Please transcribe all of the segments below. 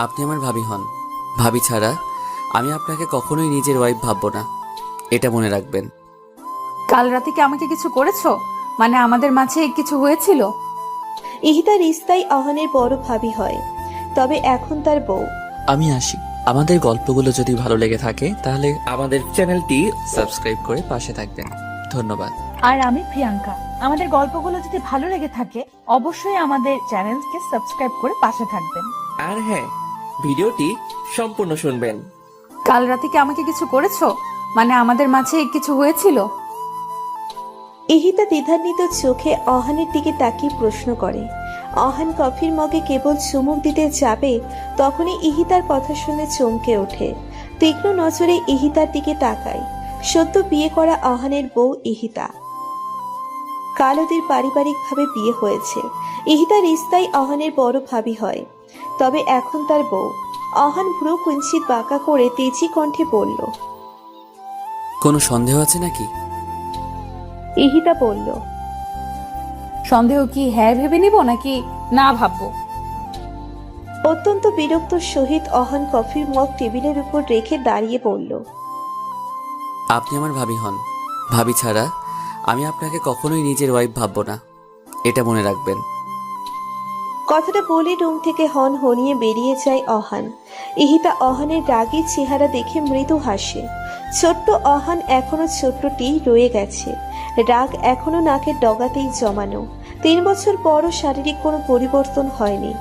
আপনি আমার ভাবি হন। ভাবি ছাড়া আমি আপনাকে কখনোই নিজের ওয়াইফ ভাববো না, এটা মনে রাখবেন। কাল রাতে কি আমাকে কিছু করেছো? মানে আমাদের মাঝে কিছু হয়েছিল? ইহিতা রিস্তাই অহনের বড় ভাবি হয়, তবে এখন তার বউ। আমি আসি। আমাদের গল্পগুলো যদি ভালো লেগে থাকে তাহলে আমাদের চ্যানেলটি সাবস্ক্রাইব করে পাশে থাকবেন। ধন্যবাদ। আর আমি প্রিয়াঙ্কা। আমাদের গল্পগুলো যদি ভালো লেগে থাকে অবশ্যই আমাদের চ্যানেলকে সাবস্ক্রাইব করে পাশে থাকবেন। আর হ্যাঁ, ভিডিওটি সম্পূর্ণ শুনবেন। কাল রাতে কি আমাকে কিছু করেছো? মানে আমাদের মাঝে কিছু হয়েছিল? ইহিতা দ্বিধান্বিত চোখে অহানের দিকে তাকিয়ে প্রশ্ন করে। অহান কফির মগে কেবল চুমুক দিতে যাবে, তখনই ইহিতার কথা শুনে চমকে ওঠে। তীক্ষ্ণ নজরে ইহিতার দিকে তাকায়। সদ্য বিয়ে করা অহানের বউ ইহিতা। কাল ওদের পারিবারিকভাবে বিয়ে হয়েছে। ইহিতা রিস্তাই অহানের বড় ভাবি হয়, তবে এখন তার বউ। অহান ভ্রু কুঞ্চিত বাঁকা করে তেজি কণ্ঠে বলল। কোনো সন্দেহ আছে নাকি? ইহিতা বলল। সন্দেহ কি হ্যাঁ ভেবে নিব নাকি না ভাববো? অত্যন্ত বিরক্ত সহিত অহান কফির মগ টেবিলের উপর রেখে দাঁড়িয়ে বলল। আপনি আমার ভাবি হন। ভাবি ছাড়া আমি আপনাকে কখনোই নিজের ওয়াইফ ভাববো না, এটা মনে রাখবেন। কথাটা বলে রুম থেকে হন হনিয়ে বেরিয়ে যায় অহান। ইহিতা অহানের রাগী চেহারা দেখে মৃদু হাসে। ছোট্ট অহান এখনো ছোট্টটি রয়ে গেছে, রাগ এখনো নাকের ডগাতেই জমানো। 3 বছর পরও শারীরিক কোনো পরিবর্তন হয়নি।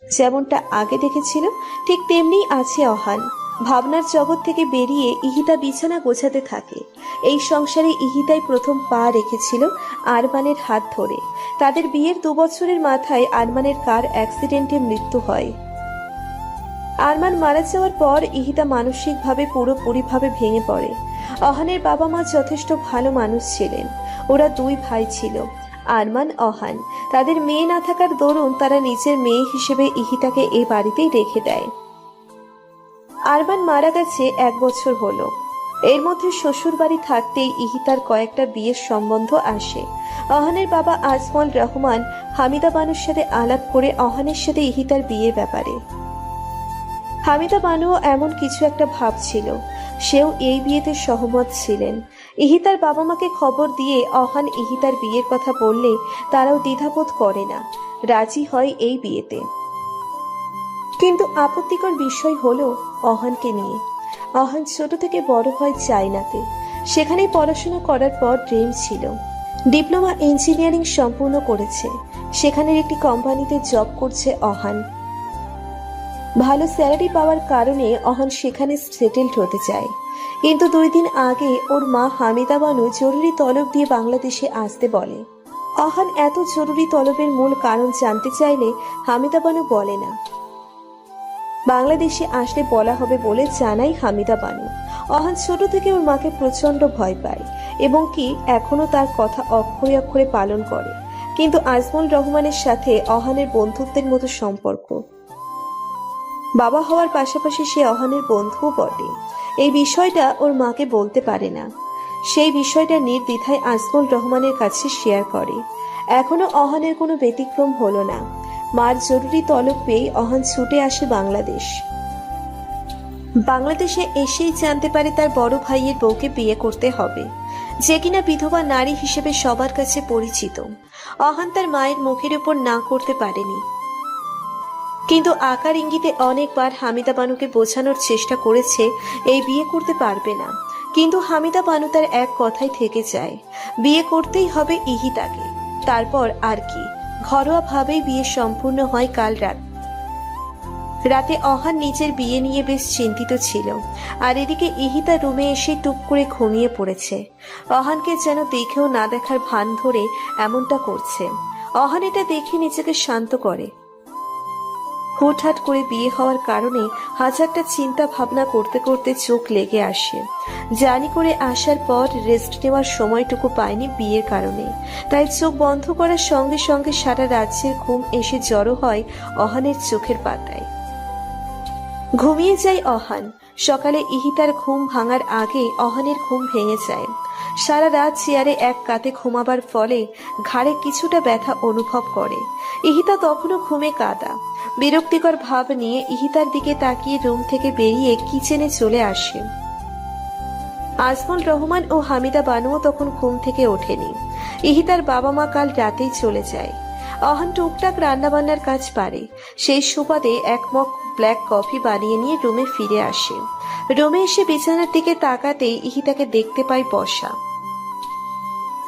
যেমনটা আগে দেখেছিল ঠিক তেমনিই আছে অহান। ভাবনার জগৎ থেকে বেরিয়ে ইহিতা বিছানা গোছাতে থাকে। এই সংসারে ইহিতাই প্রথম পা রেখেছিল আরমানের হাত ধরে। তাদের বিয়ের 2 বছরের মাথায় আরমানের কার অ্যাক্সিডেন্টে মৃত্যু হয়। আরমান মারা যাওয়ার পর ইহিতা মানসিকভাবে পুরোপুরিভাবে ভেঙে পড়ে। অহানের বাবা মা যথেষ্ট ভালো মানুষ ছিলেন। ওরা 2 ভাই ছিল, আরমান অহান। তাদের মেয়ে না থাকার দরুন তারা নিজের মেয়ে হিসেবে ইহিতাকে এই বাড়িতেই রেখে দেয়। আরমান মারা গেছে 1 বছর হলো। এর মধ্যে শ্বশুর বাড়ি থাকতেই ইহিতার কয়েকটা বিয়ের সম্বন্ধ আসে। অহানের বাবা আজমল রহমান হামিদা বানুর সাথে আলাপ করে অহানের সাথে ইহিতার বিয়ের ব্যাপারে। হামিদা বানুও এমন কিছু একটা ভাবছিল, সেও এই বিয়েতে সহমত ছিলেন। ইহিতার বাবা মাকে খবর দিয়ে অহান ইহিতার বিয়ের কথা বললে তারাও দ্বিধাবোধ করে না, রাজি হয় এই বিয়েতে। কিন্তু আপত্তিকর বিষয় হলো অহানকে নিয়ে। অহান ছোট থেকে বড় হয় চায়নাতে। সেখানেই পড়াশোনা করার পর ড্রিম ছিল। ডিপ্লোমা ইঞ্জিনিয়ারিং সম্পূর্ণ করেছে। সেখানের একটি কোম্পানিতে জব করছে অহান। ভালো স্যালারি পাওয়ার কারণে অহান সেখানে সেটেলড হতে চায়। কিন্তু 2 দিন আগে ওর মা হামিদা বানু জরুরি তলব দিয়ে বাংলাদেশে আসতে বলে। অহান এত জরুরি তলবের মূল কারণ জানতে চাইলে হামিদা বানু বলে না। বাংলাদেশে আসলে বলা হবে বলে জানাই হামিদা বানু। অহান ছোট থেকে ওর মাকে প্রচন্ড ভয় পায় এবং কি এখনো তার কথা অক্ষরে অক্ষরে পালন করে। কিন্তু আজমল রহমানের সাথে অহানের বন্ধুত্বের মতো সম্পর্ক। বাবা হওয়ার পাশাপাশি সে অহানের বন্ধুও বটে। এই বিষয়টা ওর মাকে বলতে পারে না। সেই বিষয়টা নির্দ্বিধায় আজমল রহমানের কাছে শেয়ার করে। এখনো অহানের কোনো ব্যতিক্রম হলো না। মার জরুরি তলব পেয়ে অহান ছুটে আসে বাংলাদেশ। বাংলাদেশে এসেই জানতে পারে তার বড় ভাইয়ের বউকে বিয়ে করতে হবে, যে কিনা বিধবা নারী হিসেবে সবার কাছে পরিচিত। অহান তার মায়ের মুখের উপর না করতে পারেনি, কিন্তু আকার ইঙ্গিতে অনেকবার হামিদা বানুকে বোঝানোর চেষ্টা করেছে এই বিয়ে করতে পারবে না। কিন্তু হামিদা বানু তার এক কথাই থেকে যায়, বিয়ে করতেই হবে ইহিতাকে। তারপর আর কি, ঘরোয়া ভাবেই বিয়ে সম্পূর্ণ হয় কাল রাতে। অহান নিজের বিয়ে নিয়ে বেশ চিন্তিত ছিল, আর এদিকে ইহিতা রুমে এসে টুক করে ঘুমিয়ে পড়েছে। অহানকে যেন দেখেও না দেখার ভান ধরে এমনটা করছে। অহান এটা দেখে নিজেকে শান্ত করে। হুটহাট করে বিয়ে হওয়ার কারণে হাজারটা চিন্তা ভাবনা করতে করতে চোখ লেগে আসে। জার্নি করে আসার পর রেস্ট নেওয়ার সময়টুকু পায়নি বিয়ের কারণে, তাই চোখ বন্ধ করার সঙ্গে সঙ্গে সারা রাজ্যের ঘুম এসে জড়ো হয় অহানের চোখের পাতায়। ঘুমিয়ে যায় অহান। সকালে ইহিতার ঘুম ভাঙার আগে অহানের ঘুম ভেঙে যায়। সারা রাত চেয়ারে এক কাতে ঘুমাবার ফলে ঘাড়ে কিছুটা ব্যথা অনুভব করে। ইহিতা তখনও ঘুমে কাঁদা। বিরক্তিকর ভাব নিয়ে ইহিতার দিকে তাকিয়ে রুম থেকে বেরিয়ে কিচেনে চলে আসে। আজমল রহমান ও হামিদা বানুও তখন ঘুম থেকে ওঠেনি। ইহিতার বাবা মা কাল রাতেই চলে যায়। অহান টুকটাক রান্নাবান্নার কাজ পারে, সেই সুবাদে এক মগ ব্ল্যাক কফি বানিয়ে নিয়ে রুমে ফিরে আসে। রুমে এসে বিছানার দিকে তাকাতেই ইহিতাকে দেখতে পায় বসা।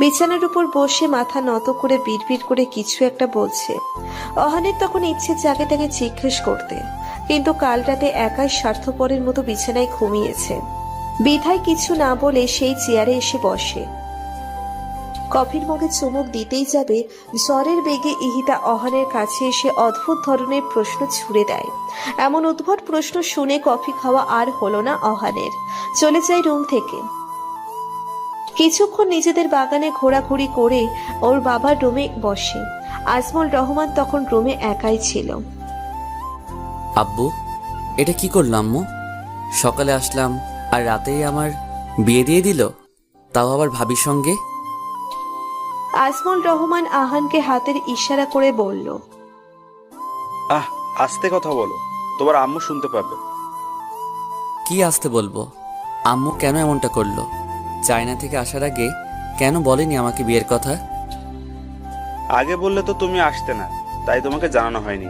বিছানার উপর বসে মাথা নত করে বিড়বিড় করে কিছু একটা বলছে। অহানের তখন ইচ্ছে জাগে তাকে জিজ্ঞেস করতে, কিন্তু কাল রাতে একাই স্বার্থপরের মতো বিছানায় ঘুমিয়েছে। বিধায় কিছু না বলে সেই চেয়ারে এসে বসে। কফির মগে চুমুক দিতেই যাবে, জ্বরের বেগে ইহিতা অহানের কাছে এসে অদ্ভুত ধরনের প্রশ্ন ছুড়ে দেয়। এমন উদ্ভট প্রশ্ন শুনে কফি খাওয়া আর হলো না অহানের, চলে যায় রুম থেকে। কিছুক্ষণ নিজেদের বাগানে ঘোরাঘুরি করে ওর বাবার রুমে বসে। আজমল রহমান তখন রুমে একাই ছিল। আব্বু, এটা কি করলো আম্মু? সকালে আসলাম আর রাতেই আমার বিয়ে দিয়ে দিল, তাও আবার ভাবির সঙ্গে। আজমল রহমান আহানকে হাতের ইশারা করে বলল, আস্তে কথা বলো, তোমার আম্মু শুনতে পাবে। কি আসতে বলবো? আম্মু কেন এমনটা করলো? চায়না থেকে আসার আগে কেন বলেনি আমাকে বিয়ের কথা? আগে বললে তো তুমি আসতে না, তাই তোমাকে জানানো হয়নি।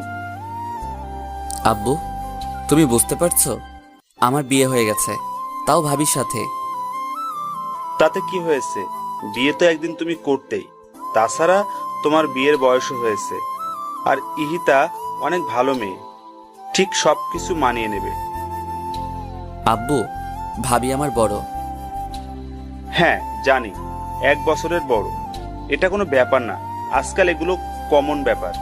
আব্বু, তুমি বুঝতে পারছো আমার বিয়ে হয়ে গেছে, তাও ভাবির সাথে। তাতে কি হয়েছে? বিয়ে তো একদিন তুমি করতেই। তাছাড়া তোমার বিয়ের বয়সও হয়েছে, আর ইহিতা অনেক ভালো মেয়ে, ঠিক সবকিছু মানিয়ে নেবে। আব্বু, ভাবি আমার বড়। হ্যাঁ জানি, 1 বছরের বড়। এটা কোনো ব্যাপার না, আজকাল এগুলো কমন ব্যাপার।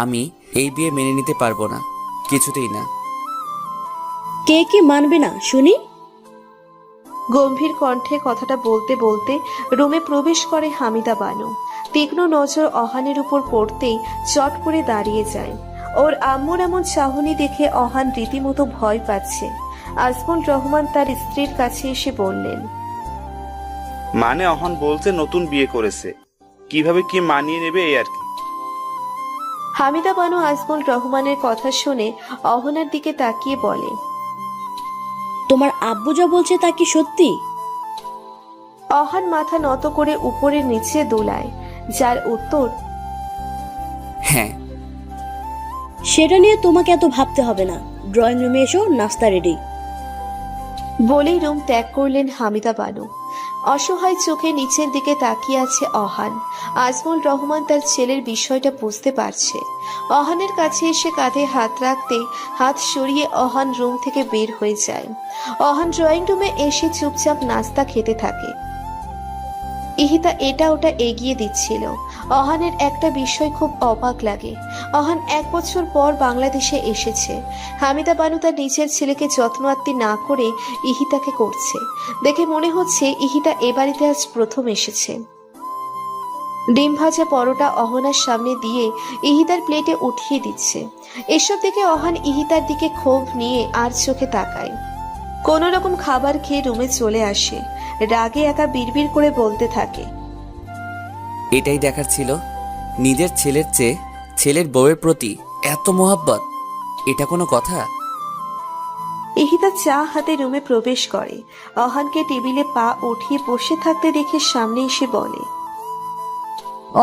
আমি এই বিয়ে মেনে নিতে পারবো না, কিছুতেই না। কে কি মানবে না শুনি? গম্ভীর কণ্ঠে কথাটা বলতে বলতে রুমে প্রবেশ করে হামিদা বানু। তীক্ষ্ণ নজর অহানের উপর পড়তেই চট করে দাঁড়িয়ে যায়। ওর আম্মুর এমন চাহনি দেখে অহান রীতিমতো ভয় পাচ্ছে। আজমল রহমান তার স্ত্রীর কাছে এসে বললেন, মানে অহন বলছে নতুন বিয়ে করেছে, কিভাবে কি মানিয়ে নেবে এই আর কি। হামিদা বানু আজমল রহমানের কথা শুনে অহনার দিকে তাকিয়ে বলে, তোমার আব্বু যা বলছে তা কি সত্যি? অহান মাথা নত করে উপরে নিচে দোলায়, যার উত্তর, হ্যাঁ। সেটা নিয়ে তোমাকে এত ভাবতে হবে না, ড্রয়িং রুমে এসো, নাস্তা রেডি। বলেই রুম ত্যাগ করলেন হামিদা বানু। অসহায় চোখে নিচের দিকে তাকিয়ে আছে অহান। আজমল রহমান তার ছেলের বিষয়টা বুঝতে পারছে। অহানের কাছে এসে কাঁধে হাত রাখতেই হাত সরিয়ে অহান রুম থেকে বের হয়ে যায়। অহান ড্রয়িং রুমে এসে চুপচাপ নাস্তা খেতে থাকে। ইহিতা এটা ওটা এগিয়ে দিচ্ছিল। অহানের একটা বিষয় খুব অবাক লাগে। অহান 1 বছর পর বাংলাদেশে এসেছে। হামিদা বানু তার নিজের ছেলেকে যত্ন আত্তি না করে ইহিতাকে করছে দেখে মনে হচ্ছে ইহিতা এ বাড়িতে আজ প্রথম এসেছে। ডিম ভাজা পরোটা অহনার সামনে দিয়ে ইহিতার প্লেটে উঠিয়ে দিচ্ছে। এসব দেখে অহান ইহিতার দিকে ক্ষোভ নিয়ে আর চোখে তাকায়। কোনো রকম খাবার খেয়ে রুমে চলে আসে। রাগে একা বিড়বিড় করে বলতে থাকে, এটাই দেখার ছিল, নিজের ছেলের চেয়ে ছেলের বউয়ের প্রতি এত মোহাব্বত। এটা কোনো কথা? ইহিতা চা হাতে রুমে প্রবেশ করে। অহানকে টেবিলে পা উঠিয়ে বসে থাকতে দেখে সামনে এসে বলে,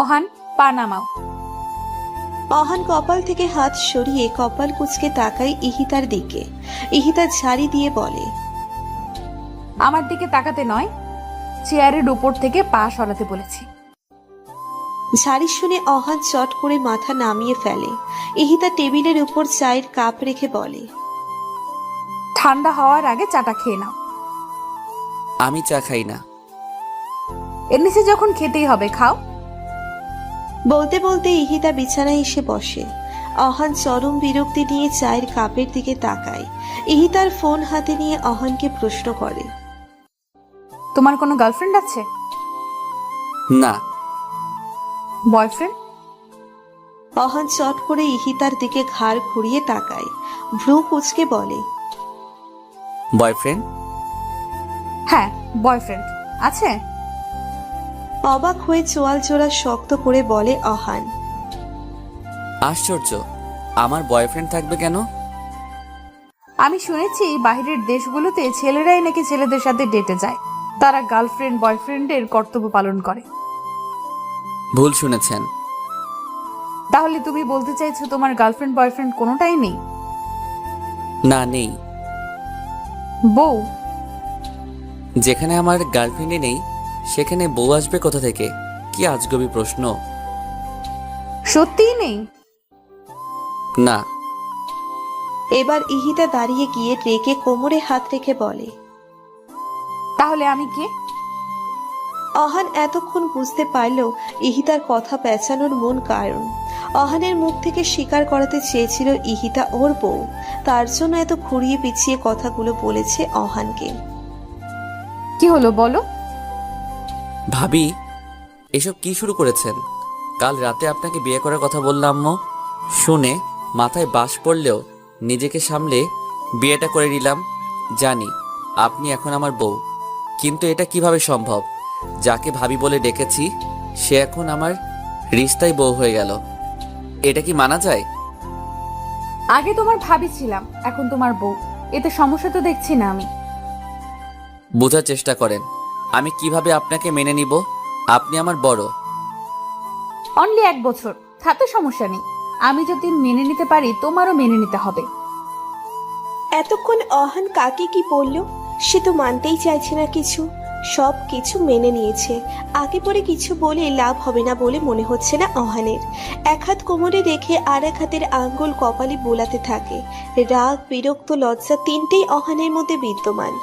অহান, পা নামাও। অহান কপাল থেকে হাত সরিয়ে কপাল কুঁচকে তাকায় ইহিতার দিকে। ইহিতা ঝাড়ি দিয়ে বলে, আমার দিকে তাকাতে নয়, চেয়ারের উপর থেকে পা সরাতে বলেছি। ঝাড়ি শুনে অহান চট করে মাথা নামিয়ে ফেলে। ইহিতা টেবিলের উপর চায়ের কাপ রেখে বলে, ঠান্ডা হওয়ার আগে চাটা খেয়ে নাও। আমি চা খাই না। এর নিচে যখন খেতেই হবে খাও। বলতে বলতে ইহিতা বিছানায় এসে বসে। অহান চরম বিরক্তি নিয়ে চায়ের কাপের দিকে তাকায়। ইহিতার ফোন হাতে নিয়ে অহানকে প্রশ্ন করে, তোমার কোনো গার্লফ্রেন্ড আছে? না। বয়ফ্রেন্ড? অহান চট করে ইহিতার দিকে ঘাড় ঘুরিয়ে তাকায়। ভ্রু কুঁচকে বলে, বয়ফ্রেন্ড? হ্যাঁ, বয়ফ্রেন্ড আছে। অবাক হয়ে চোয়াল জোড়া শক্ত করে বলে অহান। আশ্চর্য, আমার বয়ফ্রেন্ড থাকবে কেন? আমি শুনেছি বাইরের দেশগুলোতে ছেলেরাই নাকি ছেলেদের সাথে ডেটে যায়, তারা গার্লফ্রেন্ড বয়ফ্রেন্ডের কর্তব্য পালন করে। ভুল শুনেছেন। তাহলে তুমি বলতে চাইছো তোমার গার্লফ্রেন্ড বয়ফ্রেন্ড কোনোটাই নেই? না, নেই। বউ? যেখানে আমার গার্লফ্রেন্ডই নেই সেখানে বউ আসবে কোথা থেকে? কি আজগবি প্রশ্ন। সত্যিই নেই? না। এবার ইহিতা দাঁড়িয়ে গিয়ে রেগে কোমরে হাত রেখে বলে। তাহলে আমি কে? অহান এতক্ষণ বুঝতে পারল ইহিতার কথা পেঁচানোর মূল কারণ। অহানের মুখ থেকে স্বীকার করাতে চেয়েছিল ইহিতা ওর বউ, তার জন্য এত ঘুরিয়ে পিছিয়ে কথাগুলো বলেছে অহানকে। কি হলো বলো? ভাবি, এসব কি শুরু করেছেন? কাল রাতে আপনাকে বিয়ে করার কথা বললাম আম্মু, শুনে মাথায় বাস পড়লেও নিজেকে সামলে বিয়েটা করে নিলাম। জানি আপনি এখন আমার বউ, কিন্তু এটা কিভাবে সম্ভব? যাকে ভাবি বলে ডেকেছি সে এখন আমার রিস্তায় বউ হয়ে গেল। এটা কি মানা যায়? আগে তোমার ভাবি ছিলাম, এখন তোমার বউ, এতে সমস্যা তো দেখছি না আমি। বোঝার চেষ্টা করেন আমি কিভাবে আপনাকে মেনে নিব। আপনি আমার বড়। অনলি 1 বছর, তাতে সমস্যা নেই। আমি যদি মেনে নিতে পারি তোমারও মেনে নিতে হবে। এতক্ষণ অহান কাকে কি বলল? সে তো মানতেই চাইছে না কিছু, সব কিছু মেনে নিয়েছে। আগে পরে কিছু বলে লাভ হবে না বলে মনে হচ্ছে না অহানের। এক হাত কোমরে রেখে আর এক হাতের আঙ্গুল কপালে বোলাতে থাকে। রাগ, বিরক্ত, লজ্জা তিনটেই অহানের মধ্যে বিদ্যমান।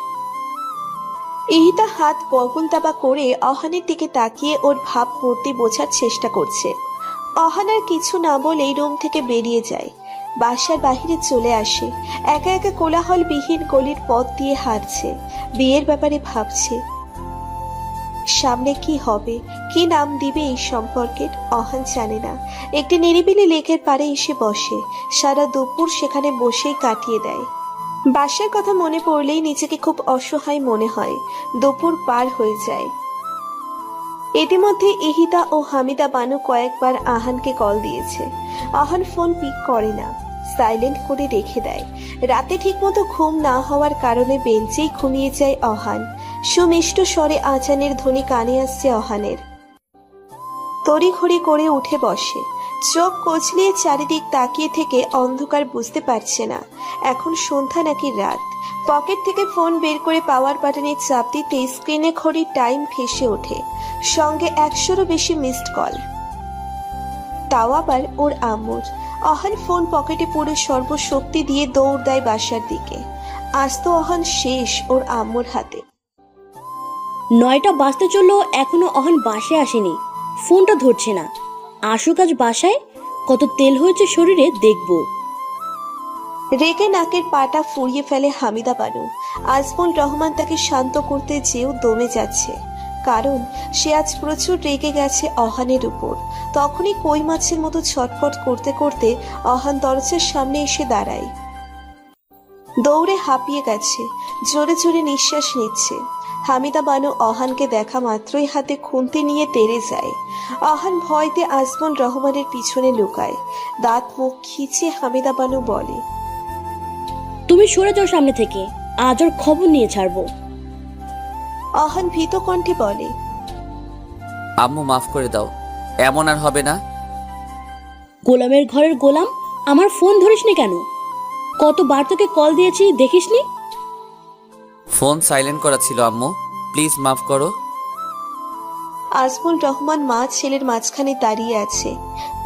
ইহিতা হাত বগল দাবা করে অহানের দিকে তাকিয়ে ওর ভাব মূর্তি বোঝার চেষ্টা করছে। অহান আর কিছু না বলেই রুম থেকে বেরিয়ে যায়, বাসার বাহিরে চলে আসে। একা একা কোলাহলবিহীন গলির পথ দিয়ে হাঁটছে, বিয়ের ব্যাপারে ভাবছে। সামনে কি হবে, কি নাম দিবে এই সম্পর্কের অহান জানে না। একটি নিরিবিলি লেকের পাড়ে এসে বসে, সারা দুপুর সেখানে বসেই কাটিয়ে দেয়। বাসার কথা মনে পড়লেই নিজেকে খুব অসহায় মনে হয়। দুপুর পার হয়ে যায়। ইতিমধ্যে ইহিতা ও হামিদা বানু কয়েকবার আহানকে কল দিয়েছে। আহান ফোন পিক করে না, সাইলেন্ট করে রেখে দেয়। রাতে ঠিকমতো ঘুম না হওয়ার কারণে বেঞ্চেই ঘুমিয়ে যায় অহান। সুমিষ্ট স্বরে আজানের ধ্বনি কানে আসছে অহানের। তড়িঘড়ি করে উঠে বসে, চোখ কচলিয়ে চারিদিক তাকিয়ে থেকে অন্ধকার বুঝতে পারছে না এখন সন্ধ্যা নাকি রাত। পকেট থেকে ফোন বের করে পাওয়ার বাটনে চাপ দিতে স্ক্রিনে ঘড়ির টাইম ভেসে ওঠে, সঙ্গে 100-এরও বেশি মিসড কল, তাও আবার ওর আম্মুর। অহান ফোন পকেটে পুরো সর্বশক্তি দিয়ে দৌড় দেয় বাসার দিকে। আজ তো অহান শেষ ওর আম্মুর হাতে। 9টা বাজতে চললো, এখনো অহন বাসায় আসেনি, ফোনটা ধরছে না। আসুক আজ বাসায়, কত তেল হয়েছে শরীরে দেখবো। রেগে নাকের পাটা ফুরিয়ে ফেলে হামিদা বানু। আজমল রহমান তাকে শান্ত করতে যেও দমে যাচ্ছে, কারণ সে আজ প্রচুর রেগে গেছে অহানের উপর। তখনই কই মাছের মতো ছটফট করতে করতে অহান দরজার সামনে এসে দাঁড়ায়। দৌড়ে হাঁপিয়ে গেছে, জোরে জোরে নিঃশ্বাস নিচ্ছে। হামিদা বানু অহানকে দেখা মাত্রই হাতে খুন্তি নিয়ে তেড়ে যায়। অহান ভয়তে আজমল রহমানের পিছনে লুকায়। দাঁত মুখ খিচিয়ে হামিদা বানু বলে, তুমি সরে যাও সামনে থেকে, আজ ওর খবর নিয়ে ছাড়বো। অহান ভীত কণ্ঠে বলে, আম্মু মাফ করে দাও, এমন আর হবে না। গোলামের ঘরের গোলাম, আমার ফোন ধরিসনি কেন? কতবার তোকে কল দিয়েছি দেখিসনি? ফোন সাইলেন্ট করা ছিল আম্মু, প্লিজ মাফ করো। আজমল রহমান মা ছেলের মাঝখানে দাঁড়িয়ে আছে।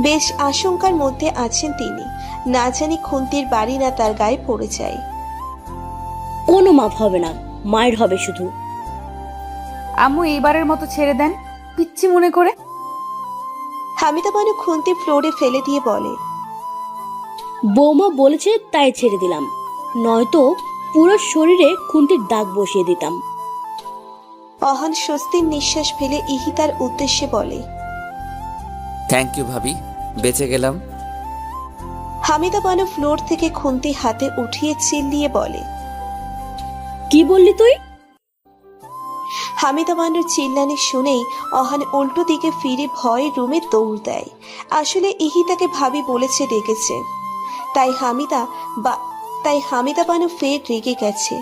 বেশ আশঙ্কার মধ্যে আছেন তিনি, না জানি খুন্তির বাড়ি না তার গায়ে পড়ে যায়। কোনো মাফ হবে না, মায়ের হবে শুধু। আম্মু এইবারের মতো ছেড়ে দেন, পিচ্ছি মনে করে। হামিদা বানু খুন্তি ফ্লোরে ফেলে দিয়ে বলে, বৌমা বলেছে তাই ছেড়ে দিলাম, নয়তো পুরো শরীরে খুন্তির দাগ বসিয়ে দিতাম। অহান স্বস্তির নিঃশ্বাস ফেলে ইহিতার উদ্দেশ্যে বলে, থ্যাংক ইউ ভাবি, বেঁচে গেলাম। হামিদা বানু ফ্লোর থেকে খুন্তি হাতে উঠিয়ে চিল্লিয়ে বলে, কি বললি তুই? হামিদা বানুর চিল্লানি শুনেই অহান উল্টো দিকে ফিরে ভয়ে রুমে দৌড় দেয়। আসলে ইহিতাকে ভাবি বলেছে ডেকেছে। তাই হামিদা বানু ফের রেগে গেছে।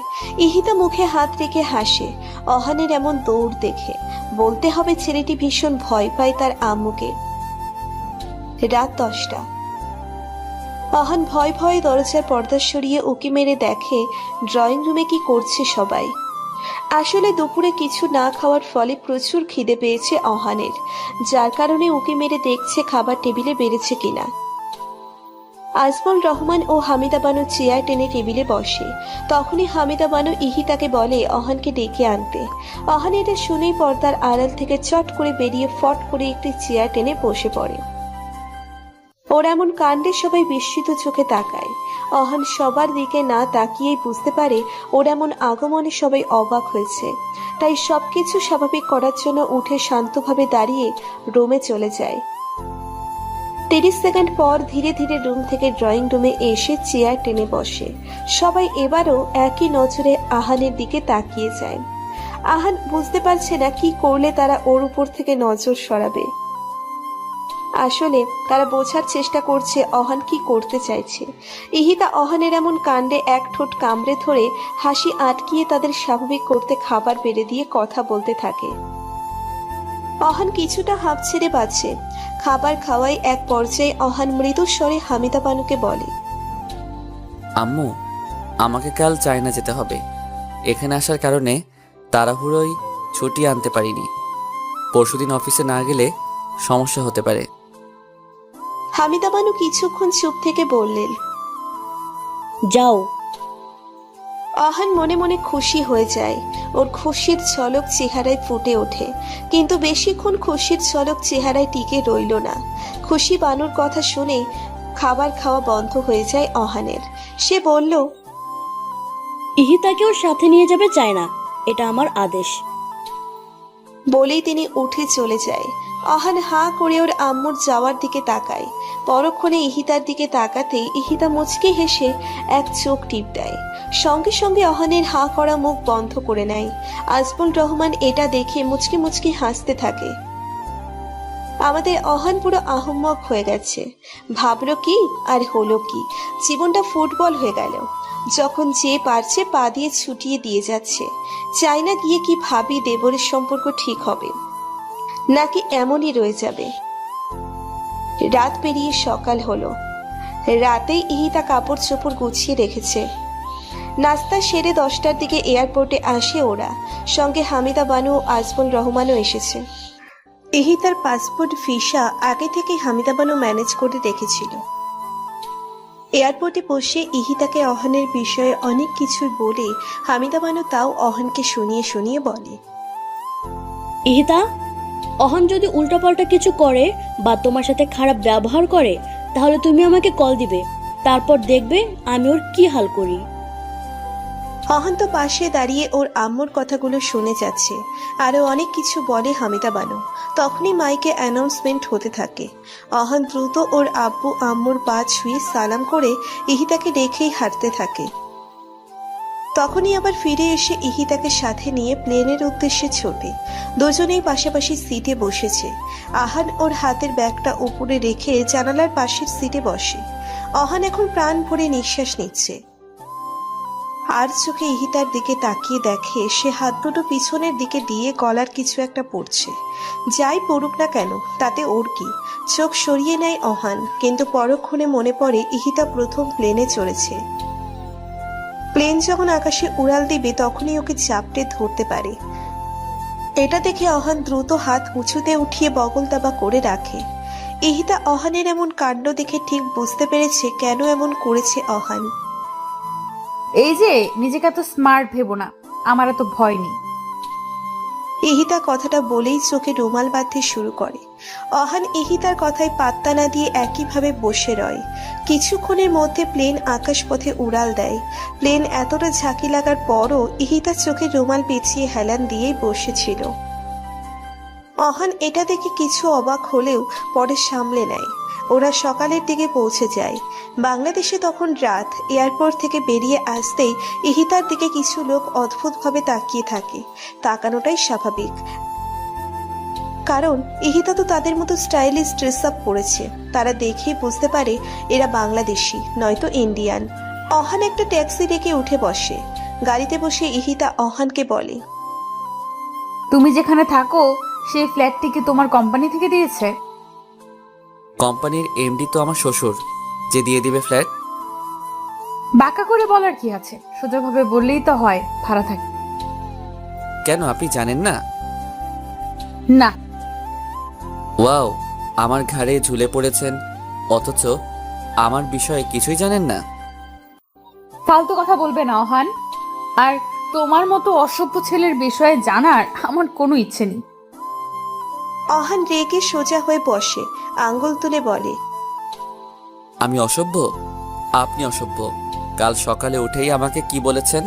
ইহিতা মুখে হাত রেখে হাসে অহানের এমন দৌড় দেখে। বলতে হবে ছেলেটি ভীষণ ভয় পায় তার আম্মুকে। রাত 10টা। অহান ভয় ভয়ে দরজার পর্দা সরিয়ে উকি মেরে দেখে ড্রয়িং রুমে কি করছে সবাই। আসলে দুপুরে কিছু না খাওয়ার ফলে প্রচুর খিদে পেয়েছে অহানের, যার কারণে উকি মেরে দেখছে খাবার টেবিলে বেড়েছে কিনা। আজমল রহমান ও হামিদা বানু চেয়ার টেনে টেবিলে বসে। তখনই হামিদা বানু ইহিতাকে বলে অহানকে ডেকে আনতে। অহান এটা শুনেই পর্দার আড়াল থেকে চট করে বেরিয়ে ফট করে একটি চেয়ার টেনে বসে পড়ে। ওর এমন কাণ্ডে সবাই বিস্মিত চোখে তাকায়। অহান সবার দিকে না তাকিয়েই বুঝতে পারে ওর এমন আগমনে সবাই অবাক হয়েছে। তাই সবকিছু স্বাভাবিক করার জন্য উঠে শান্তভাবে দাঁড়িয়ে রুমে চলে যায়। 30 সেকেন্ড পর ধীরে ধীরে রুম থেকে ড্রয়িং রুমে এসে চেয়ার টেনে বসে। সবাই এবারও একই নজরে আহানের দিকে তাকিয়ে যায়। আহান বুঝতে পারছে না কি করলে তারা ওর উপর থেকে নজর সরাবে। আসলে তারা বোঝার চেষ্টা করছে অহান কি করতে চাইছে। ইহিতা অহানের এমন কাণ্ডে এক ঠোঁট কামড়ে ধরে হাসি আটকিয়ে তাদের স্বাভাবিক করতে খাবার বেড়ে দিয়ে কথা বলতে থাকে। অহান কিছুটা হাঁপ ছেড়ে বাঁচে। খাবার খাওয়াই এক পর্যায়ে অহান মৃদু স্বরে হামিদা বানুকে বলে, আম্মু, আমাকে কাল চায়না যেতে হবে। এখানে আসার কারণে তাড়াহুড়োই ছুটি আনতে পারিনি। পরশুদিন অফিসে না গেলে সমস্যা হতে পারে। হামিদা বানু কিছুক্ষণ চুপ থেকে বললেন, যাও। অহান মনে মনে খুশি হয়ে যায়। ওর খুশির ঝলক চেহারায় ফুটে ওঠে, কিন্তু বেশিক্ষণ খুশির ঝলক চেহারায় টিকে রইল না। খুশি বানুর কথা শুনে খাবার খাওয়া বন্ধ হয়ে যায় অহানের। সে বলল, ইহিতাকে ওর সাথে নিয়ে যাবে চায় না, এটা আমার আদেশ। বলেই তিনি উঠে চলে যায়। অহান হাঁ করে ওর আম্মুর যাওয়ার দিকে তাকায়। পরক্ষণে ইহিতার দিকে তাকাতেই ইহিতা মুচকি হেসে এক চোখ টিপ দেয়। সঙ্গে সঙ্গে অহানের হাঁ করা মুখ বন্ধ করে নেয়। আজমল রহমান এটা দেখে মুচকি মুচকি হাসতে থাকে। আমাদের অহান পুরো আহম্মক হয়ে গেছে। ভাবলো কি আর হলো কি, জীবনটা ফুটবল হয়ে গেল। যখন যে পারছে পা দিয়ে ছুটিয়ে দিয়ে যাচ্ছে। চাই না গিয়ে কি ভাবি দেবরের সম্পর্ক ঠিক হবে নাকি এমনই রয়ে যাবে। রাত পেরিয়ে সকাল হলো। রাতেই ইহিতা কাপড় চোপড় গুছিয়ে রেখেছে। নাস্তা সেরে 10টার দিকে এয়ারপোর্টে আসে ওরা। সঙ্গে হামিদা বানু ও আজমল রহমানও এসেছে। ইহিতার পাসপোর্ট ভিসা আগে থেকে হামিদা বানু ম্যানেজ করে রেখেছিল। এয়ারপোর্টে বসে ইহিতাকে অহানের বিষয়ে অনেক কিছু বলে হামিদা বানু তাও অহানকে শুনিয়ে শুনিয়ে বলে, ইহিতা, অহন যদি উল্টাপাল্টা কিছু করে বা তোমার সাথে খারাপ ব্যবহার করে তাহলে তুমি আমাকে কল দিবে, তারপর দেখবে আমি ওর কি হাল করি। অহান তো পাশে দাঁড়িয়ে ওর আম্মুর কথাগুলো শুনে যাচ্ছে। আরো অনেক কিছু বলে হামিদা বানু। তখনই মাইকে অ্যানাউন্সমেন্ট হতে থাকে। অহান দ্রুত ওর আব্বু আম্মুর পা ছুঁয়ে সালাম করে ইহিতাকে রেখেই হাঁটতে থাকে। তখনই আবার ফিরে এসে ইহিতাকে সাথে নিয়ে প্লেনের উদ্দেশ্যে ছোটে। দুজনেই পাশাপাশি সিটে বসেছে। আহান ওর হাতের ব্যাগটা উপরে রেখে জানালার পাশের সিটে বসে। অহান এখন প্রাণ ভরে নিঃশ্বাস নিচ্ছে। আর চোখে ইহিতার দিকে তাকিয়ে দেখে সে হাত দুটো পিছনের দিকে দিয়ে গলার কিছু একটা পড়ছে। যাই পড়ুক না কেন তাতে ওর কি। চোখ সরিয়ে নেয় অহান, কিন্তু পরক্ষণে মনে পড়ে ইহিতা প্রথম প্লেনে চড়েছে। প্লেন যখন আকাশে উড়াল দিবে তখনই ওকে চাপটে ধরতে পারে। এটা দেখে অহান দ্রুত হাত উঁচুতে উঠিয়ে বগল দাবা করে রাখে। ইহিতা অহানের এমন কাণ্ড দেখে ঠিক বুঝতে পেরেছে কেন এমন করেছে অহান। এই যে নিজেকে এত স্মার্ট ভেবো না, আমার এত ভয় নেই। ইহিতা কথাটা বলেই চোখে রুমাল বাঁধতে শুরু করে। অহান ইহিতার কথায় পাত্তা না দিয়ে একইভাবে বসে রয়। কিছুক্ষণের মধ্যে প্লেন আকাশপথে উড়াল দেয়। প্লেন এতটা ঝাঁকি লাগার পরও ইহিতা চোখে রুমাল পেঁচিয়ে হেলান দিয়েই বসেছিল। অহান এটা দেখে কিছু অবাক হলেও পরে সামলে নেয়। ওরা সকালের দিকে পৌঁছে যায়। বাংলাদেশে তখন রাত। এয়ারপোর্ট থেকে বেরিয়ে আসতেই ইহিতার দিকে কিছু লোক অদ্ভুতভাবে তাকিয়ে থাকে। তাকানোটাই স্বাভাবিক। কারণ ইহিতা তো তাদের মতো স্টাইলিশ ড্রেস আপ পরেছে। তারা দেখেই বুঝতে পারে এরা বাংলাদেশি নয়তো ইন্ডিয়ান। অহান একটা ট্যাক্সি ডেকে উঠে বসে। গাড়িতে বসে ইহিতা অহানকে বলে, তুমি যেখানে থাকো সেই ফ্ল্যাটটি কি তোমার কোম্পানি থেকে দিয়েছে? কোম্পানির এমডি তো আমার শ্বশুর, যে দিয়ে দিবে ফ্ল্যাট। বাঁকা করে বলার কি আছে, সোজাভাবে বললেই তো হয় ভাড়া থাকে। কেন, আপনি জানেন না? না। ওয়াও, আমার ঘাড়ে ঝুলে পড়েছেন অথচ আমার বিষয়ে কিছুই জানেন না। ফালতু কথা বলবে না অহান। আর তোমার মতো অসভ্য ছেলের বিষয়ে জানার আমার কোনো ইচ্ছে নেই। অহান রেগে সোজা হয়ে বসে, আঙ্গুল তুলে বলে, আমি অসভ্য? আপনি অসভ্য। কাল সকালে উঠেই আমাকে কি বলেছেন?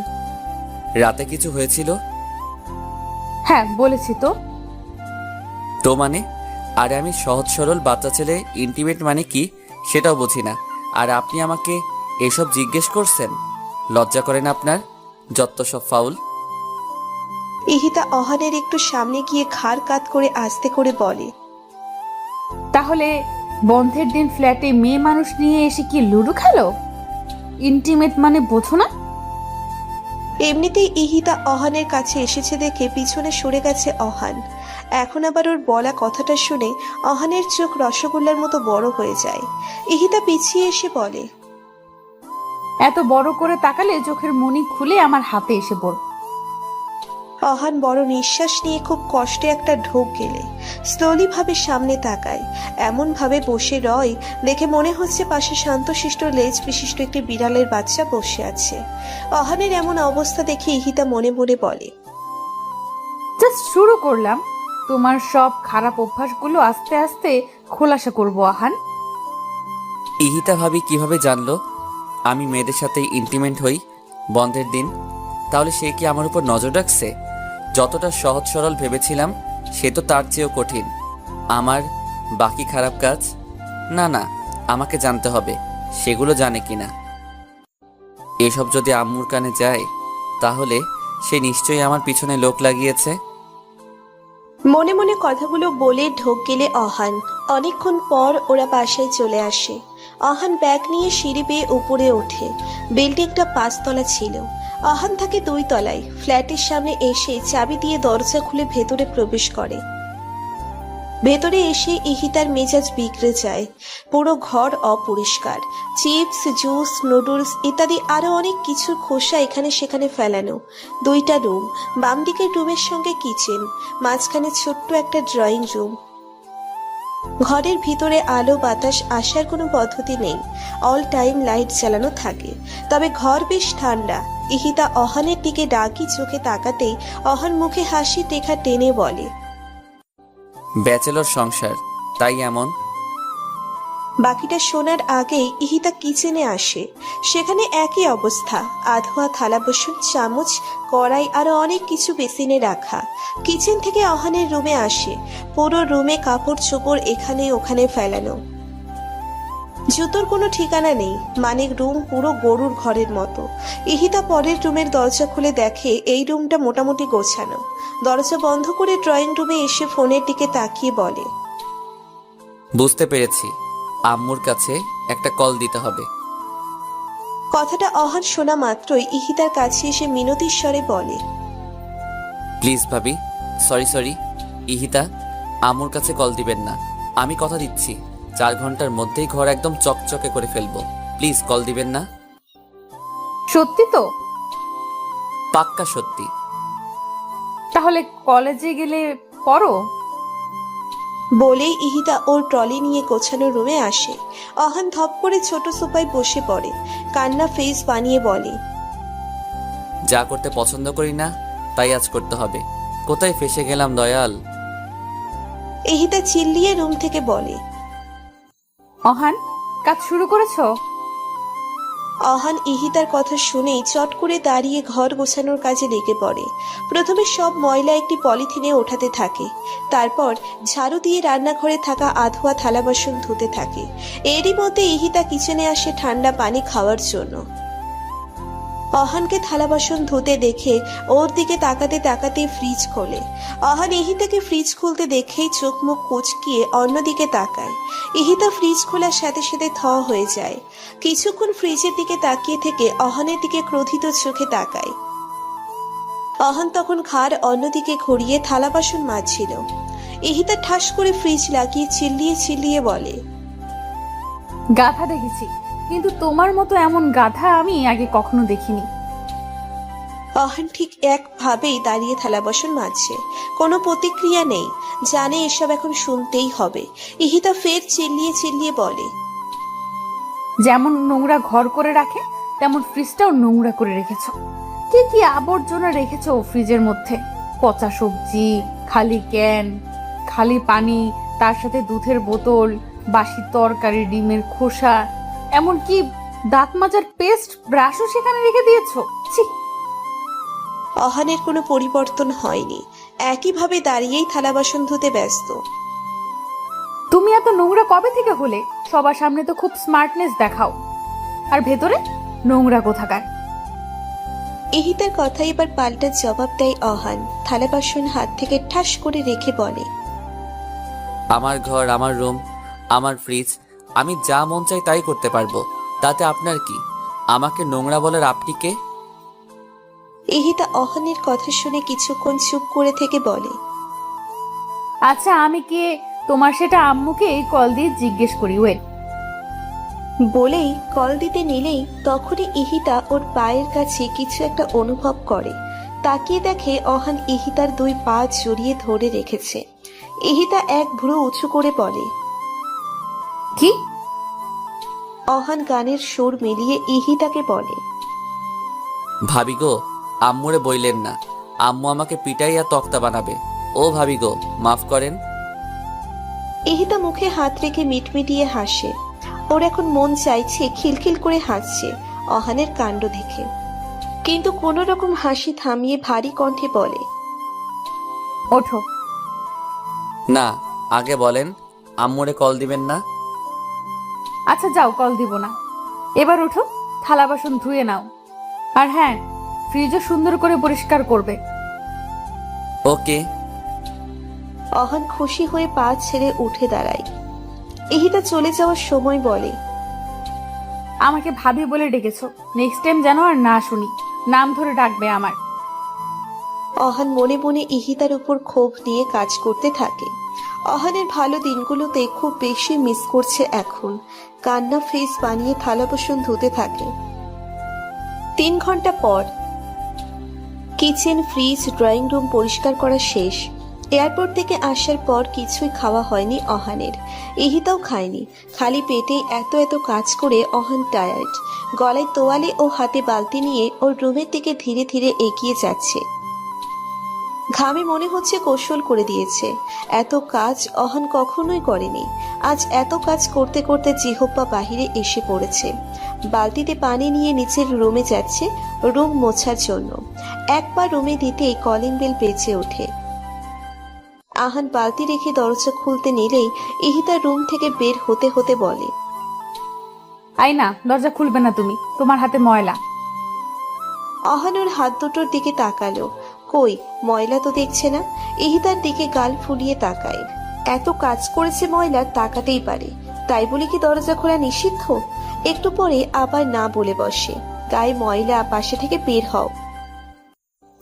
রাতে কিছু হয়েছিল? হ্যাঁ বলেছি তো। তো মানে? আরে আমি সহজ সরল বাচ্চা ছেলে, ইন্টিমেট মানে কি সেটাও বুঝি না, আর আপনি আমাকে এসব জিজ্ঞেস করছেন? লজ্জা করে না আপনার? যত সব ফাউল। ইহিতা অহানের একটু সামনে গিয়ে ঘাড় কাত করে আস্তে করে বলে, তাহলে বন্ধের দিন ফ্ল্যাটে মেয়ে মানুষ নিয়ে এসে কি লুডো খেলো? ইন্টিমেট মানে বোঝো না? এমনিতেই ইহিতা অহানের কাছে এসেছে দেখে পিছনে সরে গেছে অহান। এখন আবার ওর বলা কথাটা শুনে অহানের চোখ রসগোল্লার মতো বড় হয়ে যায়। ইহিতা পিছিয়ে এসে বলে, এত বড় করে তাকালে চোখের মনি খুলে আমার হাতে এসে পড়। অহান বড় নিঃশ্বাস নিয়ে খুব কষ্টে একটা ঢোক গেলে স্লোলি ভাবে সামনে তাকায়। এমন ভাবে বসে রয় দেখে মনে হচ্ছে পাশে শান্তশিষ্ট লেজ বিশিষ্ট একটি বিড়ালের বাচ্চা বসে আছে। অহানের এমন অবস্থা দেখে ইহিতা মনে মনে বলে, জাস্ট শুরু করলাম, তোমার সব খারাপ অভ্যাসগুলো আস্তে আস্তে খোলাসা করবো আহান। ইহিতা ভাবি কিভাবে জানলো আমি মেয়েদের সাথে ইন্টিমেট হই বন্ধের দিন? তাহলে সে কি আমার উপর নজর রাখছে? যতটা সহজ সরল ভেবেছিলাম সে তো তার চেয়েও কঠিন। আমার বাকি খারাপ কাজ? না না, আমাকে জানতে হবে সেগুলো জানে কিনা। এসব যদি আম্মুর কানে যায় তাহলে সে নিশ্চয়ই আমার পিছনে লোক লাগিয়েছে। মনে মনে কথাগুলো বলে ঢোক গেলে অহান। অনেকক্ষণ পর ওরা বাসায় চলে আসে। অহান ব্যাগ নিয়ে সিঁড়ি বেয়ে উপরে ওঠে। বিল্ডিংটা 5 তলা ছিল। অহান থাকে 2 তলায়। ফ্ল্যাটের সামনে এসে চাবি দিয়ে দরজা খুলে ভেতরে প্রবেশ করে। ভেতরে এসে ইহিতার মেজাজ বিগড়ে যায়। পুরো ঘর অপরিষ্কার। চিপস, জুস, নুডলস ইত্যাদি আরো অনেক কিছুর খোসা এখানে সেখানে ফেলানো। 2টা রুম, বাম দিকের রুমের সঙ্গে কিচেন, মাঝখানে ছোট্ট একটা ড্রয়িং রুম। ঘরের ভিতরে আলো বাতাস আসার কোনো পদ্ধতি নেই। অল টাইম লাইট জ্বালানো থাকে। তবে ঘর বেশ ঠান্ডা। ইহিতা অহানের দিকে ডাকি চোখে তাকাতেই অহান মুখে হাসি রেখা টেনে বলে, ব্যাচেলর সংসার, তাই এমন। বাকিটা শোনার আগেই ইহিতা কিচেনে আসে। সেখানে একই অবস্থা, আধোয়া থালা বাসন, চামচ, কড়াই আরো অনেক কিছু বেসিনে রাখা। কিচেন থেকে অহানের রুমে আসে। পুরো রুমে কাপড় চোপড় এখানে ওখানে ফেলানো। জুতোর কোনো ঠিকানা নেই। মানে রুম পুরো গরুর ঘরের মতো। ইহিতা পরের রুমের দরজা খুলে দেখে এই রুমটা মোটামুটি গোছানো। দরজা বন্ধ করে ড্রয়িং রুমে এসে ফোনের দিকে তাকিয়ে বলে, বুঝতে পেরেছি, আম্মুর কাছে একটা কল দিতে হবে। কথাটা অহান শোনা মাত্রই ইহিতার কাছে এসে মিনতির স্বরে বলে, প্লিজ ভাবি, সরি। ইহিতা, আম্মুর কাছে কল দিবেন না। আমি কথা দিচ্ছি 4 ঘন্টার মধ্যেই ঘর একদম চকচকে করে ফেলবো। প্লিজ কল দিবেন না। সত্যি তো? পাক্কা সত্যি। তাহলে কলেজে গেলে পড়ো। বলেই ইহিতা ওর ট্রলি নিয়ে গোছানো রুমে আসে। অহান ধপ করে ছোট সোফায় বসে পড়ে। কান্না ফেস বানিয়ে বলে, যা করতে পছন্দ করি না তাই আজ করতে হবে। কোথায় ফেসে গেলাম দয়াল। ইহিতা চিল্লিয়ে রুম থেকে বলে, অহান, কাজ শুরু করেছো? অহান ইহিতার কথা শুনেই চট করে দাঁড়িয়ে ঘর গোছানোর কাজে লেগে পড়ে। প্রথমে সব ময়লা একটি পলিথিনে ওঠাতে থাকে। তারপর ঝাড়ু দিয়ে রান্নাঘরে থাকা আধোয়া থালা বাসন ধুতে থাকে। এরই মধ্যে ইহিতা কিচেনে আসে ঠান্ডা পানি খাওয়ার জন্য। অহানকে থালা বাসন ধুতে দেখে ওর দিকে তাকাতে তাকাতে ফ্রিজ খোলে। অহান ইহিতাকে ফ্রিজ খুলতে দেখেই চোখ মুখ কুচকিয়ে অন্যদিকে তাকায়। ইহিতা ফ্রিজ খোলার সাথে সাথে থ হয়ে যায়। কিছুক্ষণ ফ্রিজের দিকে তাকিয়ে থেকে অহানের দিকে ক্রোধিত চোখে তাকায়। অহান তখন ঘাড় অন্যদিকে ঘুরিয়ে থালা বাসন মাজছিল। ইহিতা ঠাস করে ফ্রিজ লাগিয়ে চিল্লিয়ে চিল্লিয়ে বলে, গাধা দেখেছি, কিন্তু তোমার মতো এমন গাধা আমি আগে কখনো দেখিনি। অহান ঠিক একভাবেই দাঁড়িয়ে থালা বাসন মাজছে, কোনো প্রতিক্রিয়া নেই, জানে এসব এখন শুনতেই হবে। ইহিতা ফের চিল্লিয়ে চিল্লিয়ে বলে, যেমন নোংরা ঘর করে রাখে তেমন ফ্রিজটাও নোংরা করে রেখেছো। কি কি আবর্জনা রেখেছো ফ্রিজের মধ্যে! পচা সবজি, খালি ক্যান, খালি পানি, তার সাথে দুধের বোতল, বাসি তরকারি, ডিমের খোসা, এমনকি দাঁত মাজার পেস্ট, ব্রাশও সেখানে রেখে দিয়েছো। ছি! অহানের কোনো পরিবর্তন হয়নি, একইভাবে দাঁড়িয়েই থালা বাসন ধুতে ব্যস্ত। তুমি এত নোংরা কবে থেকে হলে? সবার সামনে তো খুব স্মার্টনেস দেখাও, আর ভেতরে নোংরা কোথাকার। ইহিতার কথা এবার পাল্টা জবাব দেয় অহান। থালা বাসন হাত থেকে ঠাস করে রেখে বলে, আমার ঘর, আমার রুম, আমার ফ্রিজ, আমি যা মন চাই তাই করতে পারবো, তাতে আপনার কি? আমাকে নোংরা বলার আপনি কে? ইহিতা অহানের কথা শুনে কিছুক্ষণ চুপ করে থেকে বলে, আচ্ছা, আমি কে তোমার সেটা আম্মুকে কল দিয়ে জিজ্ঞেস করি। ওয়েল, বলেই কল দিতে নিলেই তখনই ইহিতা ওর পায়ের কাছে কিছু একটা অনুভব করে। তাকিয়ে দেখে অহান ইহিতার দুই পা জড়িয়ে ধরে রেখেছে। ইহিতা এক ভ্রু উঁচু করে বলে, কি? অহান গানের সুর মিলিয়ে ইহিতাকে বলে, ভাবি গো, আম্মুরে বইলেন না, আম্মু আমাকে পিটাইয়া তক্তা বানাবে। ও ভাবি গো, মাফ করেন। ইহিতা মুখে হাত রেখে মিটমিটিয়ে হাসে। ওর এখন মন চাইছে খিলখিল করে হাসছে অহানের কাণ্ড দেখে, কিন্তু কোনো রকম হাসি থামিয়ে ভারী কণ্ঠে বলে, ওঠো। না, আগে বলেন আম্মুরে কল দিবেন না। আচ্ছা যাও, কল দিব না। এবার ওঠো, থালা বাসন ধুয়ে নাও, আর হ্যাঁ, ফ্রিজও সুন্দর করে পরিষ্কার করবে। ওকে। অহান খুশি হয়ে পা ছেড়ে উঠে দাঁড়ায়। ইহিতা চলে যাওয়ার সময় বলে, আমাকে ভাবি বলে ডেকেছো, নেক্সট টাইম যেন আর না শুনি। নাম ধরে ডাকবে আমার। অহান মনে মনে ইহিতার উপর ক্ষোভ নিয়ে কাজ করতে থাকে। অহানের ভালো দিনগুলোতে খুব বেশি মিস করছে এখন। কান্না ফেস বানিয়ে থালা বাসন ধুতে থাকে। 3 ঘন্টা পর কিচেন, ফ্রিজ, ড্রয়িং রুম পরিষ্কার করা শেষ। এয়ারপোর্ট থেকে আসার পর কিছুই খাওয়া হয়নি অহানের। ইহিতাও খায়নি। খালি পেটে এত এত কাজ করে অহান টায়ার্ড। গলায় তোয়ালে ও হাতে বালতি নিয়ে ওর রুমের দিকে ধীরে ধীরে এগিয়ে যাচ্ছে। ঘামে মনে হচ্ছে কৌশল করে দিয়েছে। এত কাজ অহান কখনোই করেনি। আজ এত কাজ করতে করতে জিহ্বা বাহিরে এসে পড়েছে। বালতিতে পানি নিয়ে নিচের রুমে যাচ্ছে রুম মোছার জন্য। একবার রুমে দিতেই কলিং বেল বেজে ওঠে। আহান বালতি রেখে দরজা খুলতে নিলেই ইহিতা রুম থেকে বের হতে হতে বলে, আই না, দরজা খুলবে না তুমি, তোমার হাতে ময়লা। অহান ওর হাত দুটোর দিকে তাকালো। কই, ময়লা তো দেখছে না। ইহিতার দিকে গাল ফুলিয়ে তাকায়। এত কাজ করেছে, ময়লা তাকাতেই পারে, তাই বলে কি দরজা খোলা নিষিদ্ধ? একটু পরে আবার না বলে বসে, গায়ে ময়লা, পাশে থেকে বের হও।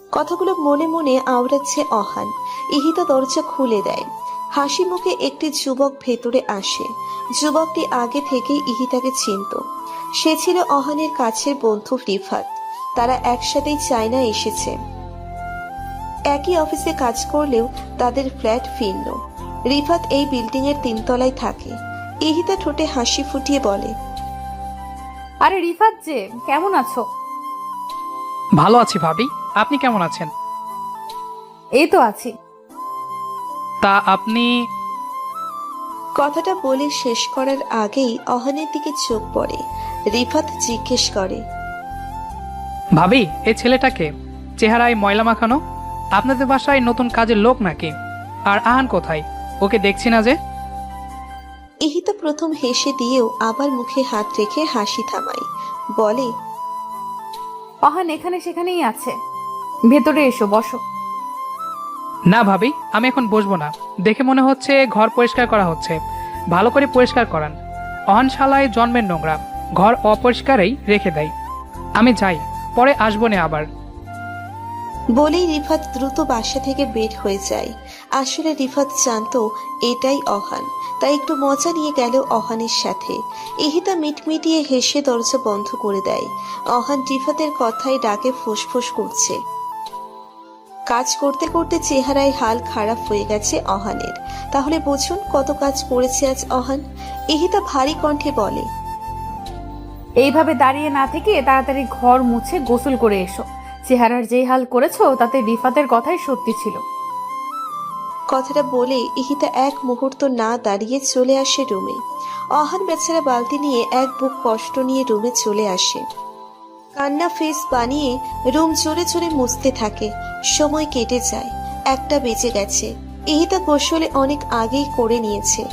কথাগুলো মনে মনে আওড়াচ্ছে অহান। ইহিতা দরজা খুলে দেয়। হাসি মুখে একটি যুবক ভেতরে আসে। যুবকটি আগে থেকেই ইহিতাকে চিনত। সে ছিল অহানের কাছের বন্ধু রিফাত। তারা একসাথেই চায়না এসেছে। একই অফিসে কাজ করলেও তাদের ফ্ল্যাট ভিন্ন। রিফাত এই বিল্ডিং এর 3 তলায় থাকে। ইহিতা ঠোঁটে হাসি ফুটিয়ে বলে, আরে রিফাত যে, কেমন আছো? ভালো আছি ভাবি, আপনি কেমন আছেন? এই তো আছি। তা আপনি? কথাটা বলে শেষ করার আগেই অহানের দিকে চোখ পড়ে। রিফাত জিজ্ঞেস করে, ভাবি, এই ছেলেটাকে চেহারায় ময়লা মাখানো, আপনাদের বাসায় নতুন কাজের লোক নাকি? আর আহান কোথায়? ওকে দেখছি না যে। ইহিতা প্রথম হেসে দিয়েও আবার মুখে হাত রেখে হাসি থামায়। বলে, অহান এখানে সেখানেই আছে। ভেতরে এসো, বসো। না ভাবি, আমি এখন বসবো না। দেখে মনে হচ্ছে ঘর পরিষ্কার করা হচ্ছে। ভালো করে পরিষ্কার করান। অহন শালায় জন্মের নোংরা, ঘর অপরিষ্কারই রেখে দেয়। আমি যাই, পরে আসবো না আবার। বলেই রিফাত দ্রুত বাসা থেকে বের হয়ে যায়। আসলে রিফাত জানতো এটাই অহান, তাই একটু মজা নিয়ে গেল অহানের সাথে। ইহিতা মিটমিটিয়ে হেসে দরজা বন্ধ করে দেয়। অহান রিফাতের কথায় ডাকে ফুসফুস করছে। কাজ করতে করতে চেহারায় হাল খারাপ হয়ে গেছে অহানের। তাহলে বুঝুন কত কাজ করেছে আজ অহান। ইহিতা ভারী কণ্ঠে বলে, এইভাবে দাঁড়িয়ে না থেকে তাড়াতাড়ি ঘর মুছে গোসল করে এসো। চেহারার যেই হাল করেছো তাতে রিফাতের কথাই সত্যি ছিল। কথাটা বলে ইহিতা এক মুহূর্ত না দাঁড়িয়ে চলে আসে রুমে। অহান বেচারা বালতি নিয়ে এক বুক কষ্ট নিয়ে রুমে চলে আসে। কান্না ফেস বানিয়ে রুম জোরে জোরে মুছতে থাকে। সময় কেটে যায়, 1টা বেজে গেছে। ইহিতা গোসলে অনেক আগেই করে নিয়েছে।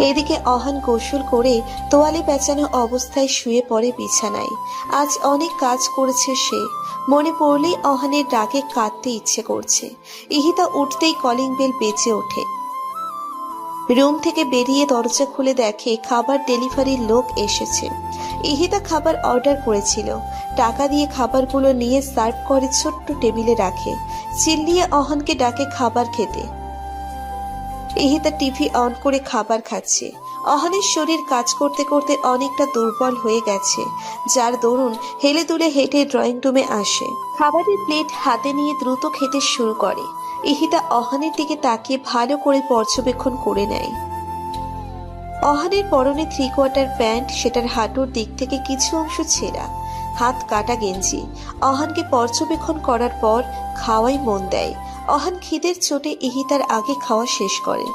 এদিকে অহান গোসল করে তোয়ালে পেঁচানো অবস্থায় শুয়ে পড়ে বিছানায়। আজ অনেক কাজ করেছে সে। মনে পড়লেই অহানের ডাকে কাঁদতে ইচ্ছে করছে। ইহিতা উঠতেই কলিং বেল বেজে ওঠে। রুম থেকে বেরিয়ে দরজা খুলে দেখে খাবার ডেলিভারির লোক এসেছে। ইহিতা খাবার অর্ডার করেছিল। টাকা দিয়ে খাবারগুলো নিয়ে সার্ভ করে ছোট্ট টেবিলে রাখে। চিল্লিয়ে অহানকে ডাকে খাবার খেতে। ইহিতা টিভি অন করে খাবার খাচ্ছে। অহানের শরীর কাজ করতে করতে অনেকটা দুর্বল হয়ে গেছে, যার দরুন হেলে দুলে হেঁটে ড্রয়িং রুমে আসে। খাবারের প্লেট হাতে নিয়ে দ্রুত খেতে শুরু করে। ইহিতা অহানের দিকে তাকিয়ে ভালো করে পর্যবেক্ষণ করে নেয়। অহানের পরনে 3/4 প্যান্ট, সেটার হাঁটুর দিক থেকে কিছু অংশ ছেঁড়া, হাত কাটা গেঞ্জি। অহানকে পর্যবেক্ষণ করার পর খাওয়াই মন দেয়। অহান খিদের চোটে ইহিতার আগে খাওয়া শেষ করে।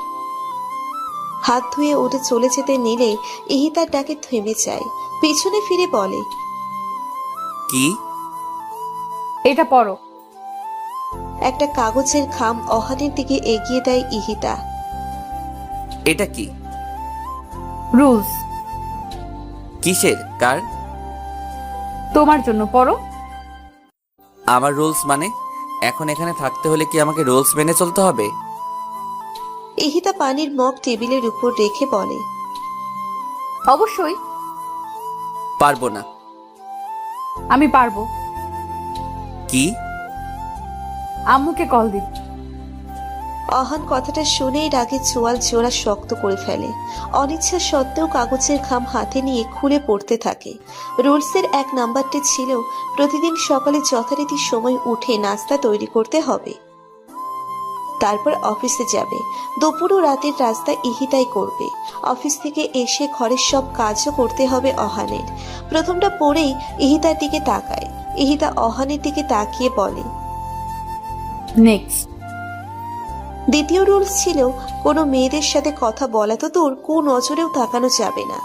হাত ধুয়ে উঠে চলে যেতে নিলে ইহিতার ডাকে থেমে যায়। পিছনে ফিরে বলে, কি? এটা পড়ো। একটা কাগজের খাম অহানের দিকে এগিয়ে দেয় ইহিতা। এটা কি? রুলস। কিসের? কার? তোমার জন্য, পড়ো। আমার রুলস মানে? এখন এখানে থাকতে হলে কি আমাকে রুলস মেনে চলতে হবে? ইহিতা পানির মগ টেবিলের উপর রেখে বলে, অবশ্যই। পারবো না। আমি পারবো। কি? আম্মুকে কল দিন। অহান কথাটা শুনেই রাগে চোয়াল জোড়া শক্ত করে ফেলে। অনিচ্ছা সত্ত্বেও কাগজের খাম হাতে নিয়ে খুলে পড়তে থাকে। রুলসের 1 নাম্বারটি ছিল প্রতিদিন সকালে যথারীতি সময় উঠে নাস্তা তৈরি করতে হবে, তারপর অফিসে যাবে। দুপুর ও রাতের রাস্তা ইহিতাই করবে। অফিস থেকে এসে ঘরের সব কাজও করতে হবে অহানের। প্রথমটা পড়েই ইহিতার দিকে তাকায়। ইহিতা অহানের দিকে তাকিয়ে বলে, নেক্সট। দ্বিতীয় রুলস ছিল কোনো মেয়েদের সাথে কথা বলা তো দূর, নজরেও তাকানো যাবে না।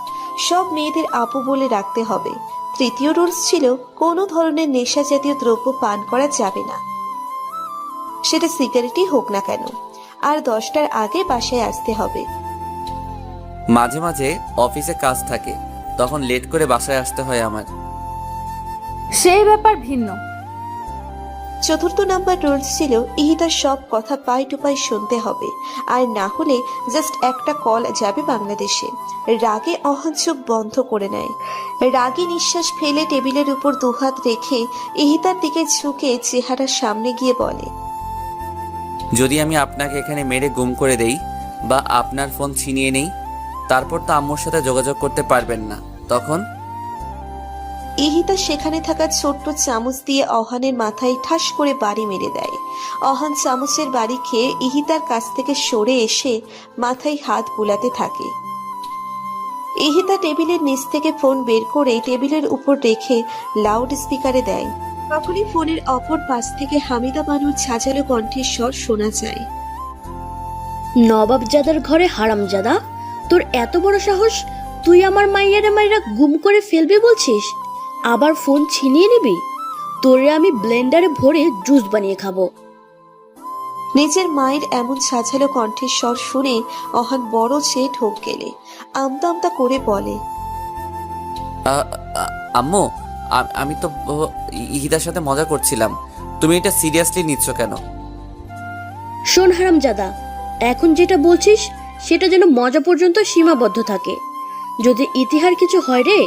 সব মেয়েদের আপু বলে রাখতে হবে। তৃতীয় রুলস ছিল কোনো ধরনের নেশা জাতীয় দ্রব্য পান করা যাবে না, সেটা সিগারেটই হোক না কেন। আর 10টার আগে বাসায় আসতে হবে। মাঝে মাঝে অফিসে কাজ থাকে, তখন লেট করে বাসায় আসতে হয় আমার। সেই ব্যাপার ভিন্ন। চতুর্থ নাম্বার রুলস ছিল ইহিতার সব কথা পাই টু পাই শুনতে হবে, আর না হলে জাস্ট একটা কল যাবে বাংলাদেশে। রাগে অহান চোখ বন্ধ করে নেয়। রাগে নিঃশ্বাস ফেলে টেবিলের উপর 2 হাত রেখে ইহিতার দিকে ঝুঁকে চেহারার সামনে গিয়ে বলে, যদি আমি আপনাকে এখানে মেরে গুম করে দেই বা আপনার ফোন ছিনিয়ে নেই, তারপর তো আম্মুর সাথে যোগাযোগ করতে পারবেন না, তখন? ইহিতা সেখানে থাকা ছোট্ট চামচ দিয়ে অহানের মাথায় ঠাস করে বাড়ি মেরে দেয়। অহান চামচের বাড়ি খেয়ে ইহিতার কাছ থেকে সরে এসে মাথায় হাত বুলাতে থাকে। ইহিতা টেবিলের নিচ থেকে ফোন বের করে টেবিলের উপর রেখে লাউড স্পিকারে দেয়। তখনই ফোনের অপর পাশ থেকে হামিদা বানুর ঝাঁঝালো কণ্ঠের স্বর শোনা যায়, নবাবজাদার ঘরে হারামজাদা, তোর এত বড় সাহস, তুই আমার মাইয়ারে মাইরা গুম করে ফেলবি বলছিস, আবার ফোন ছিনিয়ে নিবি? তোরে আমি ব্লেন্ডারে ভরে জুস বানিয়ে খাবো। নিজের মায়ের এমন সাজালো কণ্ঠের স্বর শুনে অহান বড় চেয়ে ঠোক গেলে আমতা আমতা করে বলে, আম্মু, আমি তো ইহিতার সাথে মজা করছিলাম। তুমি এটা সিরিয়াসলি নিচ্ছ কেন? শোন হারামজাদা, এখন যেটা বলছিস সেটা যেন মজা পর্যন্ত সীমাবদ্ধ থাকে। যদি ইতিহার কিছু হয় রে,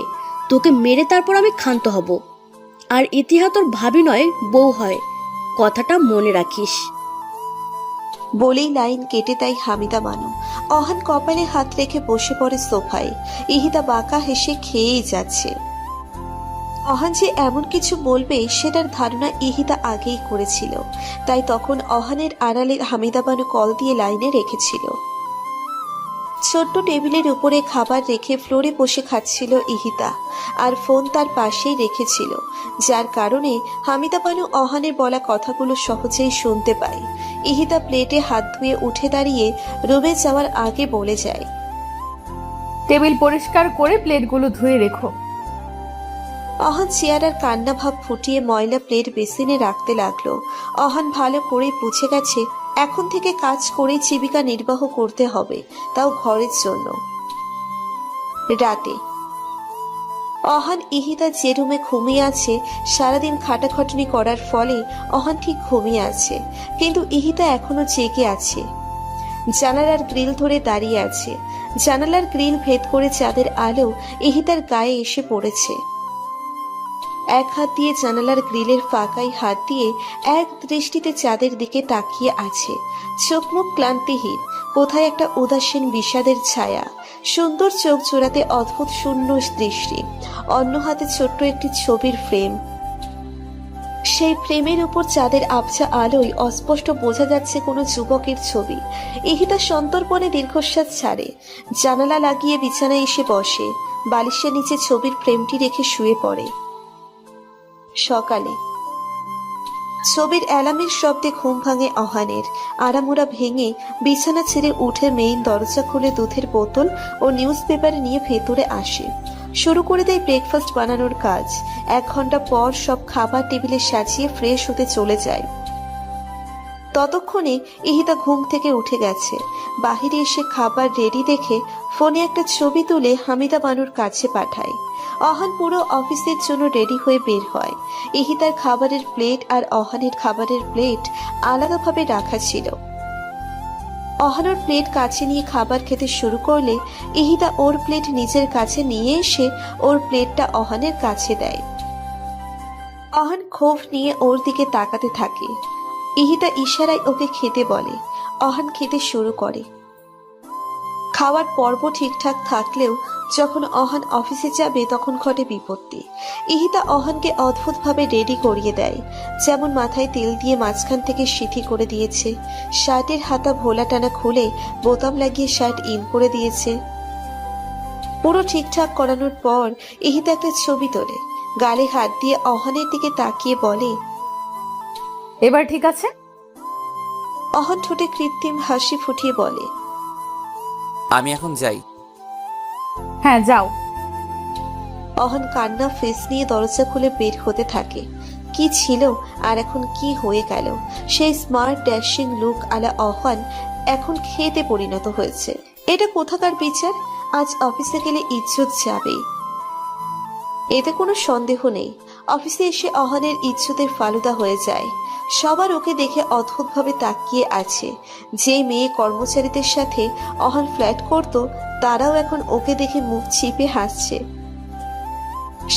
তোকে মেরে তারপর আমি ক্ষান্ত হব। আর ইতিহা তোর ভাবি নয়, বউ হয়, কথাটা মনে রাখিস। বলেই লাইন কেটে দেয় হামিদা বানু। অহান কপালে হাত রেখে বসে পড়ে সোফায়। ইহিতা বাঁকা হেসে খেয়েই যাচ্ছে। অহান যে এমন কিছু বলবে সেটার ধারণা ইহিতা আগেই করেছিল, তাই তখন অহানের আড়ালে হামিদা বানু কল দিয়ে লাইনে রেখেছিল। ছোট্ট টেবিলের উপরে খাবার রেখে ফ্লোরে বসে খাচ্ছিল ইহিতা, আর ফোন তার পাশেই রেখেছিল, যার কারণে হামিদা বানু অহানের বলা কথাগুলো সহজেই শুনতে পায়। ইহিতা প্লেটে হাত ধুয়ে উঠে দাঁড়িয়ে রুমে যাওয়ার আগে বলে যায়, টেবিল পরিষ্কার করে প্লেটগুলো ধুয়ে রেখো। অহান চেয়ার আর কান্না ভাব ফুটিয়ে ময়লা প্লেট বেসিনে রাখতে লাগলো। অহান ভালো করে বুঝে গেছে এখন থেকে কাজ করে জীবিকা নির্বাহ করতে হবে, তাও ঘরের জন্য। রাতে অহান ইহিতা যে রুমে ঘুমিয়ে আছে, সারাদিন খাটাখাটনি করার ফলে অহান ঠিক ঘুমিয়ে আছে, কিন্তু ইহিতা এখনো জেগে আছে। জানালার গ্রিল ধরে দাঁড়িয়ে আছে। জানালার গ্রিল ভেদ করে চাঁদের আলো ইহিতার গায়ে এসে পড়েছে। এক হাত দিয়ে জানালার গ্রিলের ফাঁকায় হাত দিয়ে এক দৃষ্টিতে চাঁদের দিকে তাকিয়ে আছে। চোখ মুখ ক্লান্তিহীন, কোথায় একটা উদাসীন বিষাদের ছায়া। সুন্দর চোখ জোড়াতে অদ্ভুত শূন্য দৃষ্টি। অন্য হাতে ছোট্ট একটি ছবির ফ্রেম। সেই ফ্রেমের উপর চাঁদের আবছা আলোয় অস্পষ্ট বোঝা যাচ্ছে কোনো যুবকের ছবি। ইহিতা সন্তর্পণে দীর্ঘশ্বাস ছাড়ে। জানালা লাগিয়ে বিছানায় এসে বসে। বালিশের নিচে ছবির ফ্রেমটি রেখে শুয়ে পড়ে। সকালে ছবির অ্যালার্মের শব্দে ঘুম ভাঙে অহানের। আড়ামোড়া ভেঙে বিছানা ছেড়ে উঠে মেইন দরজা খুলে দুধের বোতল ও নিউজ পেপার নিয়ে ভেতরে আসে। শুরু করে দেয় ব্রেকফাস্ট বানানোর কাজ। 1 ঘন্টা পর সব খাবার টেবিলে সাজিয়ে ফ্রেশ হতে চলে যায়। ততক্ষণে ইহিতা ঘুম থেকে উঠে গেছে। বাহিরে এসে খাবার রেডি দেখে ফোনে একটা ছবি তুলে হামিদা বানুর কাছে পাঠায়। অহান পুরো অফিসের জন্য রেডি হয়ে বের হয়। ইহিতার খাবারের প্লেট আর অহানের খাবারের প্লেট আলাদাভাবে রাখা ছিল। অহানোর প্লেট কাছে নিয়ে খাবার খেতে শুরু করলে ইহিতা ওর প্লেট নিজের কাছে নিয়ে এসে ওর প্লেটটা অহানের কাছে দেয়। অহান ক্ষোভ নিয়ে ওর দিকে তাকাতে থাকে। ইহিতা ইশারায় ওকে খেতে বলে। অহান খেতে শুরু করে। খাওয়ার পর্ব ঠিকঠাক থাকলেও যখন অহান অফিসে যাবে তখন ঘটে বিপত্তি। ইহিতা অহানকে অদ্ভুতভাবে রেডি করিয়ে দেয়। যেমন মাথায় তেল দিয়ে মাঝখান থেকে সিথি করে দিয়েছে, শার্টের হাতা ভোলা টানা খুলে বোতাম লাগিয়ে শার্ট ইন করে দিয়েছে। পুরো ঠিকঠাক করানোর পর ইহিতা একটা ছবি তোলে, গালে হাত দিয়ে অহানের দিকে তাকিয়ে বলে, এবার ঠিক আছে? অহান ঠোঁটে কৃত্রিম হাসি ফুটিয়ে বলে, আমি এখন যাই। হ্যাঁ যাও। অহান কান্না ফেস নিয়ে দরজা খুলে বের হতে থাকে। কি ছিল আর এখন কি হয়ে গেল? সেই স্মার্ট ড্যাশিং লুক আলা অহান এখন খেতে পরিণত হয়েছে। এটা কোথাকার বিচার? আজ অফিসে গেলে ইজ্জত যাবেই, এতে কোনো সন্দেহ নেই। অফিসে এসে অহানের ইজ্জতের ফালুদা হয়ে যায়। সবার ওকে দেখে অদ্ভুতভাবে তাকিয়ে আছে। যে মেয়ে কর্মচারীদের সাথে অহান ফ্ল্যাট করত, তারাও এখন ওকে দেখে মুখ চিপে হাসছে।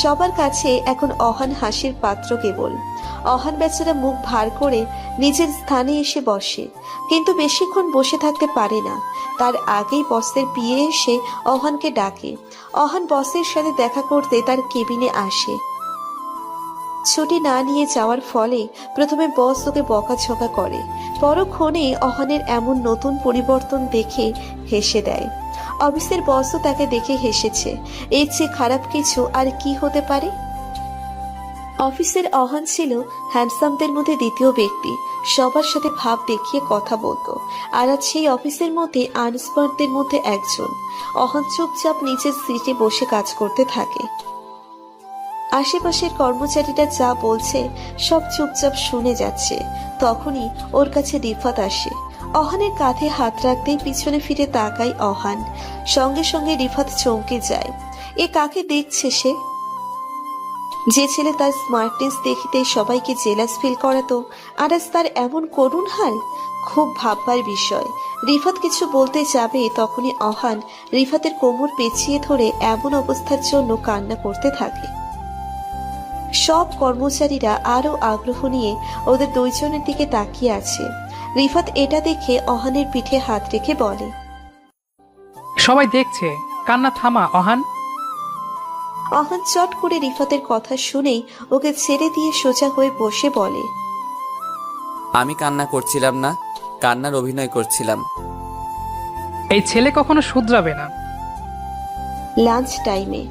সবার কাছে এখন অহান হাসির পাত্র কেবল। অহান বেচারা মুখ ভার করে নিজের স্থানে এসে বসে, কিন্তু বেশিক্ষণ বসে থাকতে পারে না। তার আগেই বসের পিএ এসে অহানকে ডাকে। অহান বসের সাথে দেখা করতে তার কেবিনে আসে। ছুটি না নিয়ে যাওয়ার ফলে প্রথমে বস ওকে বকাঝকা করে, পরক্ষণে অহানের এমন নতুন পরিবর্তন দেখে হেসে দেয়। অফিসের বসও তাকে দেখে হেসেছে। এর চেয়ে খারাপ কিছু আর কি হতে পারে? অফিসের অহান ছিল হ্যান্ডসামদের মধ্যে দ্বিতীয় ব্যক্তি। সবার সাথে ভাব দেখিয়ে কথা বলতো, আর আজ সেই অফিসের মধ্যে আনস্মার্টদের মধ্যে একজন। অহান চুপচাপ নিচের সিটে বসে কাজ করতে থাকে। আশেপাশের কর্মচারীরা যা বলছে সব চুপচাপ শুনে যাচ্ছে। তখনই ওর কাছে রিফাত আসে। অহানের কাঁধে হাত রাখতেই পিছনে ফিরে তাকায় অহান। সঙ্গে সঙ্গে রিফাত চমকে যায়। এ কাকে দেখছে সে? যে ছেলে তার স্মার্টনেস দেখিতে সবাইকে জেলাস ফিল করাতো, আর আজ তার এমন করুণ হাল। খুব ভাববার বিষয়। রিফাত কিছু বলতে যাবে তখনই অহান রিফাতের কোমর পেঁচিয়ে ধরে এমন অবস্থার জন্য কান্না করতে থাকে। সব কর্মচারীরা আরো আগ্রহ নিয়ে ওদের দুইজনের দিকে তাকিয়ে আছে। রিফাত এটা দেখে অহানের পিঠে হাত রেখে বলে, সবাই দেখছে, কান্না থামা অহান। অহান চট করে রিফাতের কথা শুনেই ওকে ছেড়ে দিয়ে সোজা হয়ে বসে বলে, আমি কান্না করছিলাম না, কান্নার অভিনয় করছিলাম। এই ছেলে কখনো শুধরাবে না। লাঞ্চ টাইমে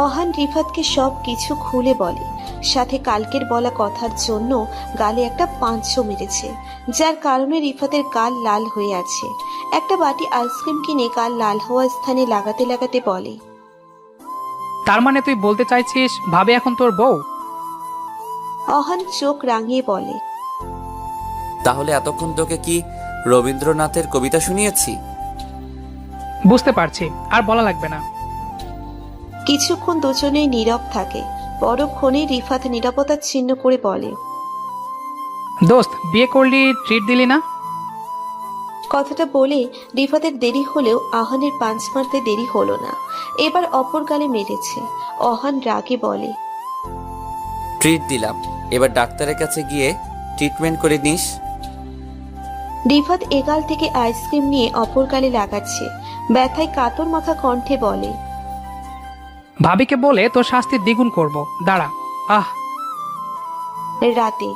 অহান রিফাতকে সব কিছু খুলে বলে, সাথে কালকের বলা কথার জন্য গালে একটা পাঁচশো মেরেছে, যার কারণে রিফাতের গাল লাল হয়ে আছে। একটা বাটি আইসক্রিম কিনে গাল লাল হওয়া স্থানে লাগাতে লাগাতে বলে, তার মানে তুই বলতে চাইছিস ভাবে এখন তোর বউ? অহান চোখ রাঙিয়ে বলে, তাহলে এতক্ষণ তোকে কি রবীন্দ্রনাথের কবিতা শুনিয়েছি? বুঝতে পারছি, আর বলা লাগবে না। কিছুক্ষণ দুজনেই নীরব থাকে। পরক্ষণে রিফাত নীরবতার চিহ্ন করে বলে, দোস্ত, বিয়ে করলি, ট্রিট দিলি না? কথাটা বলে রিফাতের দেরি হলেও আহানের পাঞ্চ মারতে দেরি হলো না। এবার অপর গালে মেরেছে। অহান রাগে বলে, ট্রিট দিলাম, এবার ডাক্তারের কাছে গিয়ে ট্রিটমেন্ট করে নিস। রিফাত এগাল থেকে আইসক্রিম নিয়ে অপর গালে লাগাচ্ছে। ব্যথায় কাতর মাখা কণ্ঠে বলে, ভাবিকে বলে তোর শাস্তি দ্বিগুণ করব, দাঁড়া। আহ, রাতে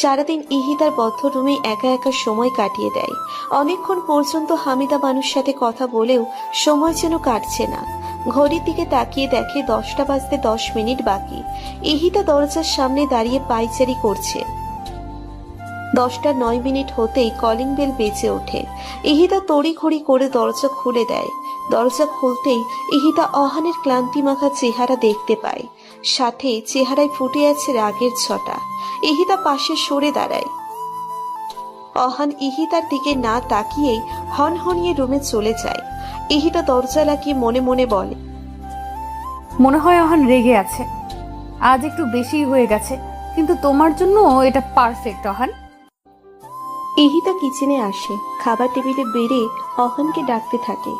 সারাদিন ইহি তার বদ্ধ রুমে একা একা সময় কাটিয়ে দেয়। অনেকক্ষণ পর্যন্ত হামিদা বানুর সাথে কথা বলেও সময় যেন কাটছে না। ঘড়ির দিকে তাকিয়ে দেখে 10টা বাজতে 10 মিনিট বাকি। ইহিতা দরজার সামনে দাঁড়িয়ে পায়চারি করছে। 10টা 9 মিনিট হতেই কলিং বেল বেজে ওঠে। ইহিতা তড়িঘড়ি করে দরজা খুলে দেয়। দরজা খুলতেই ইহিতা অহানের ক্লান্তি মাখা চেহারা দেখতে পায়, সাথে চেহারায় ফুটে আছে রাগের ছটা। ইহিতা পাশে সরে দাঁড়ায়। অহান ইহিতার দিকে না তাকিয়েই হনহনিয়ে রুমে চলে যায়। ইহিতা দরজা লাগিয়ে মনে মনে বলে, মনে হয় অহান রেগে আছে, আজ একটু বেশি হয়ে গেছে, কিন্তু তোমার জন্য এটা পারফেক্ট অহান। ইহিতা কিচেনে আসে, খাবার টেবিলে বেড়ে অহানকে ডাকতে থাকে।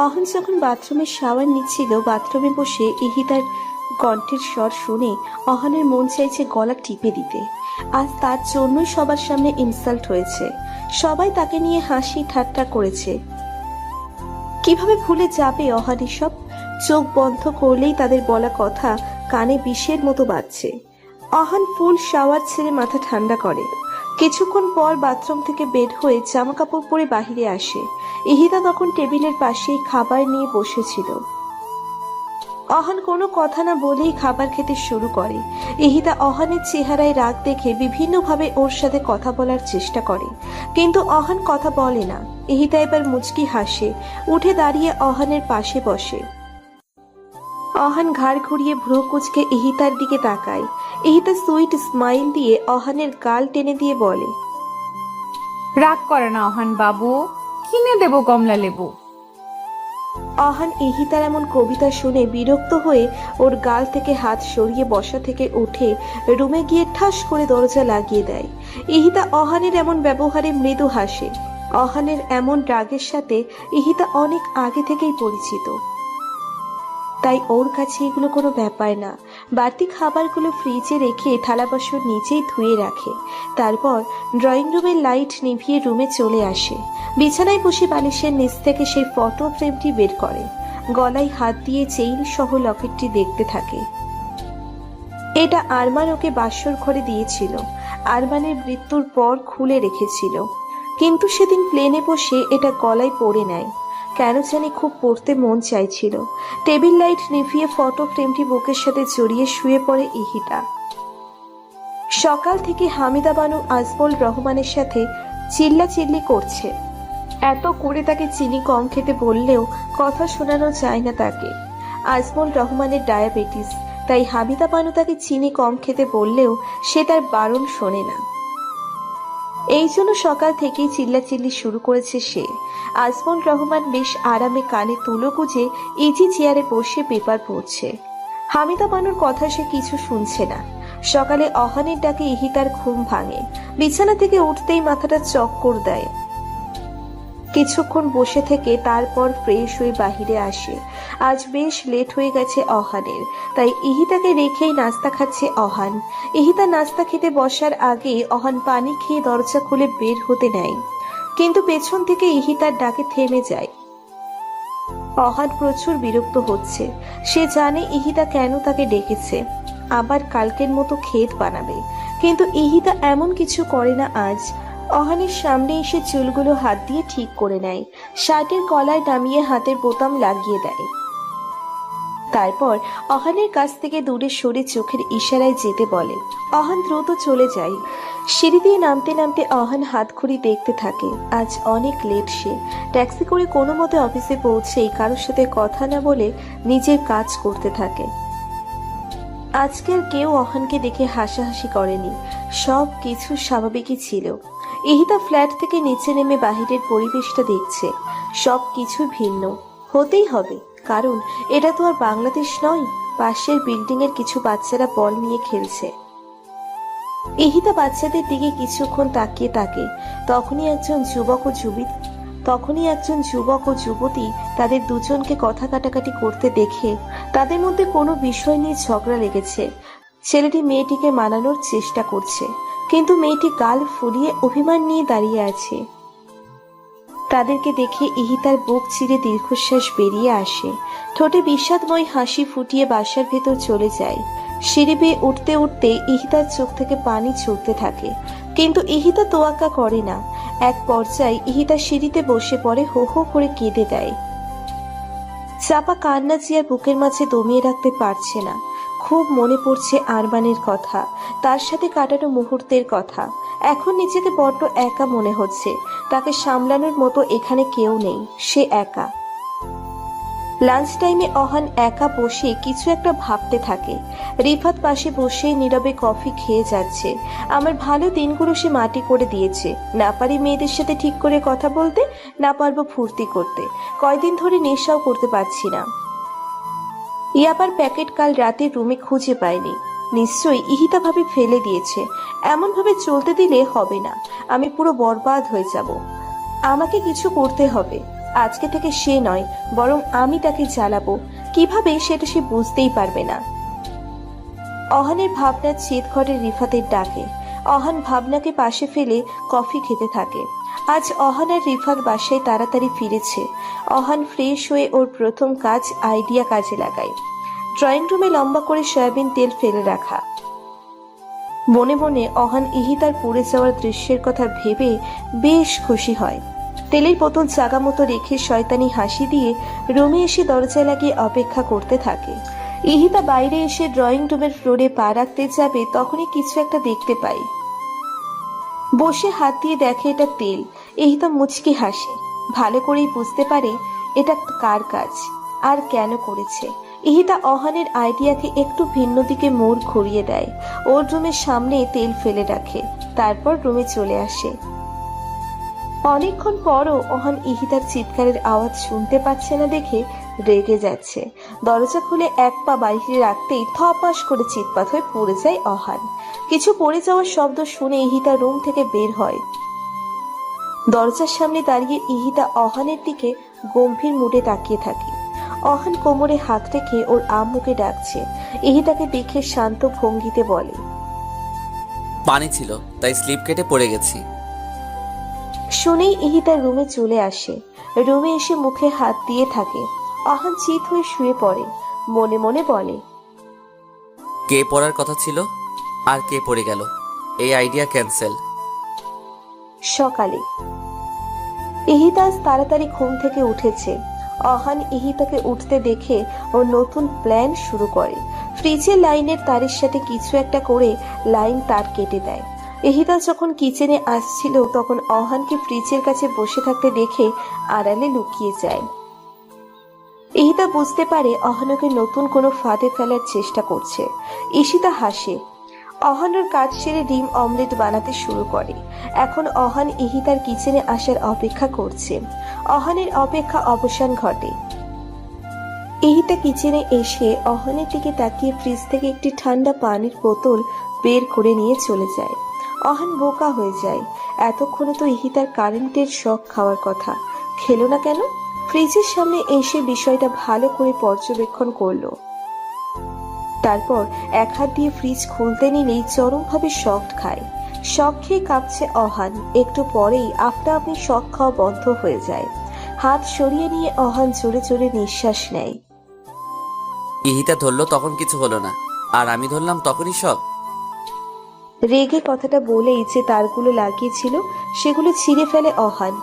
অহান যখন বাথরুমে শাওয়ার নিচ্ছিল, বাথরুমে বসে ইহিতার কণ্ঠের স্বর শুনে অহানের মন চাইছে গলা টিপে দিতে। আজ তার জন্যই সবার সামনে ইনসাল্ট হয়েছে। সবাই তাকে নিয়ে হাসি ঠাট্টা করেছে। কিভাবে ভুলে যাবে অহান এসব? চোখ বন্ধ করলেই তাদের বলা কথা কানে বিষের মতো বাজছে। অহান ফুল শাওয়ার ছেড়ে মাথা ঠান্ডা করে। কিছুক্ষণ পর বাথরুম থেকে বের হয়ে জামা কাপড় পরে বাহিরে আসে। ইহিতা তখন টেবিলের পাশেই খাবার নিয়ে বসেছিল। অহান কোনো কথা না বলেই খাবার খেতে শুরু করে। ইহিতা অহানের চেহারায় রাগ দেখে বিভিন্নভাবে ওর সাথে কথা বলার চেষ্টা করে, কিন্তু অহান কথা বলে না। ইহিতা এবার মুচকি হাসে, উঠে দাঁড়িয়ে অহানের পাশে বসে। অহান ঘাড় ঘুরিয়ে ভ্রু কুঁচকে ইহিতার দিকে তাকায়। ইহিতা সুইট স্মাইল দিয়ে অহানের গাল টেনে দিয়ে বলে, রাগ করে না অহান বাবু, কিনে দেবো কমলা লেবু। অহান ইহিতার এমন কবিতা শুনে বিরক্ত হয়ে ওর গাল থেকে হাত সরিয়ে বসা থেকে উঠে রুমে গিয়ে ঠাস করে দরজা লাগিয়ে দেয়। ইহিতা অহানের এমন ব্যবহারে মৃদু হাসে। অহানের এমন রাগের সাথে ইহিতা অনেক আগে থেকেই পরিচিত, তাই ওর কাছে এগুলো কোনো ব্যাপার না। বাড়তি খাবারগুলো ফ্রিজে রেখে থালা বাসন নিচেই ধুয়ে রাখে। তারপর ড্রয়িং রুমের লাইট নিভিয়ে রুমে চলে আসে। বিছানায় বসে বালিশের নিচ থেকে সেই ফটো ফ্রেমটি বের করে। গলায় হাত দিয়ে চেইন সহ লকেটটি দেখতে থাকে। এটা আরমান ওকে বাসর ঘরে দিয়েছিল। আরমানের মৃত্যুর পর খুলে রেখেছিল, কিন্তু সেদিন প্লেনে বসে এটা গলায় পরে নেয়। কেন জানি খুব পড়তে মন চাইছিল। টেবিল লাইট নিভিয়ে ফটো ফ্রেমটি বুকের সাথে জড়িয়ে শুয়ে পড়ে ইহিতা। সকাল থেকে হামিদা বানু আজমল রহমানের সাথে চিল্লাচিল্লি করছে। এত করে তাকে চিনি কম খেতে বললেও কথা শোনানো যায় না তাকে। আজমল রহমানের ডায়াবেটিস, তাই হামিদা বানু তাকে চিনি কম খেতে বললেও সে তার বারণ শোনে না। এই জন্য সকাল থেকেই চিল্লাচিল্লি শুরু করেছে সে। আজমল রহমান বেশ আরামে কানে তুলো গুজে ইজি চেয়ারে বসে পেপার পড়ছে। হামিদা বানুর কথা সে কিছু শুনছে না। সকালে অহানের ডাকে ইহিতার ঘুম ভাঙে। বিছানা থেকে উঠতেই মাথাটা চক্কর দেয়। কিছুক্ষণ বসে থেকে তারপর ফ্রেশ হয়ে বাহিরে আসে। আজ বেশ লেট হয়ে গেছে অহানের, তাই ইহিতাকে রেখেই নাস্তা খাচ্ছে অহান। ইহিতা নাস্তা খেতে বসার আগে অহান পানি খেয়ে দরজা খুলে বের হতে নেয়, কিন্তু পেছন থেকে ইহিতার ডাকে থেমে যায়। অহান প্রচুর বিরক্ত হচ্ছে। সে জানে ইহিতা কেন তাকে ডেকেছে, আবার কালকের মতো ক্ষেত বানাবে, কিন্তু ইহিতা এমন কিছু করে না আজ। অহানের সামনে এসে চুলগুলো হাত দিয়ে ঠিক করে নেয়, শার্টের কলায় নামিয়ে হাতের বোতাম লাগিয়ে দেয়। তারপর অহানের কাছ থেকে দূরে সরে চোখের ইশারায় যেতে বলে। অহান দ্রুত চলে যায়। সিঁড়ি দিয়ে নামতে নামতে অহান হাত ঘড়ি দেখতে থাকে। আজ অনেক লেট সে। ট্যাক্সি করে কোনো মতে অফিসে পৌঁছেই কারোর সাথে কথা না বলে নিজের কাজ করতে থাকে। আজকে আর কেউ অহানকে দেখে হাসাহাসি করেনি, সব কিছু স্বাভাবিকই ছিল। ইহিতা ফ্ল্যাট থেকে নিচে নেমে বাহিরের পরিবেশটা দেখছে। সব কিছু ভিন্ন হতেই হবে, কারণ এটা তো আর বাংলাদেশ নয়। পাশের বিল্ডিং এর কিছু বাচ্চারা বল নিয়ে খেলছে। ইহিতা বাচ্চাদের দিকে কিছুক্ষণ তাকিয়ে থাকে। তখনই একজন যুবক ও যুবতী তাদের দুজনকে কথা কাটাকাটি করতে দেখে তাদের মধ্যে কোনো বিষয় নিয়ে ঝগড়া লেগেছে। ছেলেটি মেয়েটিকে মানানোর চেষ্টা করছে, কিন্তু মেয়েটি গাল ফুলিয়ে অভিমান নিয়ে দাঁড়িয়ে আছে। তাদেরকে দেখে ইহিতার বুক চিরে দীর্ঘশ্বাস বেরিয়ে আসে। ঠোঁটে বিষাদময় হাসি ফুটিয়ে বাসার ভেতর চলে যায়। সিঁড়ি বেয়ে উঠতে উঠতে ইহিতার চোখ থেকে পানি ঝরতে থাকে, কিন্তু ইহিতা তোয়াক্কা করে না। এক পর্যায়ে ইহিতা সিঁড়িতে বসে পড়ে, হো হো করে কেঁদে দেয়। চাপা কান্না জিয়ার বুকের মাঝে দমিয়ে রাখতে পারছে না। খুব মনে পড়ছে আরমানের কথা, তার সাথে কাটানো মুহূর্তের কথা। এখন নিজেকে বড্ড একা মনে হচ্ছে। তাকে সামলানোর মতো এখানে কেউ নেই, সে একা। লাঞ্চ টাইমে অহান একা বসে কিছু একটা ভাবতে থাকে। রিফাত পাশে বসে নীরবে কফি খেয়ে যাচ্ছে। আমার ভালো দিনগুলো সে মাটি করে দিয়েছে। না পারি মেয়েদের সাথে ঠিক করে কথা বলতে, না পারবো ফুর্তি করতে। কয়দিন ধরে নেশাও করতে পারছি না। ইয়াবার প্যাকেট কাল রাতে রুমে খুঁজে পাইনি। নিশ্চয়ই ইহিতা ভাবে ফেলে দিয়েছে। এমন ভাবে চলতে দিলে হবে না, আমি পুরো বরবাদ হয়ে যাব। আমাকে কিছু করতে হবে। আজকে থেকে সে নয়, বরং আমি তাকে জ্বালাবো। কিভাবে সেটা সে বুঝতেই পারবে না। অহানের ভাবনা চেত ঘরে রিফাতের ডাকে। অহান ভাবনাকে পাশে ফেলে কফি খেতে থাকে। আজ অহান আর রিফাত বাসায় তাড়াতাড়ি ফিরেছে। অহান ফ্রেশ হয়ে ওর প্রথম কাজ আইডিয়া কাজে লাগায়। ড্রয়িং রুমে লম্বা করে সয়াবিন তেল ফেলে রাখা। মনে মনে অহান ইহিতার পুড়ে যাওয়ার দৃশ্যের কথা ভেবে বেশ খুশি হয়। তেলের বোতল জাগা মতো রেখে শয়তানি হাসি দিয়ে রুমে এসে দরজা লাগিয়ে অপেক্ষা করতে থাকে। ইহিতা বাইরে এসে ড্রয়িং রুমের ফ্লোরে পা রাখতে যাবে, তখনই কিছু একটা দেখতে পাই। বসে হাত দিয়ে দেখে এটা তেল। ইহিতা মুচকি হাসে। ভালো করেই বুঝতে পারে এটা কার কাজ আর কেন করেছে। ইহিতা অহানের আইডিয়াকে একটু ভিন্ন দিকে মোড় ঘুরিয়ে দেয়। ওর রুমের সামনে তেল ফেলে রাখে, তারপর রুমে চলে আসে। অনেকক্ষণ পরও অহান ইহিতার চিৎকারের আওয়াজ শুনতে পাচ্ছে না দেখে রেগে যাচ্ছে। দরজা খুলে এক পা বাইরে রাখতেই থপাস করে চিৎপাত হয়ে পড়ে যায় অহান। কিছু পড়ে যাওয়ার শব্দ শুনে ইহিতা রুম থেকে বের হয়। দরজার সামনে দাঁড়িয়ে ইহিতা অহানের দিকে গম্ভীর মুডে তাকিয়ে থাকে। অহান কোমরে হাত রেখে ওর আম্মুকে ডাকছে। ইহিতাকে দেখে শান্ত ভঙ্গিতে বলে, পানি ছিল তাই স্লিপ কেটে পড়ে গেছি। শুনেই ইহিতা রুমে চলে আসে। রুমে এসে মুখে হাত দিয়ে থাকে। অহান চিত হয়ে শুয়ে পড়ে। মনে মনে বলে, কে পড়ার কথা ছিল আর কে পড়ে গেল, এই আইডিয়া ক্যান্সেল। সকালে ইহিতা তাড়াতাড়ি ঘুম থেকে উঠেছে। অহান ইহিতাকে উঠতে দেখে ও নতুন প্ল্যান শুরু করে। ফ্রিজের লাইনের তারের সাথে কিছু একটা করে লাইন তার কেটে দেয়। ইহিতা যখন কিচেনে আসছিল তখন অহানকে ফ্রিজের কাছে বসে থাকতে দেখে আড়ালে লুকিয়ে যায়। ইহিতা বুঝতে পারে অহানকে নতুন কোনো ফাঁদে ফেলার চেষ্টা করছে। ঈশিতা হাসে। অহানের কাজ সেরে ডিম অমলেট বানাতে শুরু করে। এখন অহান ইহিতার কিচেনে আসার অপেক্ষা করছে। অহানের অপেক্ষা অবসান ঘটে। ইহিতা কিচেনে এসে অহনের দিকে তাকিয়ে ফ্রিজ থেকে একটি ঠান্ডা পানির বোতল বের করে নিয়ে চলে যায়। অহন বোকা হয়ে যায়। এতক্ষণে তো ইহিতার কারেন্টের শক খাওয়ার কথা, খেলো না কেন? ফ্রিজের সামনে এসে বিষয়টা ভালো করে পর্যবেক্ষণ করলো। তারপর এক হাত দিয়ে ফ্রিজ খুলতে নিলেই চরমভাবে শক খায়। শক খেয়ে কাঁপছে অহান। একটু পরেই আপনা আপনি শক খাওয়া বন্ধ হয়ে যায়। হাত সরিয়ে নিয়ে অহান জোরে জোরে নিঃশ্বাস নেয়। ইহিতা ধরলো তখন কিছু হলো না, আর আমি ধরলাম তখনই সব। রেগে কথাটা বলেই যে তারগুলো লাগিয়েছিল সেগুলো ছিঁড়ে ফেলে অহান।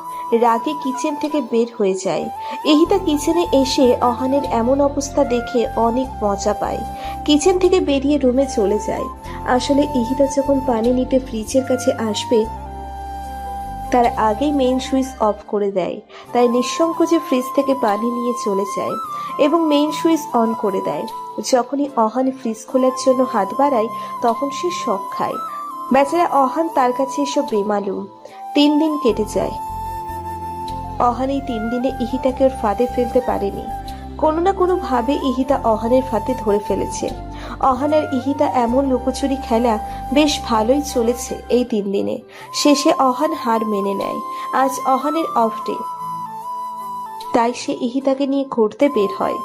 রাগে কিচেন থেকে বের হয়ে যায়। ইহিতা কিচেনে এসে অহানের এমন অবস্থা দেখে অনেক মজা পায়। কিচেন থেকে বেরিয়ে রুমে চলে যায়। আসলে ইহিতা যখন পানি নিতে ফ্রিজের কাছে আসবে তার আগেই মেইন সুইচ অফ করে দেয়। তাই নিঃসংকোচে ফ্রিজ থেকে পানি নিয়ে চলে যায় এবং মেইন সুইচ অন করে দেয়। যখনই অহান ফ্রিজ খোলার জন্য হাত বাড়ায় তখন সে শক খায়। বেচারা অহান তার কাছে এসব বেমালুম। 3 দিন কেটে যায়। অহান এই 3 দিনে ইহিতাকে ওর ফাঁদে ফেলতে পারেনি। কোনো না কোনো ভাবে ইহিতা অহানের ফাঁদে ধরে ফেলেছে। অহান আর ইহিতা এমন লুকোচুরি খেলা বেশ ভালোই চলেছে এই 3 দিনে। শেষে অহান হার মেনে নেয়। আজ অহানের অফ ডে, তাই সে ইহিতাকে নিয়ে ঘুরতে বের হয়।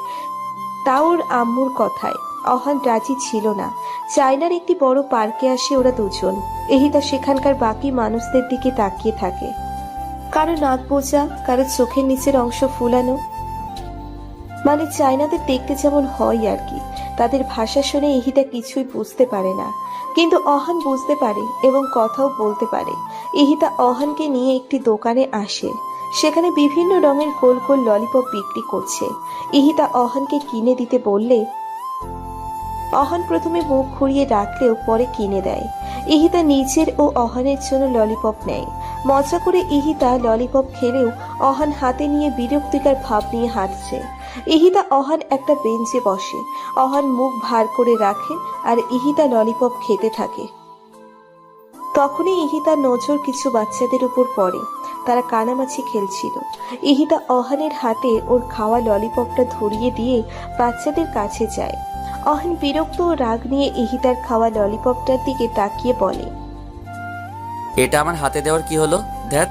তাও ওর আম্মুর কথায়। অহান রাজি ছিল না। চায়নার একটি বড় পার্কে আসে ওরা দুজন। ইহিতা সেখানকার বাকি মানুষদের দিকে তাকিয়ে থাকে। কারো নাক বোঝা, কারো চোখের নিচের অংশ ফুলানো, মানে চায়নাদের দেখতে যেমন হয় আর কি। তাদের ভাষা শুনে ইহিতা কিছুই বুঝতে পারে না, কিন্তু অহান বুঝতে পারে এবং কথাও বলতে পারে। ইহিতা অহানকে নিয়ে একটি দোকানে আসে। সেখানে বিভিন্ন রঙের গোল গোল ললিপপ বিক্রি করছে। ইহিতা অহানকে কিনে দিতে বললে অহান প্রথমে মুখ ঘুরিয়ে রাখলেও পরে কিনে দেয়। ইহিতা নিজের ও অহানের জন্য ললিপপ নেয়। মজা করে ইহিতা ললিপপ খেলেও অহান হাতে নিয়ে বিরক্তিকর ভাব নিয়ে হাঁটছে। ইহিতা অহান একটা বেঞ্চে বসে। অহান মুখ ভার করে রাখে আর ইহিতা ললিপপ খেতে থাকে। তখনই ইহিতার নজর কিছু বাচ্চাদের উপর পড়ে। তারা কানামাছি খেলছিল। ইহিতা অহানের হাতে ওর খাওয়া ললিপপটা ধরিয়ে দিয়ে বাচ্চাদের কাছে যায়। অহান বিরক্ত ও রাগ নিয়ে ইহিতার খাওয়া ললিপপটার দিকে তাকিয়ে বলে, এটা আমার হাতে দেওয়ার কি হলো? ধ্যাত।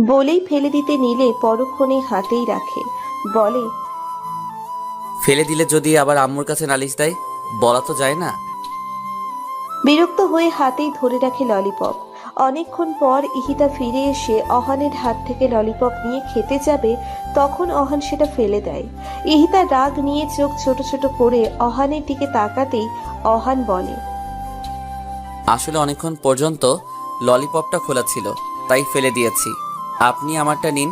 বলেই ফেলে দিতে নিলে পরক্ষণে হাতেই রাখে। বলে, ফেলে দিলে যদি আবার আম্মুর কাছে নালিশ দেয়? বলা তো যায় না। বিরক্ত হয়ে হাতেই ধরে রাখে ললিপপ। অনেকক্ষণ পর ইহিতা ফিরে এসে অহানের হাত থেকে ললিপপ নিয়ে খেতে যাবে, তখন অহান সেটা ফেলে দেয়। ইহিতা রাগ নিয়ে চোখ ছোট ছোট করে অহানের দিকে তাকাতেই অহান বলে, আসলে অনেকক্ষণ পর্যন্ত ললিপপটা খোলা ছিল, তাই ফেলে দিয়েছি। আপনি আমারটা নিন।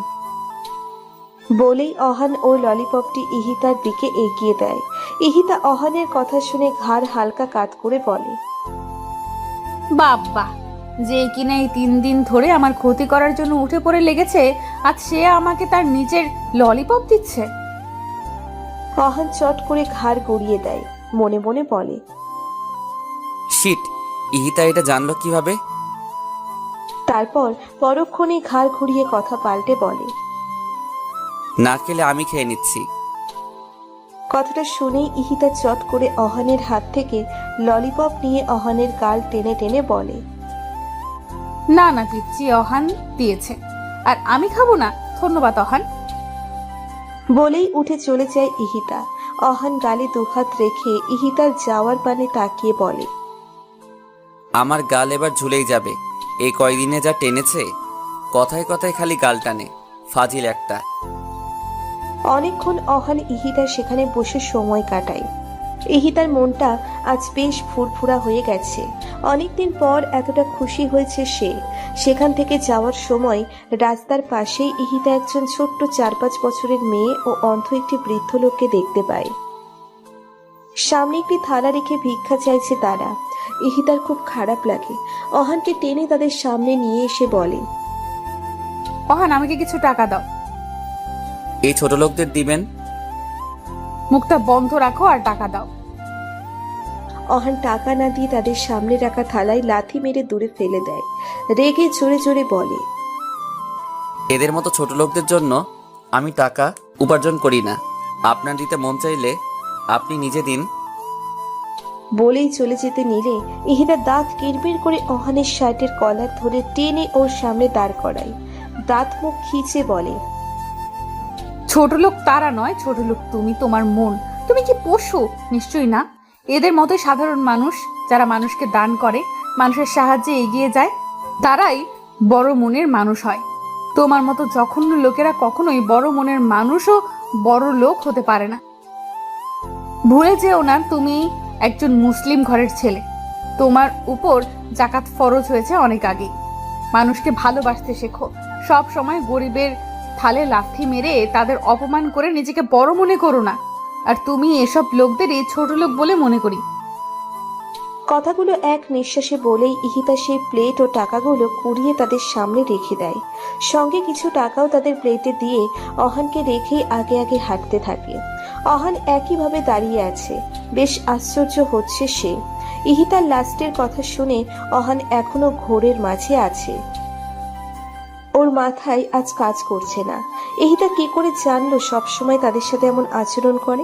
বলেই অহান ওর ললিপপটি ইহিতার দিকে এগিয়ে দেয়। ইহিতা অহানের কথা শুনে ঘাড় হালকা কাত করে বলে, বাবা, যে কিনা এই 3 দিন ধরে আমার ক্ষতি করার জন্য উঠে পড়ে লেগেছে, আজ সে আমাকে তার নিজের ললিপপ দিচ্ছে। অহান চট করে ঘাড় গড়িয়ে দেয়। মনে মনে বলে, শিট, ইহিতা এটা জানলো কিভাবে? তারপর পরক্ষণে ঘাড় ঘুরিয়ে কথা পাল্টে বলে, না খেলে আমি খেয়ে নিচ্ছি। কথাটা শুনেই ইহিতা চট করে অহানের হাত থেকে ললিপপ নিয়ে অহানের গাল টেনে টেনে বলে, না না পিচ্ছি, অহান দিয়েছে আর আমি খাবো না, ধন্যবাদ অহান। বলেই উঠে চলে যায় ইহিতা। অহান গালে দুহাত রেখে ইহিতার যাওয়ার পানে তাকিয়ে বলে, আমার গাল এবার ঝুলেই যাবে। এই কয়দিনে যা টেনেছে, কথায় কথায় খালি গাল টানে, ফাজিল একটা। অনেকক্ষণ অহান ইহিতার সেখানে বসে সময় কাটায়। ইহিতার মনটা আজ বেশ ফুরফুরা হয়ে গেছে। অনেকদিন পর এতটা খুশি হয়েছে সে। সেখান থেকে যাওয়ার সময় রাস্তার পাশেই ইহিতা একজন ছোট্ট 4-5 বছরের মেয়ে ও অন্ধ একটি বৃদ্ধ লোককে দেখতে পায়। সামনে একটি থালা রেখে ভিক্ষা চাইছে তারা। ইহিতার খুব খারাপ লাগে। অহানকে টেনে তাদের সামনে নিয়ে এসে বলে, অহান, আমাকে কিছু টাকা দাও। এই ছোট লোকদের দিবেন? মুখটা বন্ধ রাখো আর টাকা দাও। অহান টাকা না দিয়ে তাদের সামনে রাখা থালায় লাথি মেরে দূরে ফেলে দেয়। রেগে জোরে জোরে বলে, এদের মতো ছোট লোকদের জন্য আমি টাকা উপার্জন করি না। আপনার দিতে মন চাইলে আপনি নিজে দিন। বলেই চলে যেতে নিলে ইহিতা দাঁত কিরবির করে অহানের শার্টের কলার ধরে টেনে ওর সামনে দাঁড় করায়। দাঁত মুখ খিচে বলে, ছোট লোক তারা নয়, ছোট লোক তুমি। তোমার মন, তুমি কি পশু? নিশ্চয়ই না। এদের মতোই সাধারণ মানুষ, যারা মানুষকে দান করে, মানুষের সাহায্যে এগিয়ে যায়, তারাই বড় মনের মানুষ হয়। তোমার মতো জঘন্য লোকেরা কখনোই বড় মনের মানুষও বড় লোক হতে পারে না। ভুলে যেও না তুমি একজন মুসলিম ঘরের ছেলে। তোমার উপর জাকাত ফরজ হয়েছে অনেক আগে। মানুষকে ভালোবাসতে শেখো। সব সময় গরিবের থালে লাথি মেরে তাদের অপমান করে নিজেকে বড় মনে করো না। আর তুমি এসব লোকদেরই ছোট লোক বলে মনে করি। কথাগুলো এক নিঃশ্বাসে বলেই ইহিতা সেই প্লেট ও টাকাগুলো কুড়িয়ে তাদের সামনে রেখে দেয়। সঙ্গে কিছু টাকাও তাদের প্লেটে দিয়ে অহানকে রেখেই আগে আগে হাঁটতে থাকে। অহান একইভাবে দাঁড়িয়ে আছে। বেশ আশ্চর্য হচ্ছে সে। ইহিতার লাস্টের কথা শুনে অহান এখনো ঘোরের মাঝে আছে। ওর মাথায় আজ কাজ করছে না। ইহিতা কি করে জানলো সবসময় তাদের সাথে এমন আচরণ করে,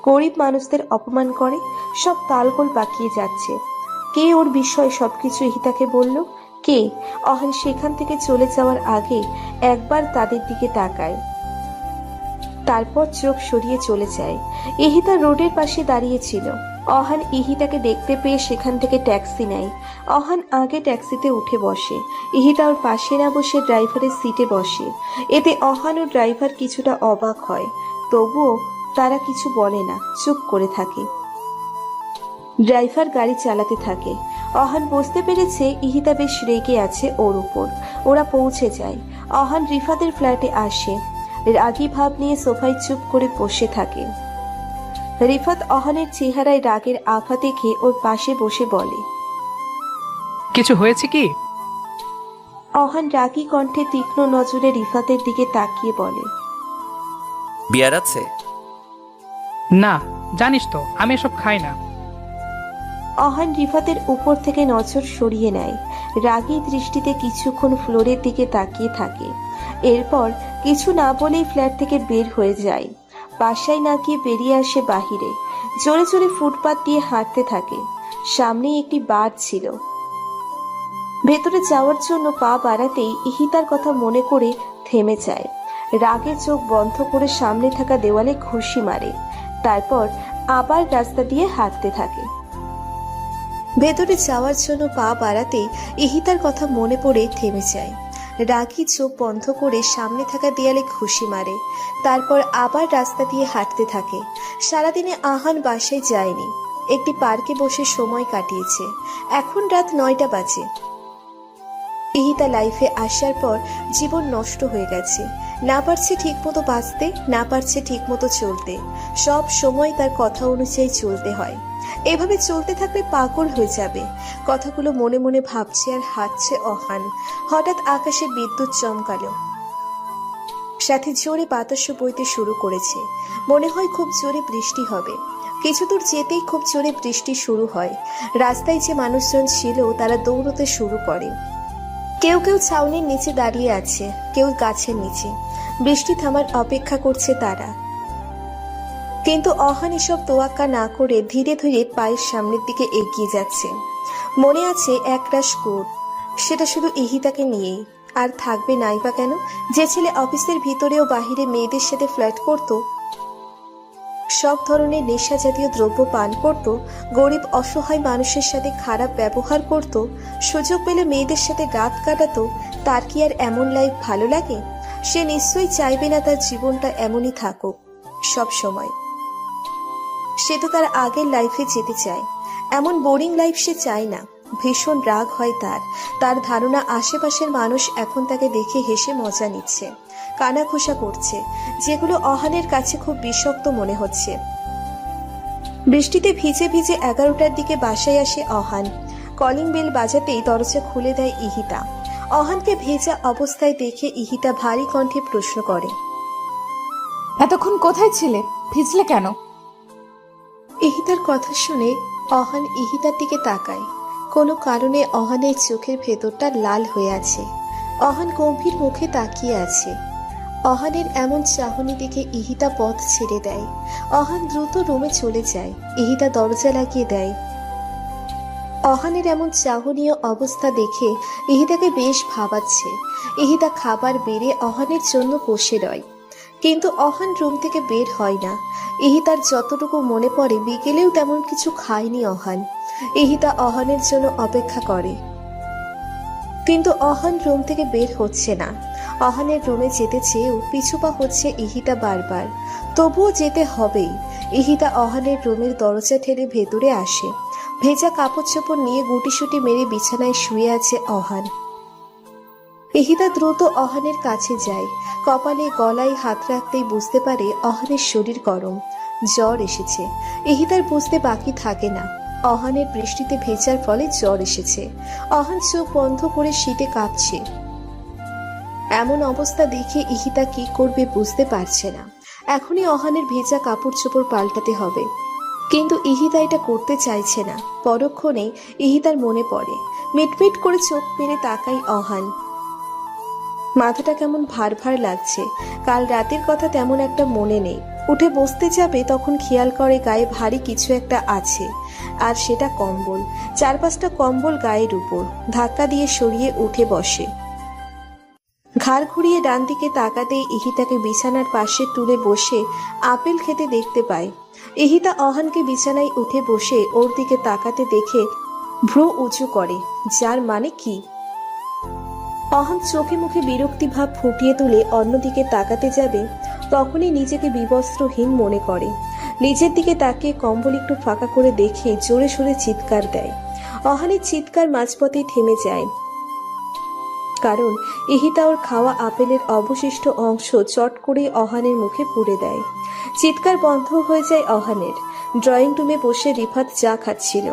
গরিব মানুষদের অপমান করে? সব তালগোল পাকিয়ে যাচ্ছে। কে ওর বিষয়ে সবকিছু ইহিতাকে বলল? কে? অহান সেখান থেকে চলে যাওয়ার আগে একবার তাদের দিকে তাকায়, তারপর চোখ সরিয়ে চলে যায়। ইহিতা রোডের পাশে দাঁড়িয়েছিল। অহান ইহিতাকে দেখতে পেয়ে সেখান থেকে ট্যাক্সি নেয়। অহান আগে ট্যাক্সিতে উঠে বসে। ইহিতা ওর পাশে না বসে ড্রাইভারের সিটে বসে। এতে অহান ও ড্রাইভার কিছুটা অবাক হয়, তবুও তারা কিছু বলে না, চুপ করে থাকে। ড্রাইভার গাড়ি চালাতে থাকে। অহান বুঝতে পেরেছে ইহিতা বেশ রেগে আছে ওর উপর। ওরা পৌঁছে যায়। অহান রিফাতের ফ্ল্যাটে আসে। রাগী ভাব নিয়ে সোফায় চুপ করে বসে থাকে। রিফাত অহানের চেহারায় রাগের আভা দেখে ওর পাশে বসে বলে, কিছু হয়েছে কি? অহান রাগী কণ্ঠে তীক্ষ্ণ নজরে রিফাতের দিকে তাকিয়ে বলে, বিয়ার আছে? না, জানিস তো আমি এসব খাই না। অহান রিফাতের উপর থেকে নজর সরিয়ে নেয়। রাগী দৃষ্টিতে কিছুক্ষণ ফ্লোরের দিকে তাকিয়ে থাকে। এরপর কিছু না বলেই ফ্ল্যাট থেকে বের হয়ে যায়। বাসায় না গিয়ে বেরিয়ে আসে বাহিরে। জোরে জোরে ফুটপাত দিয়ে হাঁটতে থাকে। সামনেই একটি বার ছিল। ভেতরে যাওয়ার জন্য পা বাড়াতেই ইহিতার কথা মনে করে থেমে যায়। রাগে চোখ বন্ধ করে সামনে থাকা দেওয়ালে ঘুষি মারে। তারপর আবার রাস্তা দিয়ে হাঁটতে থাকে। ভেতরে যাওয়ার জন্য পা বাড়াতে ইহিতার কথা মনে পড়ে থেমে যায়। রাগী চোখ বন্ধ করে সামনে থাকা দেয়ালে ঘুষি মারে। তারপর আবার রাস্তা দিয়ে হাঁটতে থাকে। সারাদিনে আহান বাসায় যায়নি। একটি পার্কে বসে সময় কাটিয়েছে। এখন রাত 9টা বাজে। ইহিতা লাইফে আসার পর জীবন নষ্ট হয়ে গেছে। না পারছে ঠিক মতো বাঁচতে, না পারছে ঠিক মতো চলতে। সব সময় তার কথা অনুযায়ী চলতে হয়। এভাবে চলতে থাকলে পাগল হয়ে যাবে। কথাগুলো মনে মনে ভাবছে আর হাঁটছে অহান। হঠাৎ আকাশে বিদ্যুৎ চমকালো, সাথে জোরে বাতাসও বইতে শুরু করেছে। মনে হয় খুব জোরে বৃষ্টি হবে। কিছু দূর যেতেই খুব জোরে বৃষ্টি শুরু হয়। রাস্তায় যে মানুষজন ছিল তারা দৌড়তে শুরু করে। কেউ কেউ ছাউনির নিচে দাঁড়িয়ে আছে, কেউ গাছের নিচে। বৃষ্টি থামার অপেক্ষা করছে তারা। কিন্তু অহান এসব তোয়াক্কা না করে ধীরে ধীরে পায়ের সামনের দিকে এগিয়ে যাচ্ছে। মনে আছে একরাশ ক্রোধ, সেটা শুধু ইহিতাকে নিয়েই। আর থাকবে নাই বা কেন? যে ছেলে অফিসের ভিতরেও বাহিরে মেয়েদের সাথে ফ্লার্ট করত, সব ধরনের নেশা জাতীয় দ্রব্য পান করত, গরিব অসহায় মানুষের সাথে খারাপ ব্যবহার করত, সুযোগ পেলে মেয়েদের সাথে রাত কাটাতো, তার কি আর এমন লাইফ ভালো লাগে? সে নিশ্চয়ই চাইবে না তার জীবনটা এমনই থাকুক সব সময়। সে তো তার আগের লাইফে যেতে চায়। এমন বোরিং লাইফ সে চায় না। ভীষণ রাগ হয় তার ধারণা আশেপাশের মানুষ এখন তাকে দেখে হেসে মজা নিচ্ছে, কানাঘুষা করছে, যেগুলো অহানের কাছে খুব বিষাক্ত মনে হচ্ছে। বৃষ্টিতে ভিজে ভিজে 11টার দিকে বাসায় আসে অহান। কলিং বেল বাজাতেই দরজা খুলে দেয় ইহিতা। অহানকে ভেজা অবস্থায় দেখে ইহিতা ভারী কণ্ঠে প্রশ্ন করে, এতক্ষণ কোথায় ছিলে? ভিজলে কেন? ইহিতার কথা শুনে অহান ইহিতার দিকে তাকায়। কোনো কারণে অহানের চোখের ভেতরটা লাল হয়ে আছে। অহান গম্ভীর মুখে তাকিয়ে আছে। অহানের এমন চাহনি দেখে ইহিতা পথ ছেড়ে দেয়। অহান দ্রুত রুমে চলে যায়। ইহিতা দরজা লাগিয়ে দেয়। অহানের এমন চাহনীয় অবস্থা দেখে ইহিতাকে বেশ ভাবাচ্ছে। ইহিতা খাবার বেড়ে অহানের জন্য বসে রয়, কিন্তু অহান রুম থেকে বের হয় না। ইহিতার যতটুকু মনে পড়ে বিকেলেও তেমন কিছু খায়নি অহান। ইহিতা অহানের জন্য অপেক্ষা করে, কিন্তু অহান রুম থেকে বের হচ্ছে না। অহানের রুমে যেতে চেয়েও পিছুপা হচ্ছে ইহিতা বারবার, তবুও যেতে হবেই। ইহিতা অহানের রুমের দরজা ঠেলে ভেতরে আসে। ভেজা কাপড় চোপড় নিয়ে গুটিসুটি মেরে বিছানায় শুয়ে আছে অহান। ইহিতা দ্রুত অহানের কাছে যায়। কপালে গলায় হাত রাখতেই বুঝতে পারে অহানের শরীর গরম, জ্বর এসেছে। ইহিতার বুঝতে বাকি থাকে না, অহানের বৃষ্টিতে ভেজার ফলে জ্বর এসেছে। অহান চোখ বন্ধ করে শীতে কাঁপছে। এমন অবস্থা দেখে ইহিতা কি করবে বুঝতে পারছে না। এখনই অহানের ভেজা কাপড় চোপড় পাল্টাতে হবে, কিন্তু ইহিতা এটা করতে চাইছে না। পরক্ষণে ইহিতার মনে পড়ে, মিটমিট করে চোখ মেরে তাকাই অহান। মাথাটা কেমন ভার ভার লাগছে। কাল রাতের কথা তেমন একটা মনে নেই। উঠে বসতে যাবে তখন খেয়াল করে গায়ে ভারী কিছু একটা আছে, আর সেটা কম্বল। 4-5টা কম্বল গায়ের উপর। ধাক্কা দিয়ে সরিয়ে উঠে বসে। ঘাড় ঘুরিয়ে ডান দিকে তাকাতেই ইহিতাকে বিছানার পাশে তুলে বসে আপেল খেতে দেখতে পায়। ইহিতা অহানকে বিছানায় উঠে বসে ওর দিকে তাকাতে দেখে ভ্রু উঁচু করে, যার মানে কি? অহান চোখে মুখে বিরক্তি ভাব ফুটিয়ে তুলে অন্যদিকে তাকাতে যাবে, তখনই নিজেকে বিবস্ত্রহীন মনে করে। নিজের দিকে তাকিয়ে কম্বল একটু ফাঁকা করে দেখে জোরে সোরে চিৎকার দেয়। অহানের চিৎকার মাঝপথেই থেমে যায়, কারণ ইহিতা ওর খাওয়া আপেলের অবশিষ্ট অংশ চট করে অহানের মুখে পুড়ে দেয়। চিৎকার বন্ধ হয়ে যায় অহানের। ড্রয়িং রুমে বসে রিফাত চা খাচ্ছিল।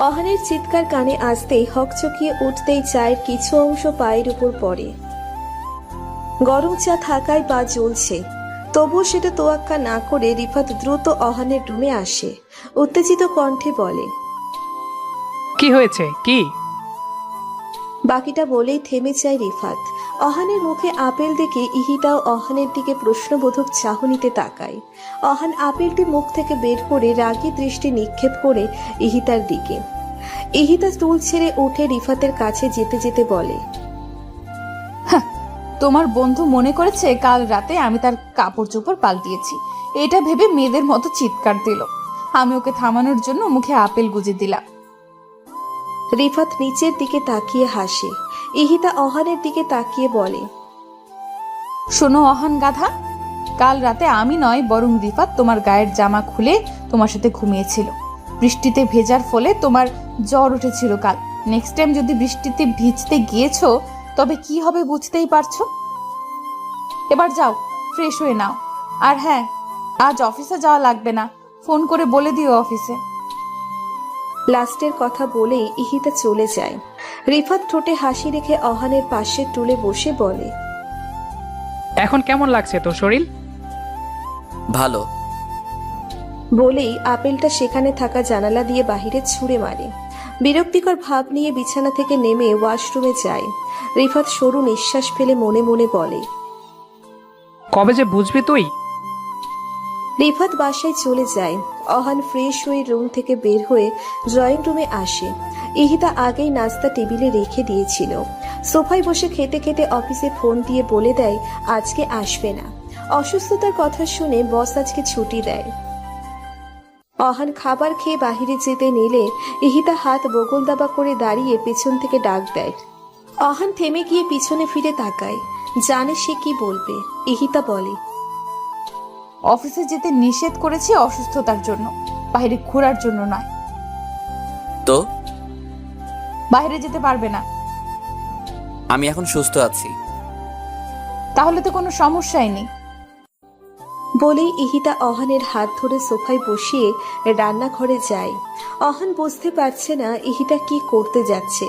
অহানের চিৎকার কানে আসতেই হকচকিয়ে উঠতেই চায়ের কিছু অংশ পায়ের উপর পড়ে। গরম চা থাকায় পা জ্বলছে, তবুও সেটা তোয়াক্কা না করে রিফাত দ্রুত অহানের রুমে আসে। উত্তেজিত কণ্ঠে বলে, কি হয়েছে? কি? বাকিটা বলেই থেমে যায় রিফাত। অহানের মুখে আপেল দেখে ইহিতাও অহানের দিকে প্রশ্নবোধক চাহনিতে তাকায়। অহান আপেলটি মুখ থেকে বের করে রাগী দৃষ্টি নিক্ষেপ করে ইহিতার দিকে। ইহিতা স্টুল ছেড়ে উঠে রিফাতের কাছে যেতে যেতে বলে, তোমার বন্ধু মনে করেছে কাল রাতে আমি তার কাপড় চোপড় পাল্টিয়েছি, এটা ভেবে মেয়েদের মতো চিৎকার দিল। আমি ওকে থামানোর জন্য মুখে আপেল গুজে দিলাম। রিফাত নিচের দিকে তাকিয়ে হাসে। ইহিতা অহানের দিকে তাকিয়ে বলে, শোনো অহান গাধা, কাল রাতে আমি নয় বরং রিফাত তোমার গায়ের জামা খুলে তোমার সাথে ঘুমিয়েছিল। বৃষ্টিতে ভেজার ফলে তোমার জ্বর উঠেছিল কাল। নেক্সট টাইম যদি বৃষ্টিতে ভিজতে গিয়েছো তবে কি হবে বুঝতেই পারছো। এবার যাও, ফ্রেশ হয়ে নাও। আর হ্যাঁ, আজ অফিসে যাওয়া লাগবে না, ফোন করে বলে দিও অফিসে। লাস্টের কথা বলেই ইহিতা চলে যায়। রিফাত ঠোঁটে হাসি রেখে অহানের পাশে টুলে বসে বলে, এখন কেমন লাগছে তোর শরীর? ভালো। বলেই আপেলটা সেখানে থাকা জানালা দিয়ে বাহিরে ছুঁড়ে মারে। বিরক্তিকর ভাব নিয়ে বিছানা থেকে নেমে ওয়াশরুমে যায়। রিফাত সরু নিঃশ্বাস ফেলে মনে মনে বলে, কবে যে বুঝবি তুই? রিফাত বাসায় চলে যায়। অহান ফ্রেশ হয়ে রুম থেকে বের হয়ে ড্রয়িং রুমে আসে। ইহিতা আগেই নাস্তা টেবিলে রেখে দিয়েছিল। সোফায় বসে খেতে খেতে অফিসে ফোন দিয়ে বলে দেয় আজকে আসবে না। অসুস্থতার কথা শুনে বস আজকে ছুটি দেয়। অহান খাবার খেয়ে বাহিরে যেতে নিলে ইহিতা হাত বগল দাবা করে দাঁড়িয়ে পেছন থেকে ডাক দেয়। অহান থেমে গিয়ে পিছনে ফিরে তাকায়, জানে সে কি বলবে। ইহিতা বলে, অফিসে যেতে নিষেধ করেছি অসুস্থতার জন্য, বাইরে ঘোরার জন্য নয়। তো বাইরে যেতে পারবে না। আমি এখন সুস্থ আছি। তাহলে তো কোনো সমস্যাই নেই। বলেই ইহিতা অহানের হাত ধরে সোফায় বসিয়ে রান্নাঘরে যায়। অহান বুঝতে পারছে না ইহিতা কি করতে যাচ্ছে।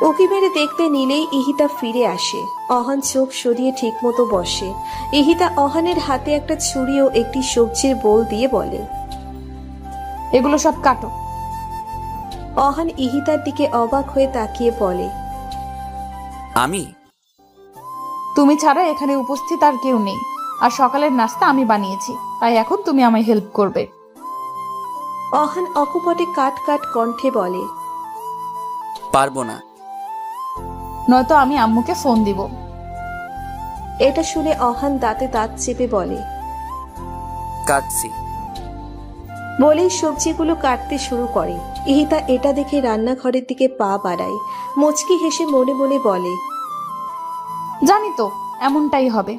উকি মেরে দেখতে নিলেই ইহিতা ফিরে আসে। অহান চোখ সরিয়ে ঠিকমতো বসে। ইহিতা অহানের হাতে একটা ছুরি ও একটি সবজির বোল দিয়ে বলে, এগুলো সব কাটো। অহান ইহিতার দিকে অবাক হয়ে তাকিয়ে বলে, আমি? তুমি ছাড়া এখানে উপস্থিত আর কেউ নেই, আর সকালের নাস্তা আমি বানিয়েছি, তাই এখন তুমি আমায় হেল্প করবে। অহান অকপটে কাট কাট কণ্ঠে বলে। পারবো না। নয়তো আমি আম্মুকে ফোন দিব। এটা শুনে অহান দাঁতে দাঁত চেপে বলে। কাটছি। বলেই সবজিগুলো কাটতে শুরু করে। ইহিতা এটা দেখে রান্নাঘরের দিকে পা বাড়ায়, মুচকি হেসে মনে মনে বলে। জানি তো এমনটাই হবে।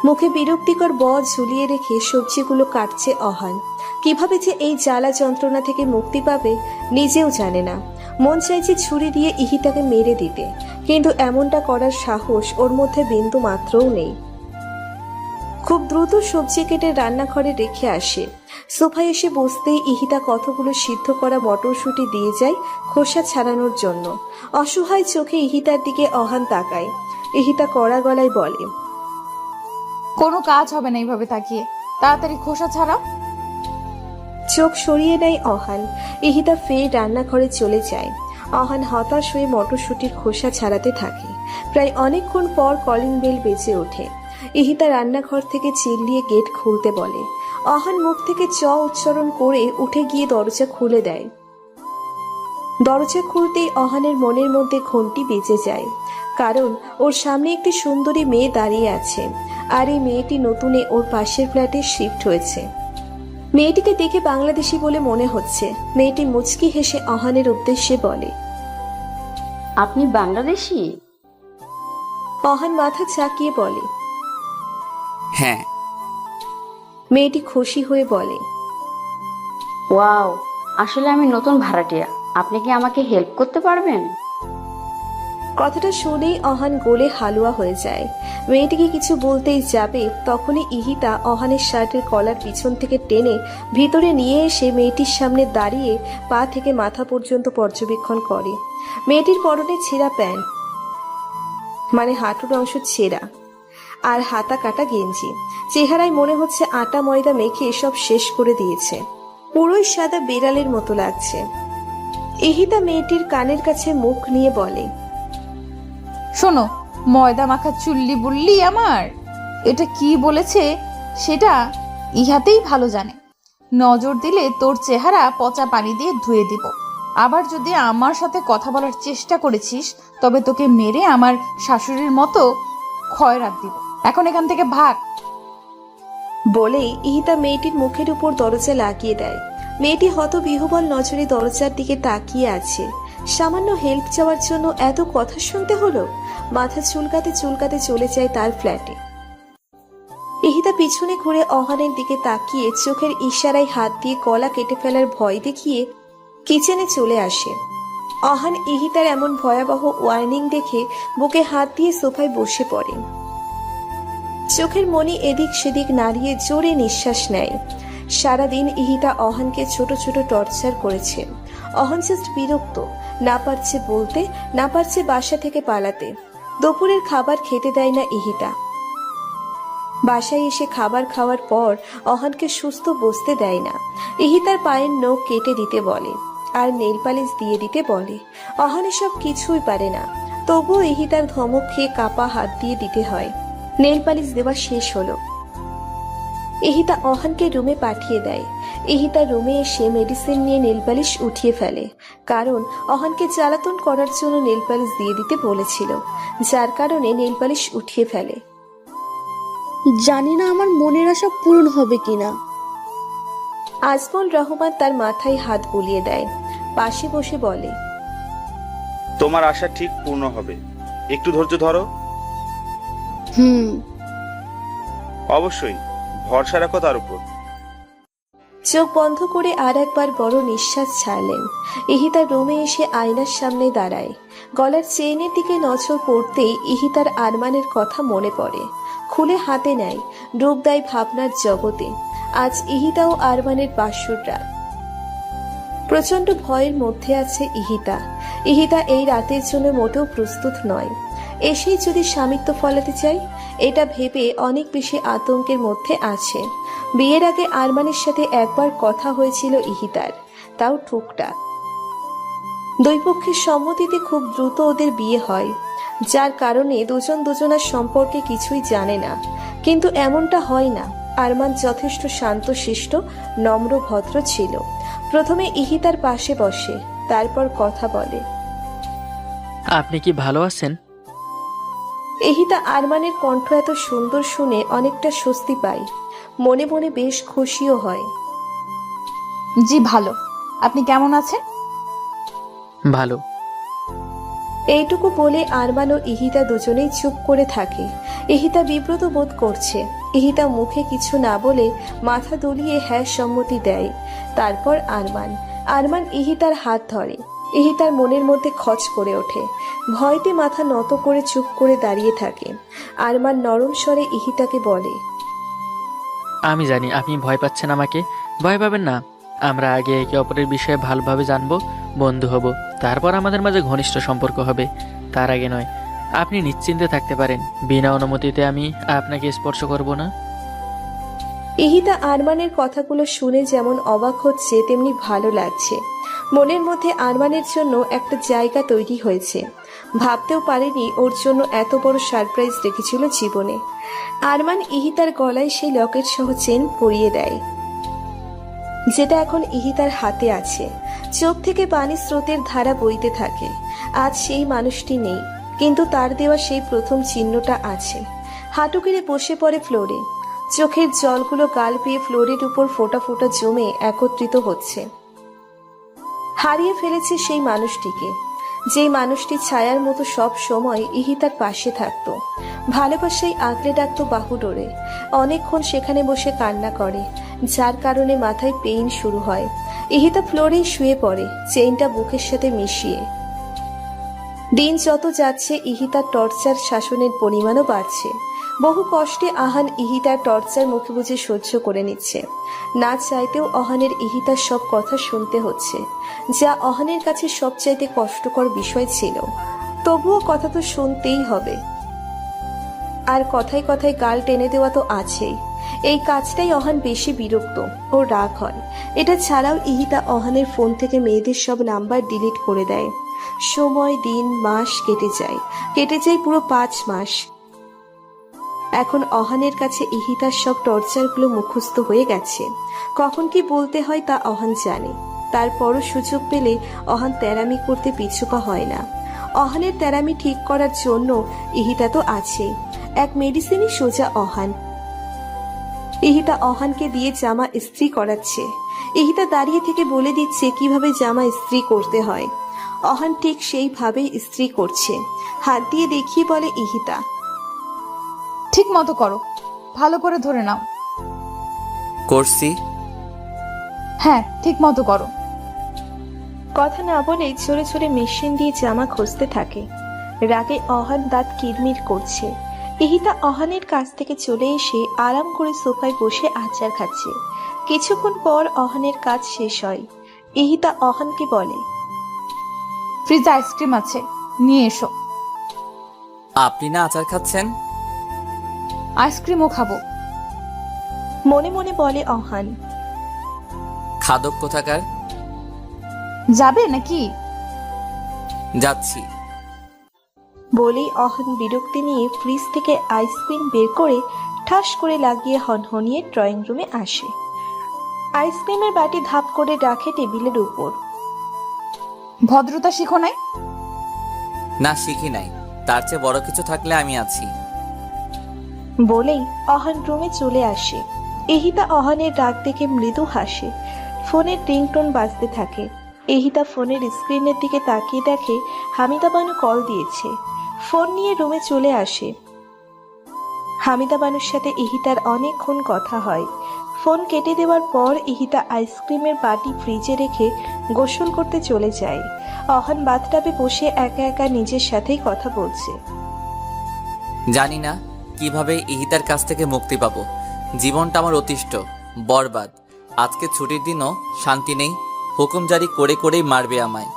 মুখে বিরক্তিকর ঝুলিয়ে রেখে সবজিগুলো কাটছে অহান। কিভাবে যে এই জ্বালা যন্ত্রণা থেকে মুক্তি পাবে নিজেও জানে না। মন চাইছে ছুরি দিয়ে ইহিতাকে মেরে দিতে, কিন্তু এমনটা করার সাহস ওর মধ্যে বিন্দু মাত্রও নেই। খুব দ্রুত সবজি কেটে রান্নাঘরে রেখে আসে। সোফায় এসে বসতেই ইহিতা কতগুলো সিদ্ধ করা মটরশুঁটি দিয়ে যায় খোসা ছাড়ানোর জন্য। অসহায় চোখে ইহিতার দিকে অহান তাকায়। ইহিতা কড়া গলায় বলে। কোনো কাজ হবে না এইভাবে তাকিয়ে, তাড়াতাড়ি খোসা ছাড়াও। চোখ সরিয়ে নেয় অহান। ইহিতা ফের রান্নাঘরে চলে যায়। অহান হতাশ হয়ে মটরশুঁটির খোসা ছাড়াতে থাকে। প্রায় অনেকক্ষণ পর কলিং বেল বেজে ওঠে। ইহিতা রান্নাঘর থেকে চিল্লিয়ে গেট খুলতে বলে। অহান মুখ থেকে উচ্চারণ করে উঠে গিয়ে দরজা খুলে দেয়। দরজা খুলতেই অহানের মনের মধ্যে ঘন্টি বেজে যায়, কারণ ওর সামনে একটি সুন্দরী মেয়ে দাঁড়িয়ে আছে, আর এই মেয়েটি নতুনে ওর পাশের ফ্ল্যাটে শিফট হয়েছে। মেয়েটিকে দেখে বাংলাদেশি বলে মনে হচ্ছে। মেয়েটি মুচকি হেসে অহানের উদ্দেশ্যে বলে। আপনি বাংলাদেশি? অহান মাথা ঝাঁকিয়ে বলে। হ্যাঁ। মেয়েটি খুশি হয়ে বলে। ওয়াও, আসলে আমি নতুন ভাড়াটিয়া, আপনি কি আমাকে হেল্প করতে পারবেন? কথাটা শুনেই অহান গোলে হালুয়া হয়ে যায়। মেয়েটিকে কিছু বলতেই যাবে, তখনই ইহিতা অহানের শার্টের কলার পিছন থেকে টেনে ভিতরে নিয়ে এসে মেয়েটির সামনে দাঁড়িয়ে পা থেকে মাথা পর্যন্ত পর্যবেক্ষণ করে। মেয়েটির পরনে ছেঁড়া প্যান্ট, মানে হাঁটুর অংশ ছেঁড়া, আর হাতা কাটা গেঞ্জি। চেহারায় মনে হচ্ছে আটা ময়দা মেখে এসব শেষ করে দিয়েছে। পুরোই সাদা বিড়ালের মতো লাগছে। ইহিতা মেয়েটির কানের কাছে মুখ নিয়ে বলে। শোনো, ময়দা মাখা চুল্লি বুল্লি আমার, এটা কি বলেছে সেটা ইহাতেই ভালো জানে। নজর দিলে তোর চেহারা পচা পানি দিয়ে ধুয়ে দিব। আবার যদি আমার সাথে কথা বলার চেষ্টা করেছিস, তবে তোকে মেরে আমার শাশুড়ির মতো খয়রাত দিব। এখন এখান থেকে ভাগ। বলেই ইহিতা মেয়েটির মুখের উপর দরজা লাগিয়ে দেয়। মেয়েটি হতবিহ্বল নজরে দরজার দিকে তাকিয়ে আছে। সামান্য হেল্প চাওয়ার জন্য এত কথা শুনতে হলো। মাথা চুলকাতে চুলকাতে চলে যায় তার ফ্ল্যাটে। ইহিতা পিছনে ঘুরে অহানের দিকে তাকিয়ে চোখের ইশারায় হাত দিয়ে গলা কেটে ফেলার ভয় দেখিয়ে কিচেনে চলে আসে। অহান ইহিতার এমন ভয়াবহ ওয়ার্নিং দেখে বুকে হাত দিয়ে সোফায় বসে পড়ে। চোখের মনি এদিক সেদিক নাড়িয়ে জোরে নিঃশ্বাস নেয়। সারাদিন ইহিতা অহানকে ছোট ছোট টর্চার করেছে। অহান জাস্ট বিরক্ত, না পারছে বলতে, না পারছে বাসা থেকে পালাতে। দুপুরের খাবার খেতে দেয় না ইহিতা। বাসায় এসে খাবার খাওয়ার পর অহানকে সুস্থ বসতে দেয় না। ইহিতার পায়ের নখ কেটে দিতে বলে, আর নেল পালিশ দিয়ে দিতে বলে। অহান এসব কিছুই পারে না, তবুও ইহিতার ধমক খেয়ে কাপা হাত দিয়ে দিতে হয়। নেল পালিশ দেওয়া শেষ হলো। ইহিতা অহানকে রুমে পাঠিয়ে দেয়। ইহিতা রুমে এসে মেডিসিন নিয়ে নেল পালিশ উঠিয়ে ফেলে, কারণ অহানকে জ্বালাতন করার জন্য নেল পালিশ দিয়ে দিতে বলেছিল, যার কারণে নেল পালিশ উঠিয়ে ফেলে। জানি না আমার মনের আশা পূরণ হবে কিনা। আজমল রহমান তার মাথায় হাত বুলিয়ে দেয়, পাশে বসে বলে। তোমার আশা ঠিক পূর্ণ হবে, একটু ধৈর্য ধরো। অবশ্যই, ভরসা রাখো তার উপর। চোখ বন্ধ করে আর একবার বড় নিঃশ্বাস ছাড়লেন। ইহিতা রুমে এসে আয়নার সামনে দাঁড়ায়। গলার চেইনের দিকে নজর পড়তেই ইহিতার আরমানের কথা মনে পড়ে। খুলে হাতে নেয়, ডুব দেয় ভাবনার জগতে। আজ ইহিতা ও আরমানের বাসর রাত। প্রচন্ড ভয়ের মধ্যে আছে ইহিতা। ইহিতা এই রাতের জন্য মোটেও প্রস্তুত নয়। এসেই যদি স্বামিত্ব ফলাতে চাই, এটা ভেবে অনেক বেশি আতঙ্কের মধ্যে আছে। বিয়ের আগে আরমানের সাথে একবার কথা হয়েছিল ইহিতার, তাও টুকটাক। দুই পক্ষের সম্মতিতে খুব দ্রুত ওদের বিয়ে হয়, যার কারণে দুজন দুজনার সম্পর্কে কিছুই জানে না। কিন্তু এমনটা হয় না। আরমান যথেষ্ট শান্তশিষ্ট, নম্র, ভদ্র ছিল। প্রথমে ইহিতার পাশে বসে, তারপর কথা বলে। আপনি কি ভালো আছেন? ইহিতা আরমানের কণ্ঠ এত সুন্দর শুনে অনেকটা স্বস্তি পায়, মনে মনে বেশ খুশিও হয়। জি ভালো। আপনি কেমন আছেন? ভালো। এইটুকু বলে আরমান ও ইহিতা দুজনেই চুপ করে থাকে। ইহিতা বিব্রত বোধ করছে। ইহিতা মুখে কিছু না বলে মাথা দুলিয়ে হ্যাঁ সম্মতি দেয়। তারপর আরমান ইহিতার হাত ধরে। ইহিতার মনের মধ্যে খচ করে ওঠে। ভয়তে মাথা নত করে চুপ করে দাঁড়িয়ে থাকে। আরমান নরম স্বরে ইহিতাকে বলে, আমি জানি আপনি ভয় পাচ্ছেন আমাকে। ভয় পাবেন না। আমরা আগে একে অপরের বিষয়ে ভালোভাবে জানবো, বন্ধু হব, তারপর আমাদের মাঝে ঘনিষ্ঠ সম্পর্ক হবে। তার আগে নয়। আপনি নিশ্চিন্তে থাকতে পারেন। বিনা অনুমতিতে আমি আপনাকে স্পর্শ করব না। ইহিতা আরমানের কথাগুলো শুনে যেমন অবাক হচ্ছে তেমনি ভালো লাগছে। মনের মধ্যে আরমানের জন্য একটা জায়গা তৈরি হয়েছে। ভাবতেও পারেনি ওর জন্য এত বড় সারপ্রাইজ রেখেছিল জীবনে। আরমান ইহিতার গলায় সেই লকেট সহ চেন পরিয়ে দেয়, যেটা এখন ইহিতার হাতে আছে। চোখ থেকে পানির স্রোতের ধারা বইতে থাকে। আজ সেই মানুষটি নেই, কিন্তু তার দেওয়া সেই প্রথম চিহ্নটা আছে। হাঁটু গেড়ে বসে পড়ে ফ্লোরে। চোখের জলগুলো গাল পেয়ে ফ্লোরের উপর ফোঁটা ফোঁটা জমে একত্রিত হচ্ছে। হারিয়ে ফেলেছে সেই মানুষটিকে, যেই মানুষটি ছায়ার মতো সব সময় ইহিতার পাশে থাকতো। ভালোবাসায় আগলে ডাকতো বাহু ডোরে। অনেকক্ষণ সেখানে বসে কান্না করে, যার কারণে মাথায় পেইন শুরু হয়। ইহিতা ফ্লোরেই শুয়ে পড়ে, চেইনটা বুকের সাথে মিশিয়ে। দিন যত যাচ্ছে ইহিতার টর্চার শাসনের পরিমাণও বাড়ছে। বহু কষ্টে আহান ইহিতার টর্চার মুখে বুঝে সহ্য করে নিচ্ছে। না চাইতেও অহানের ইহিতার সব কথা শুনতে হচ্ছে, যা অহানের কাছে সবচাইতে কষ্টকর বিষয় ছিল। তবুও কথা তো শুনতেই হবে। আর কথায় কথায় গাল টেনে দেওয়া তো আছেই। এই কাজটাই অহান বেশি বিরক্ত ও রাগ হয়। এটা ছাড়াও ইহিতা অহানের ফোন থেকে মেয়েদের সব নাম্বার ডিলিট করে দেয়। সময়, দিন, মাস কেটে যায় পুরো 5 মাস। এখন অহানের কাছে ইহিতার সব টর্চারগুলো মুখস্থ হয়ে গেছে। কখন কি বলতে হয় তা অহান জানে। তারপরও সুযোগ পেলে অহান তেরামি করতে পিছুপা হয় না। অহানের তেরামি ঠিক করার জন্য ইহিতা তো আছে। এক মেডিসিনই সোজা অহান। ইহিতা অহানকে দিয়ে জামা ইস্ত্রি করাচ্ছে। ইহিতা দাঁড়িয়ে থেকে বলে দিচ্ছে কিভাবে জামা ইস্ত্রি করতে হয়। অহান ঠিক সেইভাবেই ইস্ত্রি করছে। হাত দিয়ে দেখিয়ে বলে ইহিতা, ঠিক মতো করো, ভালো করে ধরে নাও। করছি। হ্যাঁ, ঠিক মতো করো। কথা না বলে ছোড়ে ছোড়ে মেশিন দিয়ে জামা ঘষতে থাকে। রাগে অহান দাঁত কিরমির করছে। ইহিতা অহানের কাছ থেকে চলে এসে আরাম করে সোফায় বসে আচার খাচ্ছে। কিছুক্ষণ পর অহানের কাজ শেষ হয়। ইহিতা অহানকে বলে, ফ্রিজে আইসক্রিম আছে, নিয়ে এসো। আপনি না আচার খাচ্ছেন? আইসক্রিমও খাবো। মনে মনে বলে অহান। খাদক কোথাকার। যাবে নাকি? যাচ্ছি। বলেই অহান বিরক্তি নিয়ে ফ্রিজ থেকে আইসক্রিম বের করে ঠাস করে লাগিয়ে হনহনিয়ে ড্রয়িং রুমে আসে। আইসক্রিমের বাটি ধাপ করে রাখে টেবিলের উপর। ভদ্রতা শিখো নাই? না, শিখি নাই। তার চেয়ে বড় কিছু থাকলে আমি আছি। বলেই অহান রুমে চলে আসে। ইহিতা অহানের রাগ দেখে মৃদু হাসে। ফোনের রিংটোন বাজতে থাকে। ইহিতা ফোনের স্ক্রিনের দিকে তাকিয়ে দেখে হামিদা বানু কল দিয়েছে। ফোন নিয়ে রুমে চলে আসে। হামিদা বানুর সাথে ইহিতার অনেকক্ষণ কথা হয়। ফোন কেটে দেওয়ার পর ইহিতা আইসক্রিমের বাটি ফ্রিজে রেখে গোসল করতে চলে যায়। অহান বাথটাবে বসে একা একা নিজের সাথেই কথা বলছে। জানি না কিভাবে ইহিতার কাছ থেকে মুক্তি পাবো। জীবনটা আমার অতিষ্ঠ, বরবাদ। আজকে ছুটির দিনও শান্তি নেই। হুকুম জারি করে করেই মারবে আমায়।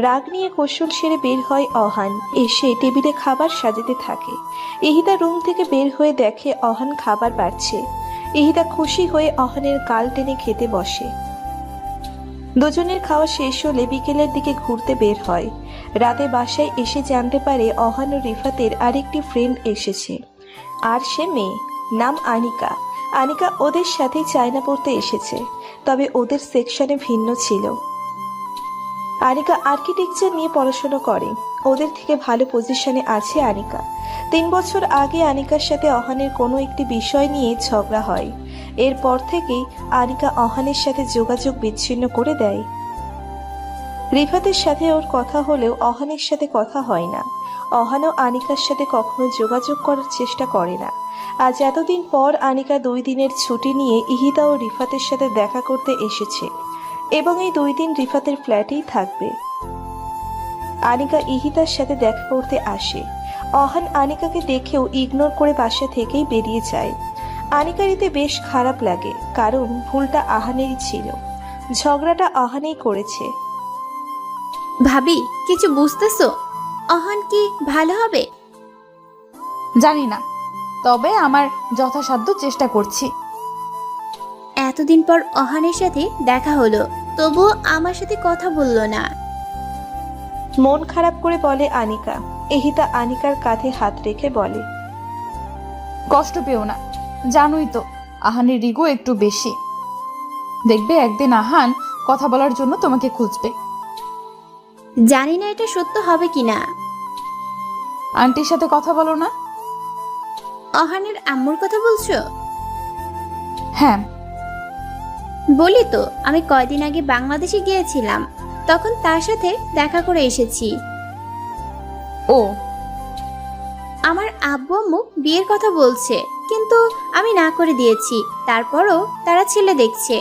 রাগ নিয়ে গোসল সেরে বের হয় অহান। এসে টেবিলে খাবার সাজাতে থাকে। ইহিতা রুম থেকে বের হয়ে দেখে অহান খাবার বাড়ছে। ইহিতা খুশি হয়ে অহানের গাল টেনে খেতে বসে। দুজনের খাওয়া শেষ হলে বিকেলের দিকে ঘুরতে বের হয়। রাতে বাসায় এসে জানতে পারে অহান ও রিফাতের আরেকটি ফ্রেন্ড এসেছে, আর সে মেয়ে, নাম আনিকা। আনিকা ওদের সাথে চায়না পড়তে এসেছে, তবে ওদের সেকশনে ভিন্ন ছিল। আনিকা আর্কিটেকচার নিয়ে পড়াশোনা করে, ওদের থেকে ভালো পজিশনে আছে আনিকা। 3 বছর আগে আনিকার সাথে অহানের কোনো একটি বিষয় নিয়ে ঝগড়া হয়। এরপর থেকেই আনিকা অহানের সাথে যোগাযোগ বিচ্ছিন্ন করে দেয়। রিফাতের সাথে ওর কথা হলেও অহানের সাথে কথা হয় না। অহানও আনিকার সাথে কখনো যোগাযোগ করার চেষ্টা করে না। আজ এতদিন পর আনিকা 2 দিনের ছুটি নিয়ে ইহিতা ও রিফাতের সাথে দেখা করতে এসেছে এবং এই 2 দিন রিফাতের ফ্ল্যাটেই থাকবে। আনিকা ইহিতার সাথে দেখা করতে আসে। অহান আনিকাকে দেখেও ইগনোর করে বাসা থেকেই বেরিয়ে যায়। আনিকার এতে বেশ খারাপ লাগে, কারণ ভুলটা আহানেরই ছিল, ঝগড়াটা আহানেই করেছে। ভাবি, কিছু বুঝতেছো? অহন কি ভালো হবে? জানি না, তবে আমার যথাসাধ্য চেষ্টা করছি। এতদিন পর অহানের সাথে দেখা হলো, তবুও আমার সাথে কথা বললো না। মন খারাপ করে বলে আনিকা। ইহিতা আনিকার কাঁধে হাত রেখে বলে, কষ্ট পেও না, জানোই তো আহানের রিগো একটু বেশি। দেখবে একদিন আহান কথা বলার জন্য তোমাকে খুঁজবে। জানি না এটা সত্য হবে কিনা। আন্টির সাথে কথা বলো না? অহানের আম্মুর কথা বলছো? হ্যাঁ। বলি তো, আমি কয়দিন আগে বাংলাদেশে গিয়েছিলাম, তখন তার সাথে দেখা করে এসেছি। ও, আমার আব্বু আম্মু বিয়ের কথা বলছে, কিন্তু আমি না করে দিয়েছি। তারপরও তারা ছেলে দেখছে।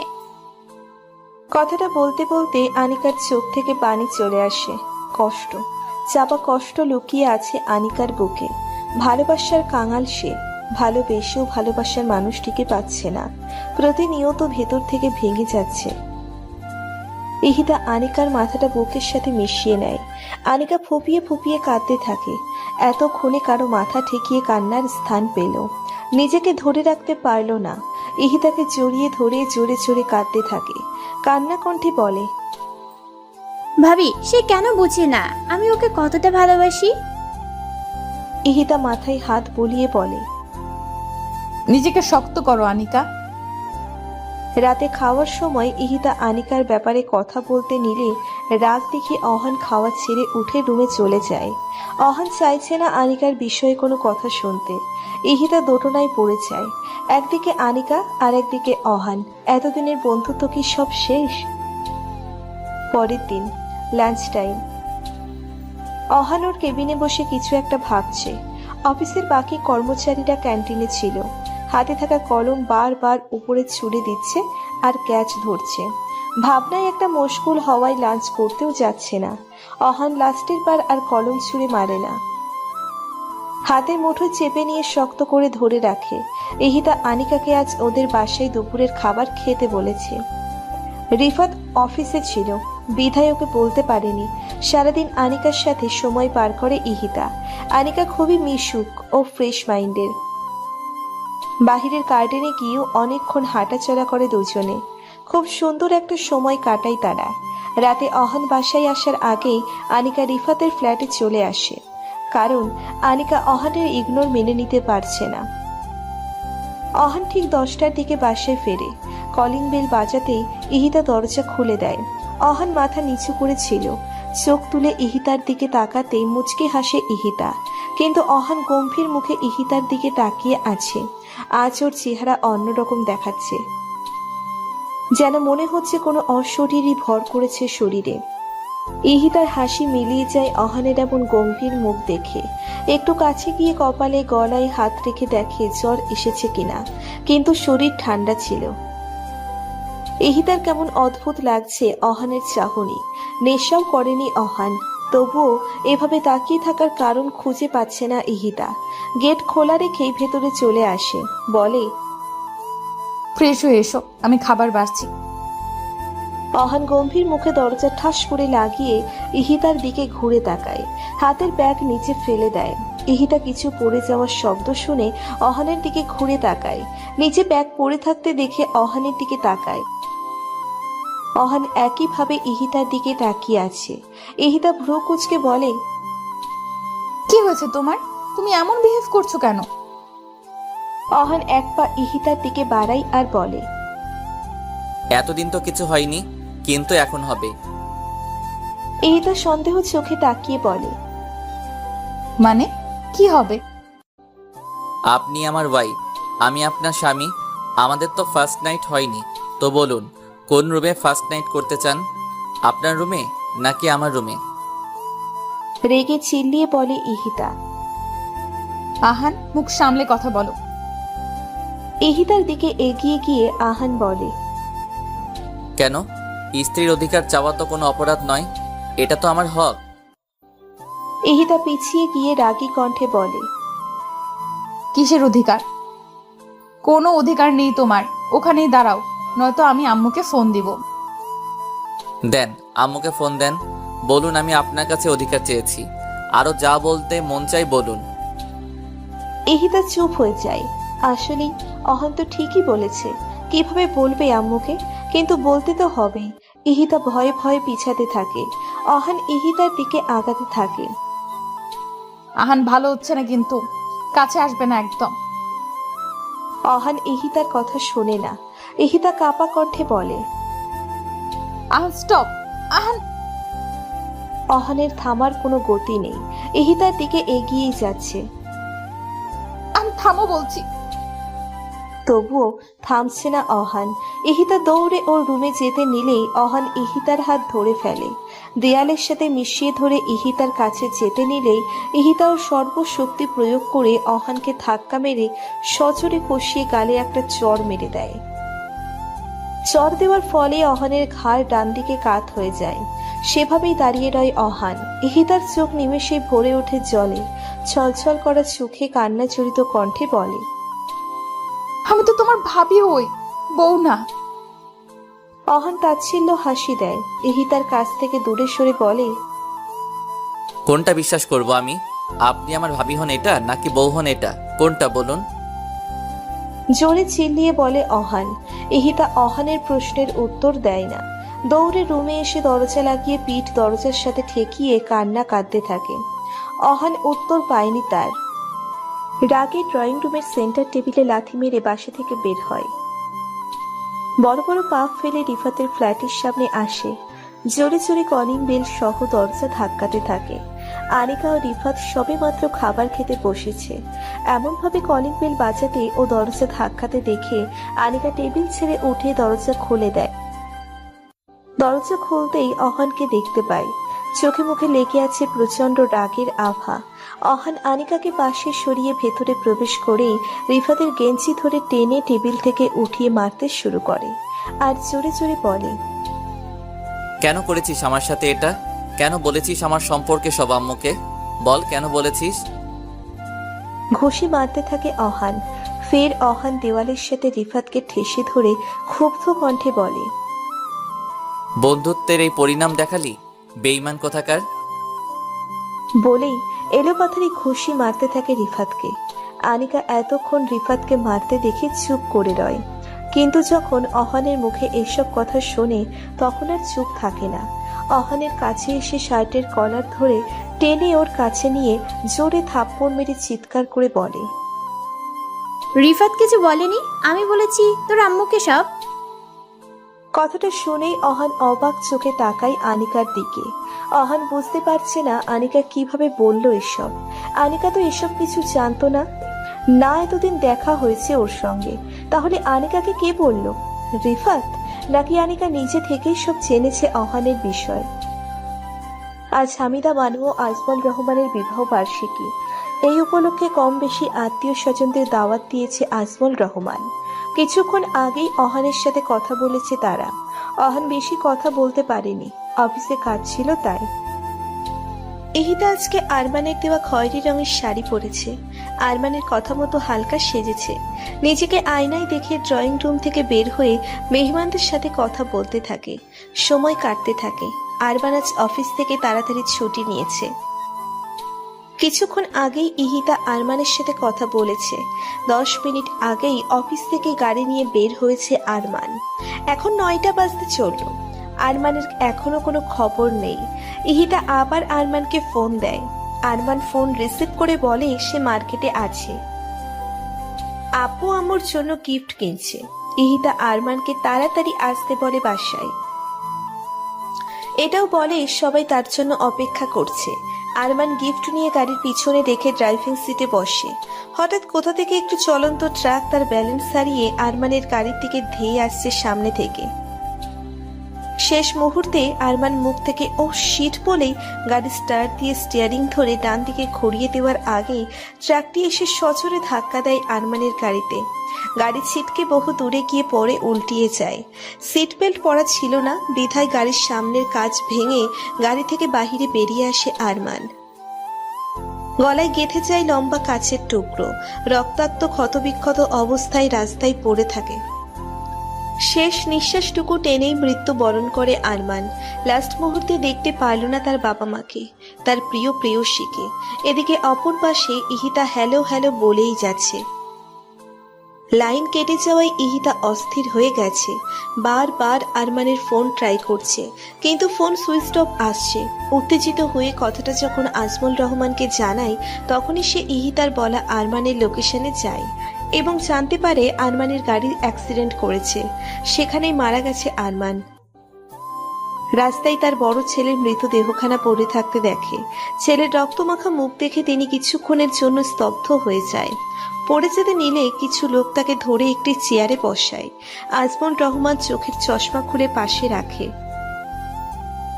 কথাটা বলতে বলতে আনিকার চোখ থেকে পানি চলে আসে। কষ্ট, চাপা কষ্ট লুকিয়ে আছে আনিকার বুকে। ভালোবাসার কাঙাল সে, ভালোবেসেও ভালোবাসার মানুষটিকে পাচ্ছে না। প্রতিনিয়ত ভেতর থেকে ভেঙে যাচ্ছে। ইহিতা আনিকার মাথাটা বুকের সাথে মিশিয়ে নেয়। আনিকা ফুপিয়ে ফুপিয়ে কাঁদতে থাকে। এতক্ষণে কারো মাথা ঠেকিয়ে কান্নার স্থান পেল। নিজেকে ধরে রাখতে পারল না। ইহিতাকে জড়িয়ে ধরে জোরে জোরে কাঁদতে থাকে। কান্না কণ্ঠে বলে, ভাবি, সে কেন বুঝে না আমি ওকে কতটা ভালোবাসি? ইহিতা মাথায় হাত বুলিয়ে বলে, নিজেকে শক্ত করো আনিকা। রাতে খাওয়ার সময় ইহিতা আনিকার ব্যাপারে কথা বলতে নিলে রাগ দেখে অহান খাওয়া ছেড়ে উঠে রুমে চলে যায়। অহান চাইছে না আনিকার বিষয়ে কোনো কথা শুনতে। ইহিতা দোটনায় পড়ে যায়। একদিকে আনিকা আর একদিকে অহান। এতদিনের বন্ধুত্ব কি সব শেষ? পরের দিন লাঞ্চ টাইম। অহান ওর কেবিনে বসে কিছু একটা ভাবছে। অফিসের বাকি কর্মচারীরা ক্যান্টিনে ছিল। হাতে থাকা কলম বারবার উপরে ছুড়ে দিচ্ছে আর ক্যাচ ধরছে। ভাবনায় একটা মশগুল হওয়ায় লাঞ্চ করতেও যাচ্ছে না। অহান লাস্টের বার আর কলম ছুঁড়ে মারে না, হাতে মুঠো চেপে নিয়ে শক্ত করে ধরে রাখে। ইহিতা আনিকাকে আজ ওদের বাসায় দুপুরের খাবার খেতে বলেছে। রিফাত অফিসে ছিল, বিধায় ওকে বলতে পারেনি। সারাদিন আনিকার সাথে সময় পার করে ইহিতা। আনিকা খুবই মিশুক ও ফ্রেশ মাইন্ডের। বাহিরের গার্ডেনে গিয়েও অনেকক্ষণ হাঁটাচলা করে দুজনে। খুব সুন্দর একটা সময় কাটায় তারা। রাতে অহান বাসায় আসার আগেই আনিকা রিফাতের ফ্ল্যাটে চলে আসে, কারণ আনিকা অহানের ইগনোর মেনে নিতে পারছে না। অহান ঠিক 10টার দিকে বাসায় ফেরে। কলিং বেল বাজাতেই ইহিতা দরজা খুলে দেয়। অহান মাথা নিচু করেছিল, চোখ তুলে ইহিতার দিকে তাকাতেই মুচকি হাসে ইহিতা, কিন্তু অহান গম্ভীর মুখে ইহিতার দিকে তাকিয়ে আছে। আজ ওর চেহারা অন্যরকম দেখাচ্ছে, যেন মনে হচ্ছে কোনো অশরীরই ভর করেছে শরীরে। ইহিতার হাসি মিলিয়ে যায় অহানের এমন গম্ভীর মুখ দেখে। একটু কাছে গিয়ে কপালে গলায় হাত রেখে দেখে জ্বর এসেছে কিনা, কিন্তু শরীর ঠান্ডা ছিল। ইহিতার কেমন অদ্ভুত লাগছে অহানের চাহনি। নেশাও করেনি অহান, তবুও এভাবে তাকিয়ে থাকার কারণ খুঁজে পাচ্ছে না ইহিতা। গেট খোলা রেখেই ভেতরে চলে আসে, বলে, ফ্রেশ হয়ে এসো, আমি খাবার বাড়ছি। অহান গম্ভীর মুখে দরজা ঠাস করে লাগিয়ে ইহিতার দিকে ঘুরে তাকায়। হাতের ব্যাগ নিচে ফেলে দেয়। ইহিতা কিছু পড়ে যাওয়ার শব্দ শুনে অহানের দিকে ঘুরে তাকায়। নিচে ব্যাগ পড়ে থাকতে দেখে অহানের দিকে তাকায়। অহান একইভাবে ইহিতার দিকে তাকিয়ে আছে। ইহিতা ভ্রু কুঁচকে বলে, কি হয়েছে তোমার? তুমি এমন বিহেভ করছো কেন? অহান এক পা ইহিতার দিকে বাড়াই আর বলে, এতদিন তো কিছু হয়নি, কিন্তু এখন হবে। ইহিতা সন্দেহ চোখে তাকিয়ে বলে, মানে কি হবে? আপনি আমার ওয়াইফ, আমি আপনার স্বামী। আমাদের তো ফার্স্ট নাইট হয়নি, তো বলুন কোন রুমে ফার্স্ট নাইট করতে চান? আপনার রুমে নাকি আমার রুমে? রেগে চিল্লিয়ে বলে ইহিতা। আহান, মুখ সামলে কথা বলো। ইহিতার দিকে এগিয়ে গিয়ে আহান বলে, কেন? স্ত্রীর অধিকার চাওয়া তো কোনো অপরাধ নয়, এটা তো আমার হক। ইহিতা পিছিয়ে গিয়ে রাগী কণ্ঠে বলে, কিসের অধিকার? কোনো অধিকার নেই তোমার। ওখানেই দাঁড়াও, নয়তো আমি আম্মুকে ফোন দিব। দেন, আম্মুকে ফোন দেন, বলুন আমি আপনার কাছে অধিকার চেয়েছি। আরো যা বলতে মন চাই বলুন। ইহিতা চুপ হয়ে যায়। আসলে অহন তো ঠিকই বলেছে, কিভাবে বলবে আম্মুকে? কিন্তু বলতে তো হবেই। ইহিতা ভয়ে ভয়ে পিছাতে থাকে। অহান ইহিতার দিকে আগাতে থাকে। আহান, ভালো হচ্ছে না কিন্তু, কাছে আসবে না একদম। অহান ইহিতার কথা শোনে না। ইহিতা কাপা কণ্ঠে বলে, আহান স্টপ। আহান। অহানের থামার কোনো গতি নেই। ইহিতার দিকে এগিয়েই যাচ্ছে, আহান থামো বলছি। তবুও থামছে না অহান। ইহিতা দৌড়ে ওর রুমে যেতে নিলেই অহান ইহিতার হাত ধরে ফেলে। দেয়ালের সাথে মিশিয়ে ধরে ইহিতার কাছে যেতে নিলেই ইহিতা ওর সর্বশক্তি প্রয়োগ করে অহানকে ধাক্কা মেরে সজোরে কষিয়ে গালে একটা চড় মেরে দেয়। চড় দেওয়ার ফলে অহানের ঘাড় ডান দিকে কাত হয়ে যায়। সেভাবেই দাঁড়িয়ে রয় অহান। ইহিতার চোখ নিমেষে ভরে ওঠে জলে। ছলছল করা চোখে কান্না জড়িত কণ্ঠে বলে, আমি তো তোমার ভাবি হই, বউ না। অহান তাচ্ছিল্য হাসি দেয়। ইহিতার কাছ থেকে দূরে সরে বলে, কোনটা বিশ্বাস করব আমি? আপনি আমার ভাবি হন এটা নাকি বউ হন এটা? কোনটা বলুন? জোরে চিল্লিয়ে বলে অহান। ইহিতা অহানের প্রশ্নের উত্তর দেয় না। দৌড়ে রুমে এসে দরজা লাগিয়ে পিঠ দরজার সাথে ঠেকিয়ে কান্না কাঁদতে থাকে। অহান উত্তর পায়নি তার। রাগে ড্রয়িং রুমের সেন্টার টেবিলে লাথি মেরে বাসা থেকে বের হয়। বড় বড় পা ফেলে রিফাতের ফ্ল্যাটের সামনে আসে। জোরে জোরে কলিং বেল সহ দরজা ধাক্কাতে থাকে। আনিকা ও রিফাত সবেমাত্র খাবার খেতে বসেছে। এমনভাবে কলিং বেল বাজাতে ও দরজা ধাক্কাতে দেখে আনিকা টেবিল ছেড়ে উঠে দরজা খুলে দেয়। দরজা খুলতেই অহানকে দেখতে পায়। চোখে মুখে লেগে আছে প্রচন্ড রাগের আভা। অহান আনিকাকে পাশে সরিয়ে ভেতরে প্রবেশ করেই রিফাতের গেঞ্জি ধরে টেনে টেবিল থেকে উঠিয়ে মারতে শুরু করে আর জোরে জোরে বলে, কেন করেছিস আমার সাথে এটা? কেন বলেছিস আমার সম্পর্কে সব আম্মুকে? বল কেন বলেছিস? ঘুষি মারতে থাকে অহান। ফের অহান দেওয়ালের সাথে রিফাতকে ঠেসে ধরে ক্ষুব্ধ কণ্ঠে বলে, বন্ধুত্বের এই পরিণাম দেখালি, বেঈমান কোথাকার! বলেই এলোপাথারি ঘুষি মারতে থাকে রিফাতকে। আনিকা এতক্ষণ রিফাতকে মারতে দেখে চুপ করে রয়, কিন্তু যখন অহানের মুখে এসব কথা শোনে তখন আর চুপ থাকে না। অহানের কাছে এসে শার্টের কলার ধরে টেনে ওর কাছে নিয়ে জোরে থাপ্পড় মেরে চিৎকার করে বলে, রিফাত কিছু বলেনি, আমি বলেছি তোর আম্মুকে সব। কথাটা শুনেই অহান অবাক চোখে তাকায় আনিকার দিকে। অহান বুঝতে পারছে না আনিকা কিভাবে বলল এসব। আনিকা তো এসব কিছু জানতো না, না এতদিন দেখা হয়েছে ওর সঙ্গে। তাহলে আনিকাকে কে বলল? রিফাত? নাকি আনিকা নিজে থেকেই সব জেনেছে অহানের বিষয়? আজ হামিদা বানু ও আজমল রহমানের বিবাহ বার্ষিকী। এই উপলক্ষে কম বেশি আত্মীয় স্বজনদের দাওয়াত দিয়েছে আজমল রহমান। কিছুক্ষণ আগেই অহানের সাথে কথা বলেছে তারা। অহান বেশি কথা বলতে পারেনি, অফিসে কাজ ছিল তাই। ইহিতা আজকে আরমানের দেওয়া খয়েরি রঙের শাড়ি পরেছে। আরমানের কথা মতো হালকা সেজেছে। নিজেকে আয়নায় দেখে ড্রয়িং রুম থেকে বের হয়ে মেহমানদের সাথে কথা বলতে থাকে, সময় কাটতে থাকে। আরমান আজ অফিস থেকে তাড়াতাড়ি ছুটি নিয়েছে। কিছুক্ষণ আগেই ইহিতা আরমানের সাথে কথা বলেছে। 10 মিনিট আগেই অফিস থেকে গাড়ি নিয়ে বের হয়েছে আরমান। এখন 9টা বাজতে চলল। আরমানের এখনো কোনো খবর নেই। ইহিতা আবার আরমানকে ফোন দেয়। আরমান ফোন রিসিভ করে বলে সে মার্কেটে আছে, আপু আমার জন্য গিফট কিনছে। ইহিতা আরমানকে তাড়াতাড়ি আসতে বলে বাসায়। এটাও বলে সবাই তার জন্য অপেক্ষা করছে। আরমান গিফট নিয়ে গাড়ির পিছনে রেখে ড্রাইভিং সিটে বসে। হঠাৎ কোথা থেকে একটু চলন্ত ট্রাক তার ব্যালেন্স হারিয়ে আরমানের গাড়ির দিকে ধেয়ে আসছে সামনে থেকে। শেষ মুহূর্তে আরমান মুখ থেকে ও শিট বলেই গাড়ি স্টার্ট দিয়ে স্টিয়ারিং ধরে ডান দিকে ঘুরিয়ে দেওয়ার আগেই ট্রাকটি এসে সজোরে ধাক্কা দেয় আরমানের গাড়িতে। গাড়ি ছিটকে বহু দূরে গিয়ে পড়ে উল্টিয়ে যায়। সিট বেল্ট পরা ছিল না বিধায় গাড়ির সামনের কাঁচ ভেঙে গাড়ি থেকে বাহিরে বেরিয়ে আসে আরমান। গলায় গেঁথে যায় লম্বা কাচের টুকরো। রক্তাক্ত ক্ষতবিক্ষত অবস্থায় রাস্তায় পড়ে থাকে। শেষ নিঃশ্বাসটুকু টেনেই মৃত্যু বরণ করে আরমান। লাস্ট মুহূর্তে দেখতে পারল না তার বাবা মাকে, তার প্রিয় প্রেয়সীকে। এদিকে অপর পাশে ইহিতা হ্যালো হ্যালো বলেই যাচ্ছে। লাইন কেটে যাওয়ায় ইহিতা অস্থির হয়ে গেছে। বারবার আরমানের ফোন ট্রাই করছে, কিন্তু ফোন সুইচ অফ আসছে। উত্তেজিত হয়ে কথাটা যখন আজমল রহমানকে জানায়, তখনই সে ইহিতার বলা আরমানের লোকেশনে যায় এবং জানতে পারে আরমানের গাড়ি অ্যাক্সিডেন্ট করেছে। সেখানেই মারা গেছে আরমান। রাস্তায় তার বড় ছেলের মৃতদেহখানা পড়ে থাকতে দেখে। ছেলের রক্তমাখা মুখ দেখে তিনি কিছুক্ষণের জন্য স্তব্ধ হয়ে যায়। পড়ে যেতে নিলে কিছু লোক তাকে ধরে একটি চেয়ারে বসায়। আজমল রহমান চোখের চশমা খুলে পাশে রাখে।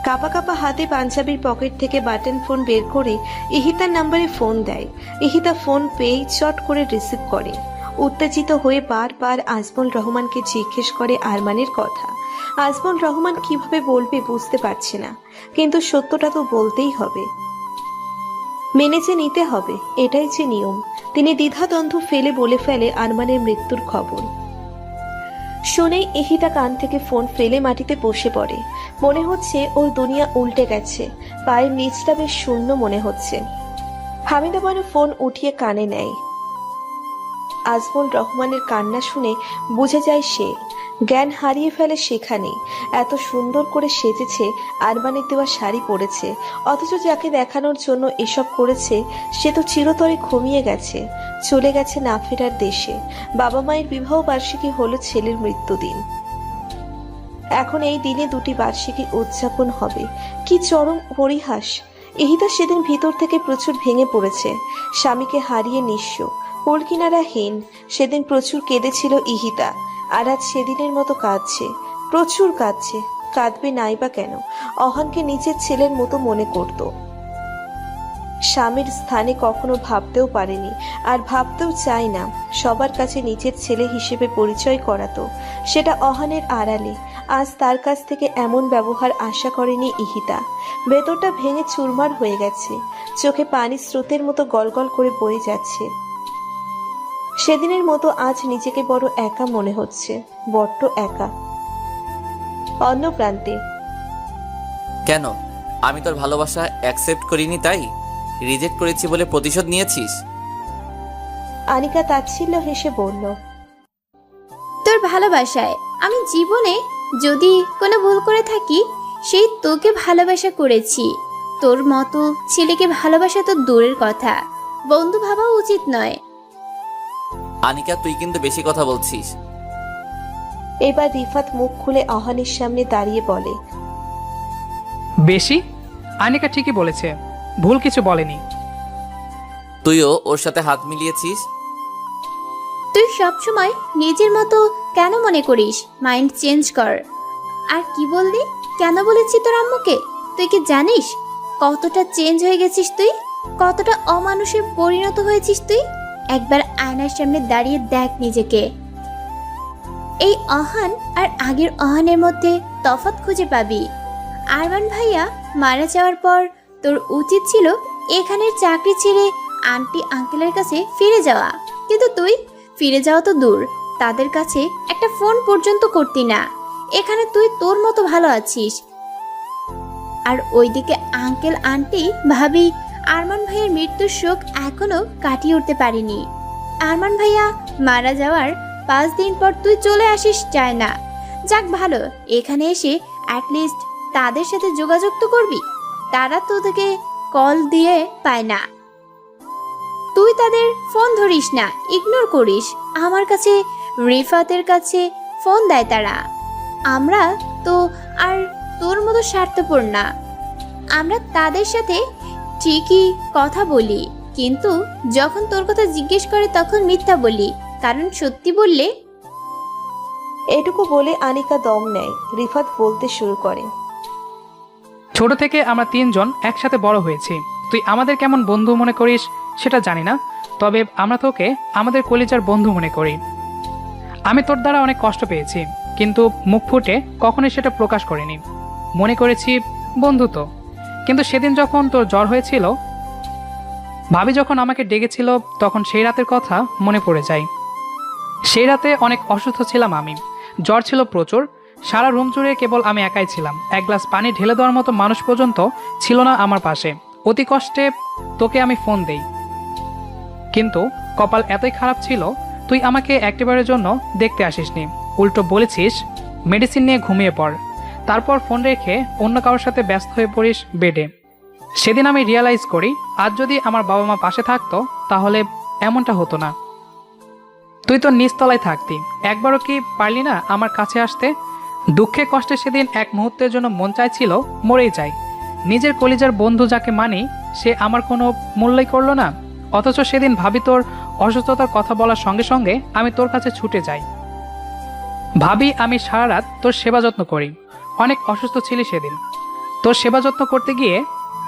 কাপা কাপা হাতে পাঞ্জাবির পকেট থেকে বাটন ফোন বের করে ইহিতার নাম্বারে ফোন দেয়। ইহিতা ফোন পেয়ে চট করে রিসিভ করে। উত্তেজিত হয়ে বারবার আজমল রহমানকে জিজ্ঞেস করে আরমানের কথা। আজমল রহমান কিভাবে বলবে বুঝতে পারছে না, কিন্তু সত্যটা তো বলতেই হবে, মেনে যে নিতে হবে, এটাই যে নিয়ম। তিনি দ্বিধাদ্বন্দ্ব ফেলে বলে ফেলে আরমানের মৃত্যুর খবর। শুনেই ইহিতা কান থেকে ফোন ফেলে মাটিতে বসে পড়ে। মনে হচ্ছে ওর দুনিয়া উল্টে গেছে। পায়ের নিচটা বেশ শূন্য মনে হচ্ছে। হামিদা বানু ফোন উঠিয়ে কানে নেয়। আজমল রহমানের কান্না শুনে বুঝে যায় সে জ্ঞান হারিয়ে ফেলে সেখানেই। এত সুন্দর করে সেজেছে, আরমানের দেওয়া শাড়ি পরেছে, অথচ যাকে দেখানোর জন্য এসব করেছে সে তো চিরতরে ঘুমিয়ে গেছে, চলে গেছে না ফেরার দেশে। বাবা মায়ের বিবাহ বার্ষিকী হলো ছেলের মৃত্যুদিন। এখন এই দিনে দুটি বার্ষিকী উদযাপন হবে। কি চরম পরিহাস! ইহিতা সেদিন ভিতর থেকে প্রচুর ভেঙে পড়েছে। স্বামীকে হারিয়ে নিঃস্ব, কুলকিনারাহীন। সেদিন প্রচুর কেঁদেছিল ইহিতা, আর আজ সেদিনের মতো কাঁদছে, প্রচুর কাঁদছে। কাঁদবে নাই বা কেন? অহনকে নিজের ছেলের মতো মনে করত। স্বামীর স্থানে কখনো ভাবতেও পারেনি, আর ভাবতেও চায় না। সবার কাছে নিজের ছেলে হিসেবে পরিচয় করাতো, সেটা অহনের আড়ালে। আজ তার কাছ থেকে এমন ব্যবহার আশা করেনি ইহিতা। ভেতরটা ভেঙে চুরমার হয়ে গেছে, চোখে পানি স্রোতের মতো গলগল করে বয়ে যাচ্ছে। সেদিনের মতো আজ নিজেকে বড় একা মনে হচ্ছে, বড্ড একা। অন্য প্রান্তে, কেন আমি তোর ভালোবাসা অ্যাকসেপ্ট করিনি তাই রিজেক্ট করেছি বলে প্রতিশোধ নিয়েছিস? আনিকা তাচ্ছিল্য হেসে বলল, তোর ভালোবাসায় আমি জীবনে যদি কোনো ভুল করে থাকি, সেই তোকে ভালোবাসা করেছি। তোর মতো ছেলেকে ভালোবাসা তো দূরের কথা, বন্ধু ভাবাও উচিত নয়। আনিকা তুই কিন্তু বেশি কথা বলছিস। এবার রিফাত মুখ খুলে অহানের সামনে দাঁড়িয়ে বলে, বেশি? আনিকা ঠিকই বলেছে, ভুল কিছু বলেনি। তুইও ওর সাথে হাত মিলিয়েছিস। তুই সবসময় নিজের মতো কেন মনে করিস? মাইন্ড চেঞ্জ কর। আর কি বললি? কেন বলেছি তোর আম্মুকে? তুই কি জানিস কতটা চেঞ্জ হয়ে গেছিস তুই? কতটা অমানুষে পরিণত হয়েছিস তুই? একবার আয়নার সামনে দাঁড়িয়ে দেখ নিজেকে। এই অহান আর আগের অহানের মধ্যে তফাৎ খুঁজে পাবি। আরমান ভাইয়া মারা যাওয়ার পর তোর উচিত ছিল এখানের চাকরি ছেড়ে আন্টি আঙ্কেলের কাছে ফিরে যাওয়া, কিন্তু তুই ফিরে যাওয়া তো দূর, তাদের কাছে একটা ফোন পর্যন্ত করতি না। এখানে তুই তোর মতো ভালো আছিস, আর ওইদিকে আঙ্কেল আন্টি ভাবি আরমান ভাইয়ের মৃত্যুর শোক এখনো কাটিয়ে উঠতে পারিনি। আরমান ভাইয়া মারা যাওয়ার 5 দিন পর তুই চলে আসিস চায় না। যাক ভালো, এখানে এসে অ্যাটলিস্ট তাদের সাথে যোগাযোগ তো করবি। তারা তো তোকে কল দিয়ে পায় না, তুই তাদের ফোন ধরিস না, ইগনোর করিস। আমার কাছে, রিফাতের কাছে ফোন দেয় তারা। আমরা তো আর তোর মতো স্বার্থপর না। আমরা তাদের সাথে ঠিকই কথা বলি, কিন্তু যখন তোর কথা জিজ্ঞেস করে তখন মিথ্যা বলি, কারণ সত্যি বললে। এটুকু বলে আনিকা দম নেয়। রিফাত বলতে শুরু করে। ছোট থেকে আমরা 3 জন একসাথে বড় হয়েছি। তুই আমাদের কেমন বন্ধু মনে করিস সেটা জানি না, তবে আমরা তোকে আমাদের কলিজার বন্ধু মনে করি। আমি তোর দ্বারা অনেক কষ্ট পেয়েছি, কিন্তু মুখ ফুটে কখনোই সেটা প্রকাশ করিনি। মনে করেছি বন্ধু তো। কিন্তু সেদিন যখন তোর জ্বর হয়েছিল, ভাবি যখন আমাকে ডেকেছিল, তখন সেই রাতের কথা মনে পড়ে যায়। সেই রাতে অনেক অসুস্থ ছিলাম আমি, জ্বর ছিল প্রচুর। সারা রুম জুড়ে কেবল আমি একাই ছিলাম। এক গ্লাস পানি ঢেলে দেওয়ার মতো মানুষ পর্যন্ত ছিল না আমার পাশে। অতি কষ্টে তোকে আমি ফোন দেই, কিন্তু কপাল এতই খারাপ ছিল, তুই আমাকে একটিবারের জন্য দেখতে আসিসনি। উল্টো বলেছিস মেডিসিন নিয়ে ঘুমিয়ে পড়, তারপর ফোন রেখে অন্য কারোর সাথে ব্যস্ত হয়ে পড়িস বেডে। সেদিন আমি রিয়েলাইজ করি, আজ যদি আমার বাবা মা পাশে থাকতো তাহলে এমনটা হতো না। তুই তো নিচতলায় থাকতি, একবারও কি পারলি না আমার কাছে আসতে? দুঃখে কষ্টে সেদিন এক মুহূর্তের জন্য মন চাইছিল মরেই যাই। নিজের কলিজার বন্ধু যাকে মানি, সে আমার কোনো মূল্যই করলো না। অথচ সেদিন ভাবি তোর অসুস্থতার কথা বলার সঙ্গে সঙ্গে আমি তোর কাছে ছুটে যাই। ভাবি আমি সারা রাত তোর সেবা যত্ন করি। অনেক অসুস্থ ছিলি সেদিন, তোর সেবা যত্ন করতে গিয়ে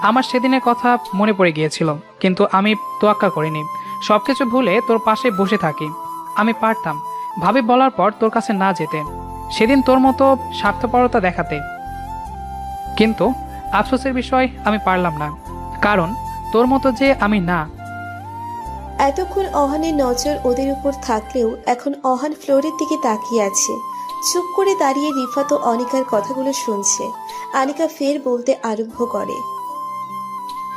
আমার সেদিনের কথা মনে পড়ে গিয়েছিল, কিন্তু আমি তোয়াক্কা করিনি। সব কিছু ভুলে তোর পাশে বসে থাকি। আমি পারতাম ভাবি বলার পর তোর কাছে না যেতে, সেদিন তোর মতো স্বার্থপরতা দেখাতে, কিন্তু আফসোসের বিষয় আমি পারলাম না, কারণ তোর মতো যে আমি না। এতক্ষণ অহানের নজর ওদের উপর থাকলেও এখন অহান ফ্লোরের দিকে তাকিয়ে আছে। চুপ করে দাঁড়িয়ে রিফাত ও অনিকার কথাগুলো শুনছে। আনিকা ফের বলতে আরম্ভ করে।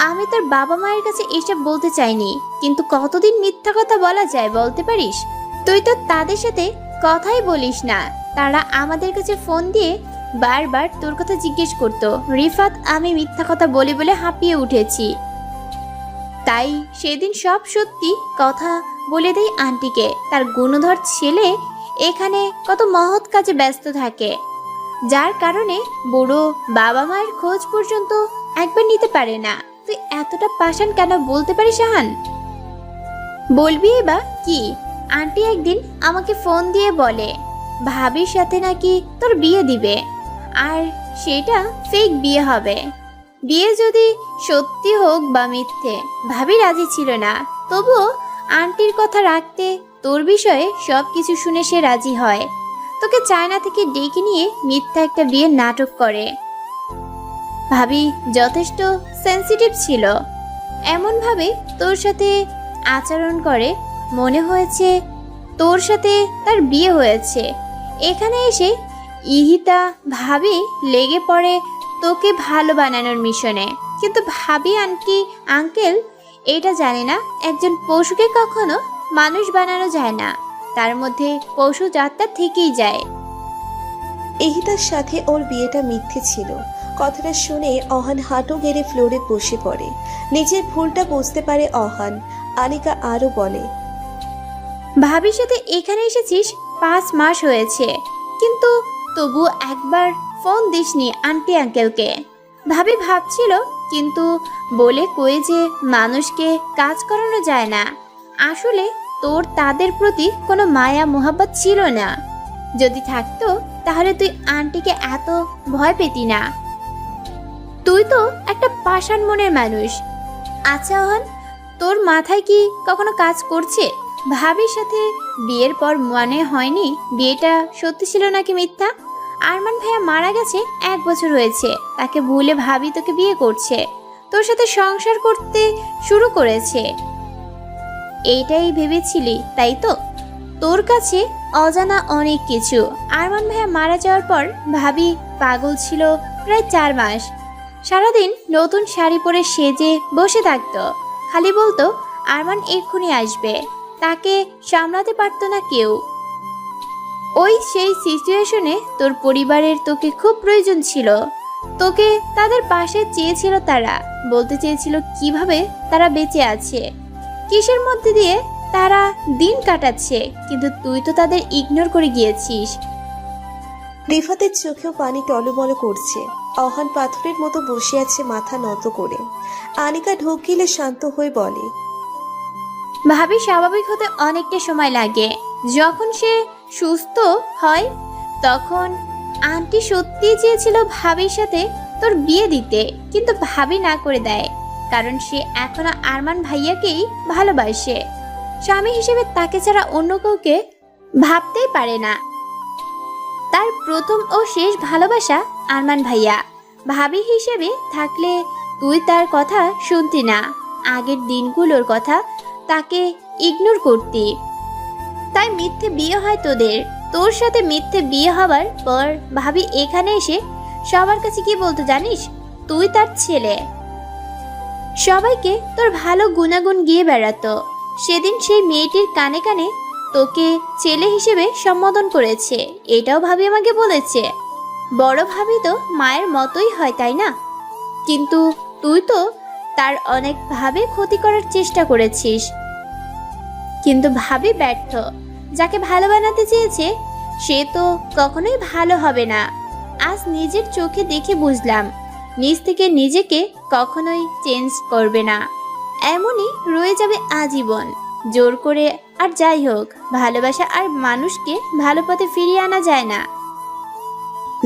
আমি তোর বাবা মায়ের কাছে এসব বলতে চাইনি, কিন্তু কতদিন মিথ্যা কথা বলা যায় বলতে পারিস? তুই তো তাদের সাথে কথাই বলিস না। তারা আমাদের কাছে ফোন দিয়ে বারবার তোর কথা জিজ্ঞেস করতো। রিফাত আমি মিথ্যা কথা বলে বলে হাঁপিয়ে উঠেছি, তাই সেদিন সব সত্যি কথা বলে দেই আন্টিকে। তার গুণধর ছেলে এখানে কত মহৎ কাজে ব্যস্ত থাকে, যার কারণে বুড়ো বাবা মায়ের খোঁজ পর্যন্ত একবার নিতে পারে না। তুই এতটা পাষাণ কেন বলতে পারিস আহান? বলবি বা কি? আন্টি একদিন আমাকে ফোন দিয়ে বলে ভাবির সাথে নাকি তোর বিয়ে দিবে, আর সেটা ফেক বিয়ে হবে। বিয়ে যদি সত্যি হোক বা মিথ্যে, ভাবি রাজি ছিল না, তবুও আন্টির কথা রাখতে তোর বিষয়ে সব কিছু শুনে সে রাজি হয়। তোকে চায়না থেকে ডেকে নিয়ে মিথ্যা একটা বিয়ের নাটক করে। ভাবি যথেষ্ট সেন্সিটিভ ছিল, এমনভাবে তোর সাথে আচরণ করে মনে হয়েছে তোর সাথে তার বিয়ে হয়েছে। এখানে এসে ইহিতা ভাবি লেগে পড়ে তোকে ভালো বানানোর মিশনে, কিন্তু ভাবি আন্টি আঙ্কেল এটা জানে না একজন পশুকে কখনো মানুষ বানানো যায় না, তার মধ্যে পশু জাতটা থেকেই যায়। ইহিতার সাথে ওর বিয়েটা মিথ্যে ছিল। কথাটা শুনে অহান হাঁটু গেড়ে ফ্লোরে বসে পড়ে। নিজের ভুলটা বুঝতে পারে অহান। আনিকা আরো বলে, ভাবির সাথে এখানে এসেছিস 5 মাস হয়েছে, কিন্তু তবু একবার ফোন দিসনি আন্টি আঙ্কেলকে। ভাবি ভাবছিল কিন্তু বলে কয়ে যে মানুষকে কাজ করানো যায় না। আসলে তোর তাদের প্রতি কোনো মায়া মোহাব্বত ছিল না। যদি থাকতো তাহলে তুই আন্টিকে এত ভয় পেতি না। তুই তো একটা পাষাণ মনের মানুষ। আচ্ছা ওহান, তোর মাথায় কি কখনো কাজ করছে ভাবির সাথে বিয়ের পর মনে হয়নি বিয়েটা সত্যি ছিল নাকি মিথ্যা? আরমান ভাইয়া মারা গেছে 1 বছর হয়েছে, তাকে ভুলে ভাবি তোকে বিয়ে করছে, তোর সাথে সংসার করতে শুরু করেছে। এইটাই ভেবেছিলি তাই তো? তোর কাছে অজানা অনেক কিছু। আরমান ভাইয়া মারা যাওয়ার পর ভাবি পাগল ছিল প্রায় 4 মাস। সারাদিন নতুন শাড়ি পরে সেজে বসে থাকতো, খালি বলতো আরমান এক্ষুনি আসবে, তাকে সামলাতে পারতো না কেউ। ওই সেই সিচুয়েশনে তোর পরিবারের তোকে খুব প্রয়োজন ছিল। তোকে তাদের পাশে চেয়েছিল, তারা বলতে চেয়েছিল কিভাবে তারা বেঁচে আছে, কিসের মধ্যে দিয়ে তারা দিন কাটাচ্ছে, কিন্তু তুই তো তাদের ইগনোর করে গিয়েছিস। রিফাতের চোখেও পানি টলমল করছে। অহান পাথরের মতো বসে আছে মাথা নত করে। আনিকা ঢোক গিলে শান্ত হয়ে বলে, ভাবি স্বাভাবিক হতে অনেকটা সময় লাগে। যখন সে সুস্থ হয় তখন আন্টি সত্যিই চেয়েছিল ভাবির সাথে তোর বিয়ে দিতে, কিন্তু ভাবি না করে দেয়, কারণ সে এখনো আরমান ভাইয়াকেই ভালোবাসে। স্বামী হিসেবে তাকে ছাড়া অন্য কাউকে ভাবতেই পারে না। তার প্রথম ও শেষ ভালোবাসা আরমান ভাইয়া। ভাবি হিসেবে থাকলে তুই তার কথা শুনতি না, আগের দিনগুলোর কথা তাকে ইগনোর করতি। তাই মিথ্যে বিয়ে হয় তোদের। তোর সাথে মিথ্যে বিয়ে হবার পর ভাবি এখানে এসে সবার কাছে কি বলতো জানিস? তুই তার ছেলে। সবাইকে তোর ভালো গুণাগুণ গিয়ে বেড়াতো। সেদিন সেই মেয়েটির কানে কানে তোকে ছেলে হিসেবে সম্বোধন করেছে, এটাও ভাবি আমাকে বলেছে। বড় ভাবি তো মায়ের মতোই হয়, তাই না? কিন্তু তুই তো তার অনেকভাবে ক্ষতি করার চেষ্টা করেছিস, কিন্তু ভাবি ব্যর্থ। যাকে ভালো বানাতে চেয়েছে সে তো কখনোই ভালো হবে না। আজ নিজের চোখে দেখে বুঝলাম, নিজ থেকে নিজেকে কখনোই চেঞ্জ করবে না, এমনই রয়ে যাবে আজীবন। জোর করে আর যাই হোক, ভালোবাসা আর মানুষকে ভালো পথে ফিরিয়ে আনা যায় না।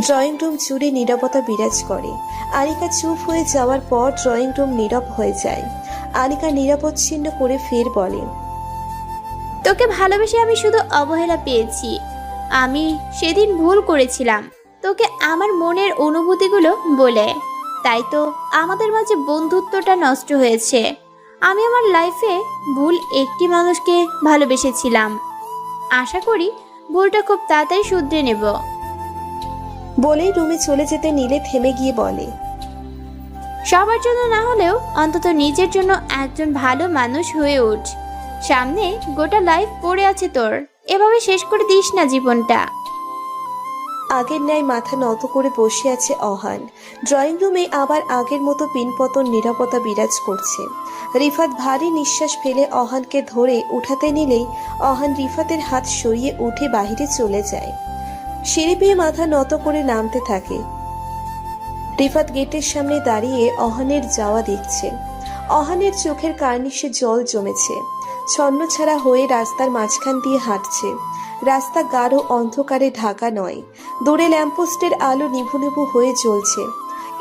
ড্রয়িং রুম জুড়ে নীরবতা বিরাজ করে। আনিকা চুপ হয়ে যাওয়ার পর ড্রয়িং রুম নীরব হয়ে যায়। আনিকা নিরাপচ্ছিন্ন করে ফের বলে, তোকে ভালোবেসে আমি শুধু অবহেলা পেয়েছি। আমি সেদিন ভুল করেছিলাম তোকে আমার মনের অনুভূতিগুলো বলে, তাই তো আমাদের মাঝে বন্ধুত্বটা নষ্ট হয়েছে। আমি আমার লাইফে ভুল একটি মানুষকে ভালোবেসেছিলাম। আশা করি ভুলটা খুব তাড়াতাড়ি শুধরে নেব। বলেই রুমে চলে যেতে নিলে থেমে গিয়ে বলে, সবার জন্য না হলেও অন্তত নিজের জন্য একজন ভালো মানুষ হয়ে ওঠ। সামনে গোটা লাইফ পড়ে আছে তোর, এভাবে শেষ করে দিস না জীবনটা। আগের ন্যায় মাথা নত করে বসে আছে অহান। ড্রয়িং রুমে আবার আগের মতো পিনপতন নীরবতা বিরাজ করছে। রিফাত ভারী নিঃশ্বাস ফেলে অহানকে ধরে উঠাতে নিলেই অহান রিফাতের হাত সরিয়ে উঠে বাহিরে চলে যায়। সিঁড়ি পেয়ে মাথা নত করে নামতে থাকে। রিফাত গেটের সামনে দাঁড়িয়ে অহানের যাওয়া দেখছে। অহানের চোখের কার্নিশে জল জমেছে। ছন্নছাড়া হয়ে রাস্তার মাঝখান দিয়ে হাঁটছে। রাস্তা গাঢ় অন্ধকারে ঢাকা নয়, দূরে ল্যাম্পপোস্টের আলো নিভু নিভু হয়ে জ্বলছে।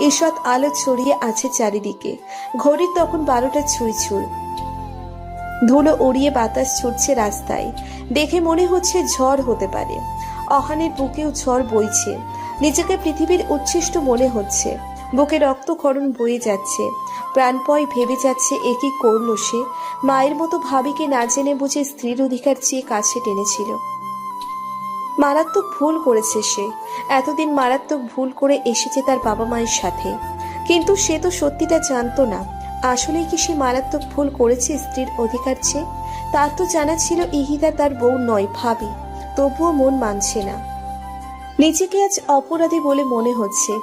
ঈষৎ আলো ছড়িয়ে আছে চারিদিকে। ঘড়ির তখন 12টা ছুঁই। ধুলো উড়িয়ে বাতাস ছুটছে রাস্তায়। দেখে মনে হচ্ছে ঝড় হতে পারে। অহানের বুকেও ঝড় বইছে। নিজেকে পৃথিবীর উচ্ছিষ্ট মনে হচ্ছে। বুকে রক্তক্ষরণ বয়ে যাচ্ছে। প্রাণপয় ভেবে যাচ্ছে এ কি করলো সে। মায়ের মতো ভাবিকে না জেনে বুঝে স্ত্রীর অধিকার চেয়ে কাছে টেনেছিল। মারাত্মক ভুল করেছে সে। এতদিন মারাত্মক ভুল করে এসেছে তার বাবা মায়ের সাথে, কিন্তু সে তো সত্যিটা জানতো না। আসলেই কি সে মারাত্মক ভুল করেছে স্ত্রীর অধিকার চেয়ে? তার তো জানা ছিল ইহিতা তার বউ নয়, ভাবি। তবুও মন মানছে না। নিজেকে আজ অপরাধী বলে মনে হচ্ছে।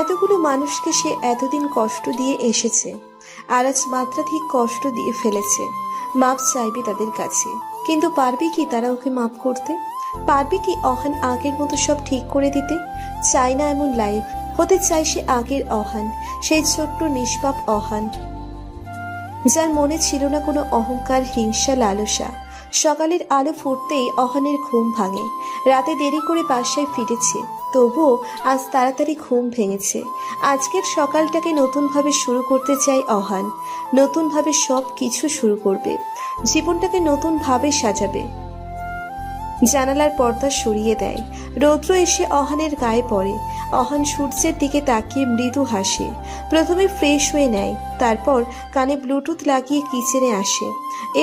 এতগুলো মানুষকে সে এতদিন কষ্ট দিয়ে এসেছে, আর আজ মাত্রাধিক কষ্ট দিয়ে ফেলেছে। মাপ চাইবে তাদের কাছে, কিন্তু পারবে কি তারা ওকে মাপ করতে? পারবে কি অহান আগের মতো সব ঠিক করে দিতে? চায় না এমন লাইফ। হতে চায় সে আগের অহান, সেই ছোট্ট নিষ্পাপ অহান, যার মনে ছিল না কোনো অহংকার, হিংসা, লালসা। সকালের আলো ফুটতেই অহানের ঘুম ভাঙে। রাতে দেরি করে বাসায় ফিরেছে, তবুও আজ তাড়াতাড়ি ঘুম ভেঙেছে। আজকের সকালটাকে নতুনভাবে শুরু করতে চায় অহান। নতুনভাবে সব কিছু শুরু করবে, জীবনটাকে নতুনভাবে সাজাবে। জানালার পর্দা সরিয়ে দেয়। রৌদ্র এসে অহানের গায়ে পড়ে। অহান সূর্যের দিকে তাকিয়ে মৃদু হাসে। প্রথমে ফ্রেশ হয়ে নেয়, তারপর কানে ব্লুটুথ লাগিয়ে কিচেনে আসে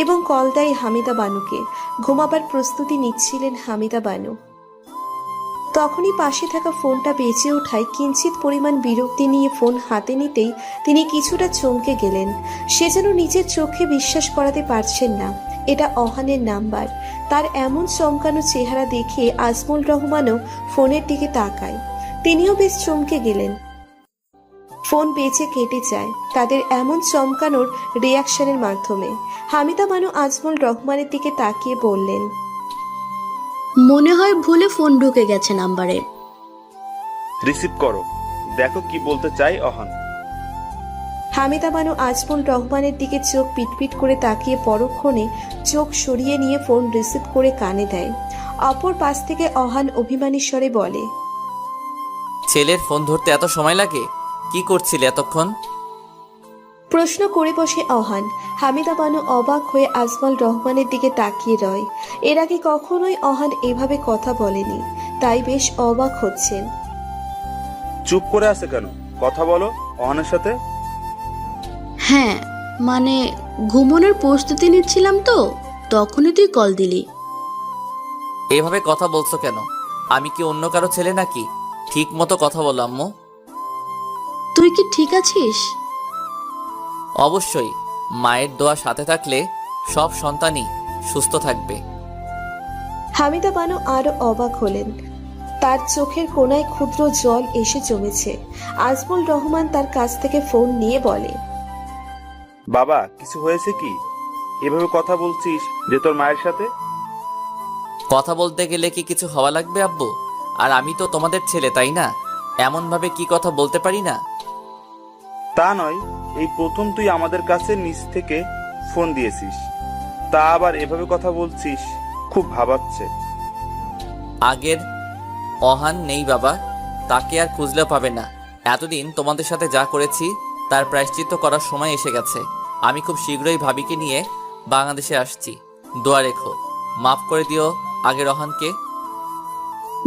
এবং কল দেয় হামিদা বানুকে। ঘুমাবার প্রস্তুতি নিচ্ছিলেন হামিদা বানু। তখনই পাশে থাকা ফোনটা বেজে ওঠায় কিঞ্চিত পরিমাণ বিরক্তি নিয়ে ফোন হাতে নিতেই তিনি কিছুটা চমকে গেলেন। সে যেন নিজের চোখে বিশ্বাস করাতে পারছেন না এটা অহানের নাম্বার। তার এমন চমকানো চেহারা দেখে আজমল রহমানও ফোনের দিকে তাকায়। তিনিও বেশ চমকে গেলেন। ফোন বেজে কেটে যায় তাদের এমন চমকানোর রিয়াকশনের মাধ্যমে। হামিদা বানু আজমল রহমানের দিকে তাকিয়ে বললেন, মনে হয় ভুলে ফোন ঢুকে গেছে নাম্বারে। রিসিভ করো, দেখো কি বলতে চাই অহন। হামিদা বানু আজমল রহমানের দিকে চোখ পিটপিট করে তাকিয়ে পরক্ষণে চোখ সরিয়ে নিয়ে ফোন রিসিভ করে কানে দেয়। অপর পাশ থেকে অহান অভিমানী স্বরে বলে, ছেলের ফোন ধরতে এত সময় লাগে? কি করছিলে এতক্ষণ? প্রশ্ন করে বসে অহান। হামিদা বানু অবাক হয়ে আজমল রহমানের দিকে তাকিয়ে রয়। এর আগে কখনোই অহান এভাবে কথা বলেনি, তাই বেশ অবাক হচ্ছেন। চুপ করে আছে কেন? কথা বলো অহনের সাথে। হ্যাঁ, মানে ঘুমানোর প্রস্তুতি নিচ্ছিলাম তো, তখনই তুই কল দিলি। এভাবে কথা বলছো কেন? আমি কি অন্য কারো ছেলে নাকি? ঠিক মতো কথা বলো আম্মু। তুই কি ঠিক আছিস? অবশ্যই, মায়ের দোয়া সাথে থাকলে সব সন্তানই সুস্থ থাকবে। হামিদা বানু আরো অবাক হলেন। তার চোখের কোণায় ক্ষুদ্র জল এসে জমেছে। আজমল রহমান তার কাছ থেকে ফোন নিয়ে বলে, বাবা কিছু হয়েছে কি? এভাবে কথা বলছিস যে তোর মায়ের সাথে? কথা বলতে গেলে কি কিছু হওয়া লাগবে আব্বু? আর আমি তো তোমাদের ছেলে, তাই না? এমন ভাবে কি কথা বলতে পারি না? তা নয়, এই প্রথম তুই আমাদের কাছে নিজ থেকে ফোন দিয়েছিস, তা আবার এভাবে কথা বলছিস, খুব ভাবাচ্ছে। আগের অহান নেই বাবা, তাকে আর খুঁজলেও পাবে না। এতদিন তোমাদের সাথে যা করেছি তার প্রায়শ্চিত্ত করার সময় এসে গেছে। আমি খুব শীঘ্রই ভাবিকে নিয়ে বাংলাদেশে আসছি। দোয়া রেখো, মাফ করে দিও আগের অহানকে।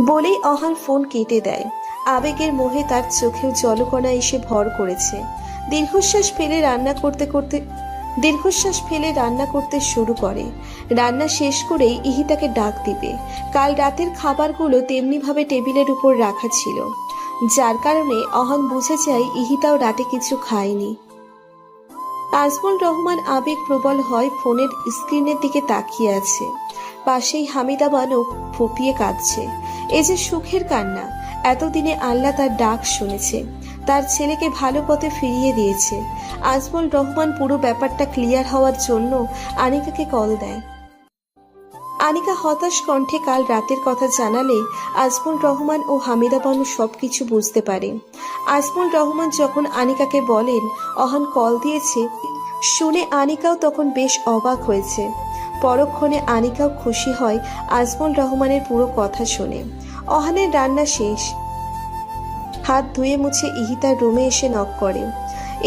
বলেই অহান ফোন কেটে দেয়। আবেগের মোহে তার চোখেও জলকণা এসে ভর করেছে। দীর্ঘশ্বাস ফেলে রান্না করতে শুরু করে। রান্না শেষ করেই ইহিতাকে ডাক দিবে। কাল রাতের খাবারগুলো তেমনি ভাবে টেবিলের উপর রাখা ছিল, যার কারণে অহান বুঝে যায় ইহিতাও রাতে কিছু খায়নি। আজমল রহমান আবেগ প্রবল হয় ফোনের স্ক্রিনের দিকে তাকিয়ে আছে। পাশেই হামিদা বানু ফুপিয়ে কাঁদছে। এ যে সুখের কান্না। এতদিনে আল্লাহ তার ডাক শুনেছে, তার ছেলেকে ভালো পথে ফিরিয়ে দিয়েছে। আজমল রহমান পুরো ব্যাপারটা ক্লিয়ার হওয়ার জন্য আনিকাকে কল দেয়। আনিকা হতাশ কণ্ঠে কাল রাতের কথা জানালে আজমল রহমান ও হামিদা বানু সবকিছু বুঝতে পারে। আজমল রহমান যখন আনিকাকে বলেন অহান কল দিয়েছে, শুনে আনিকাও তখন বেশ অবাক হয়েছে। পরক্ষণে আনিকাও খুশি হয় আজমল রহমানের পুরো কথা শুনে। অহানের রান্না শেষ। হাত ধুয়ে মুছে ইহিতার রুমে এসে নক করে।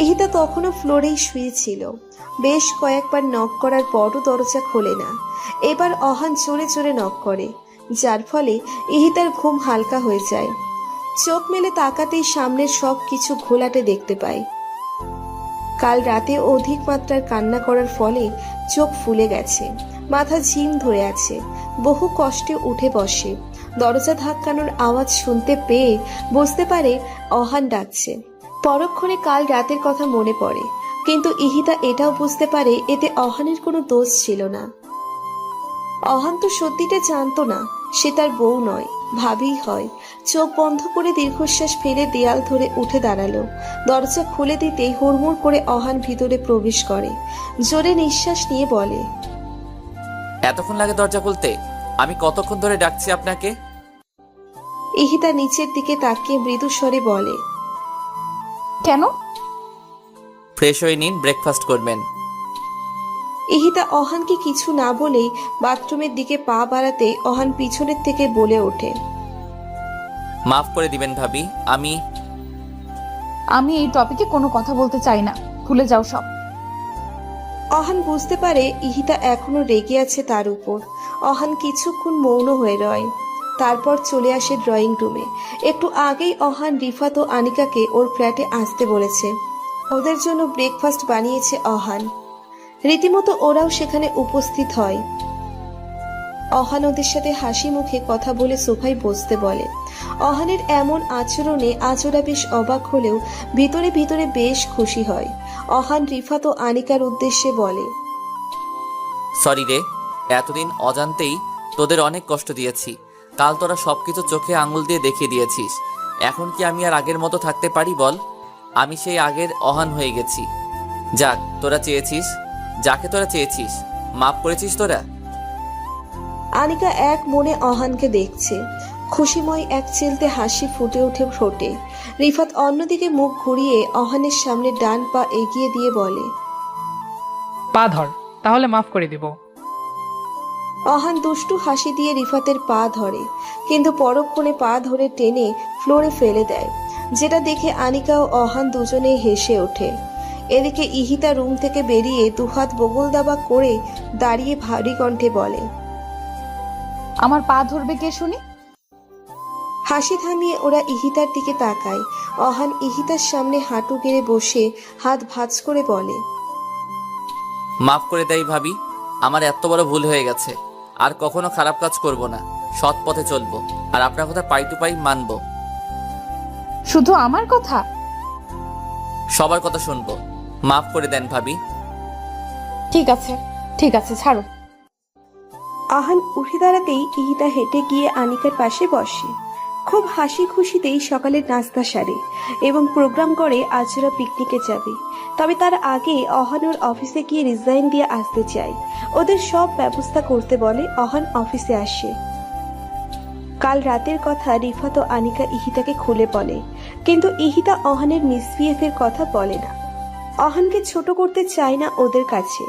ইহিতা তখনও ফ্লোরেই শুয়েছিল। বেশ কয়েকবার নক করার পরও দরজা খোলে না। এবার অহান জোরে জোরে নক করে, যার ফলে ইহিতার ঘুম হালকা হয়ে যায়। চোখ মেলে তাকাতেই সামনের সব কিছু ঘোলাটে দেখতে পায়। কাল রাতে অধিক মাত্রার কান্না করার ফলে চোখ ফুলে গেছে, মাথা ঝিম ধরে আছে। বহু কষ্টে উঠে বসে। দরজা ধাক্কানোর আওয়াজ শুনতে পেয়ে বুঝতে পারে অহান ডাকছে। পরক্ষণে কাল রাতের কথা মনে পড়ে, কিন্তু ইহিতা এটাও বুঝতে পারে এতে অহানের কোনো দোষ ছিল না। অহান তো সত্যিটা জানতো না সে তার বউ নয়, ভাবিই হয়। চোখ বন্ধ করে দীর্ঘশ্বাস ফেলে দেয়াল ধরে উঠে দাঁড়ালো। দরজা খুলে দিতেই হুড়মুড় করে অহান ভিতরে প্রবেশ করে। জোরে নিঃশ্বাস নিয়ে বলে, এতক্ষণ লাগে দরজা খুলতে? আমি কতক্ষণ ধরে ডাকছি আপনাকে? ইহিতা নিচের দিকে তাকিয়ে মৃদু স্বরে বলে, কেন? ফ্রেশ হয়ে নিন, ব্রেকফাস্ট করবেন। ইহিতা অহানকে কিছু না বলেই বাথরুমের দিকে পা বাড়াতে অহান পিছনের থেকে বলে ওঠে, মাফ করে দিবেন ভাবি, আমি এই টপিকে কোনো কথা বলতে চাই না, ভুলে যাও সব। অহান বুঝতে পারে ইহিতা এখনো রেগে আছে তার উপর। অহান কিছুক্ষণ মৌন হয়ে রয়, তারপর চলে আসে ড্রয়িং রুমে। একটু আগেই অহান রিফাত ও আনিকাকে ওর ফ্ল্যাটে আসতে বলেছে। ওদের জন্য ব্রেকফাস্ট বানিয়েছে অহান। রীতিমতো ওরাও সেখানে উপস্থিত হয়। অহান ওদের সাথে হাসি মুখে কথা বলে সোফায় বসতে বলে। অহানের এমন আচরণে আজ ওরা বেশ অবাক হলেও ভিতরে ভিতরে বেশ খুশি হয়। অহান রিফাত ও আনিকার উদ্দেশ্যে বলে, সরি রে, এতদিন অজান্তেই তোদের অনেক কষ্ট দিয়েছি। কাল তোরা সবকিছু চোখে আঙুল দিয়ে দেখিয়ে দিয়েছিস। এখন কি আমি আর আগের মতো থাকতে পারি বল? আমি সেই আগের অহান হয়ে গেছি। যাক, তোরা চেয়েছিস, যাকে তোরা চেয়েছিস মাফ করেছিস তোরা। আনিকা এক মনে অহানকে দেখছে। খুশিময় এক চিলতে হাসি ফুটে ওঠে ঠোঁটে। রিফাত অন্যদিকে মুখ ঘুরিয়ে অহানের সামনে ডান পা এগিয়ে দিয়ে বলে, পা ধর, তাহলে মাফ করে দিব। অহান দুষ্টু হাসি দিয়ে রিফাতের পা ধরে, কিন্তু পরক্ষণে পা ধরে টেনে ফ্লোরে ফেলে দেয়, যেটা দেখে আনিকা ও অহান দুজনেই হেসে ওঠে। এদিকে ইহিতা রুম থেকে বেরিয়ে দুহাত বগল দাবা করে দাঁড়িয়ে ভারী কণ্ঠে বলে, আমার পা ধরবে কে শুনি? হাসি থামিয়ে ওরা ইহিতার দিকে তাকায়। অহান ইহিতার সামনে হাঁটু গেড়ে বসে হাত ভাঁজ করে বলে, মাফ করে দেই ভাবি, আমার এত বড় ভুল হয়ে গেছে। আর কখনো খারাপ কাজ করব না, সৎ পথে চলবো, আর আপনার কথা পাই টু পাই মানবো। শুধু আমার কথা? সবার কথা শুনবো। মাফ করে দেন ভাবি। ঠিক আছে, ঠিক আছে, ছাড়ো। আহান উঠে দাঁড়াতেই ইহিতা হেঁটে গিয়ে আনিকার পাশে বসে। খুব হাসি খুশিতেই সকালের নাস্তা সারে এবং প্রোগ্রাম করে আজ ওরা পিকনিকে যাবে। তবে তার আগে অহান ওর অফিসে গিয়ে রিজাইন দিয়ে আসতে চায়। ওদের সব ব্যবস্থা করতে বলে। অহান অফিসে আসে। কাল রাতের কথা রিফাত ও আনিকা ইহিতাকে খুলে বলে, কিন্তু ইহিতা অহানের মিসবিহেভের কথা বলে না। অহানকে ছোট করতে চায় না ওদের কাছে।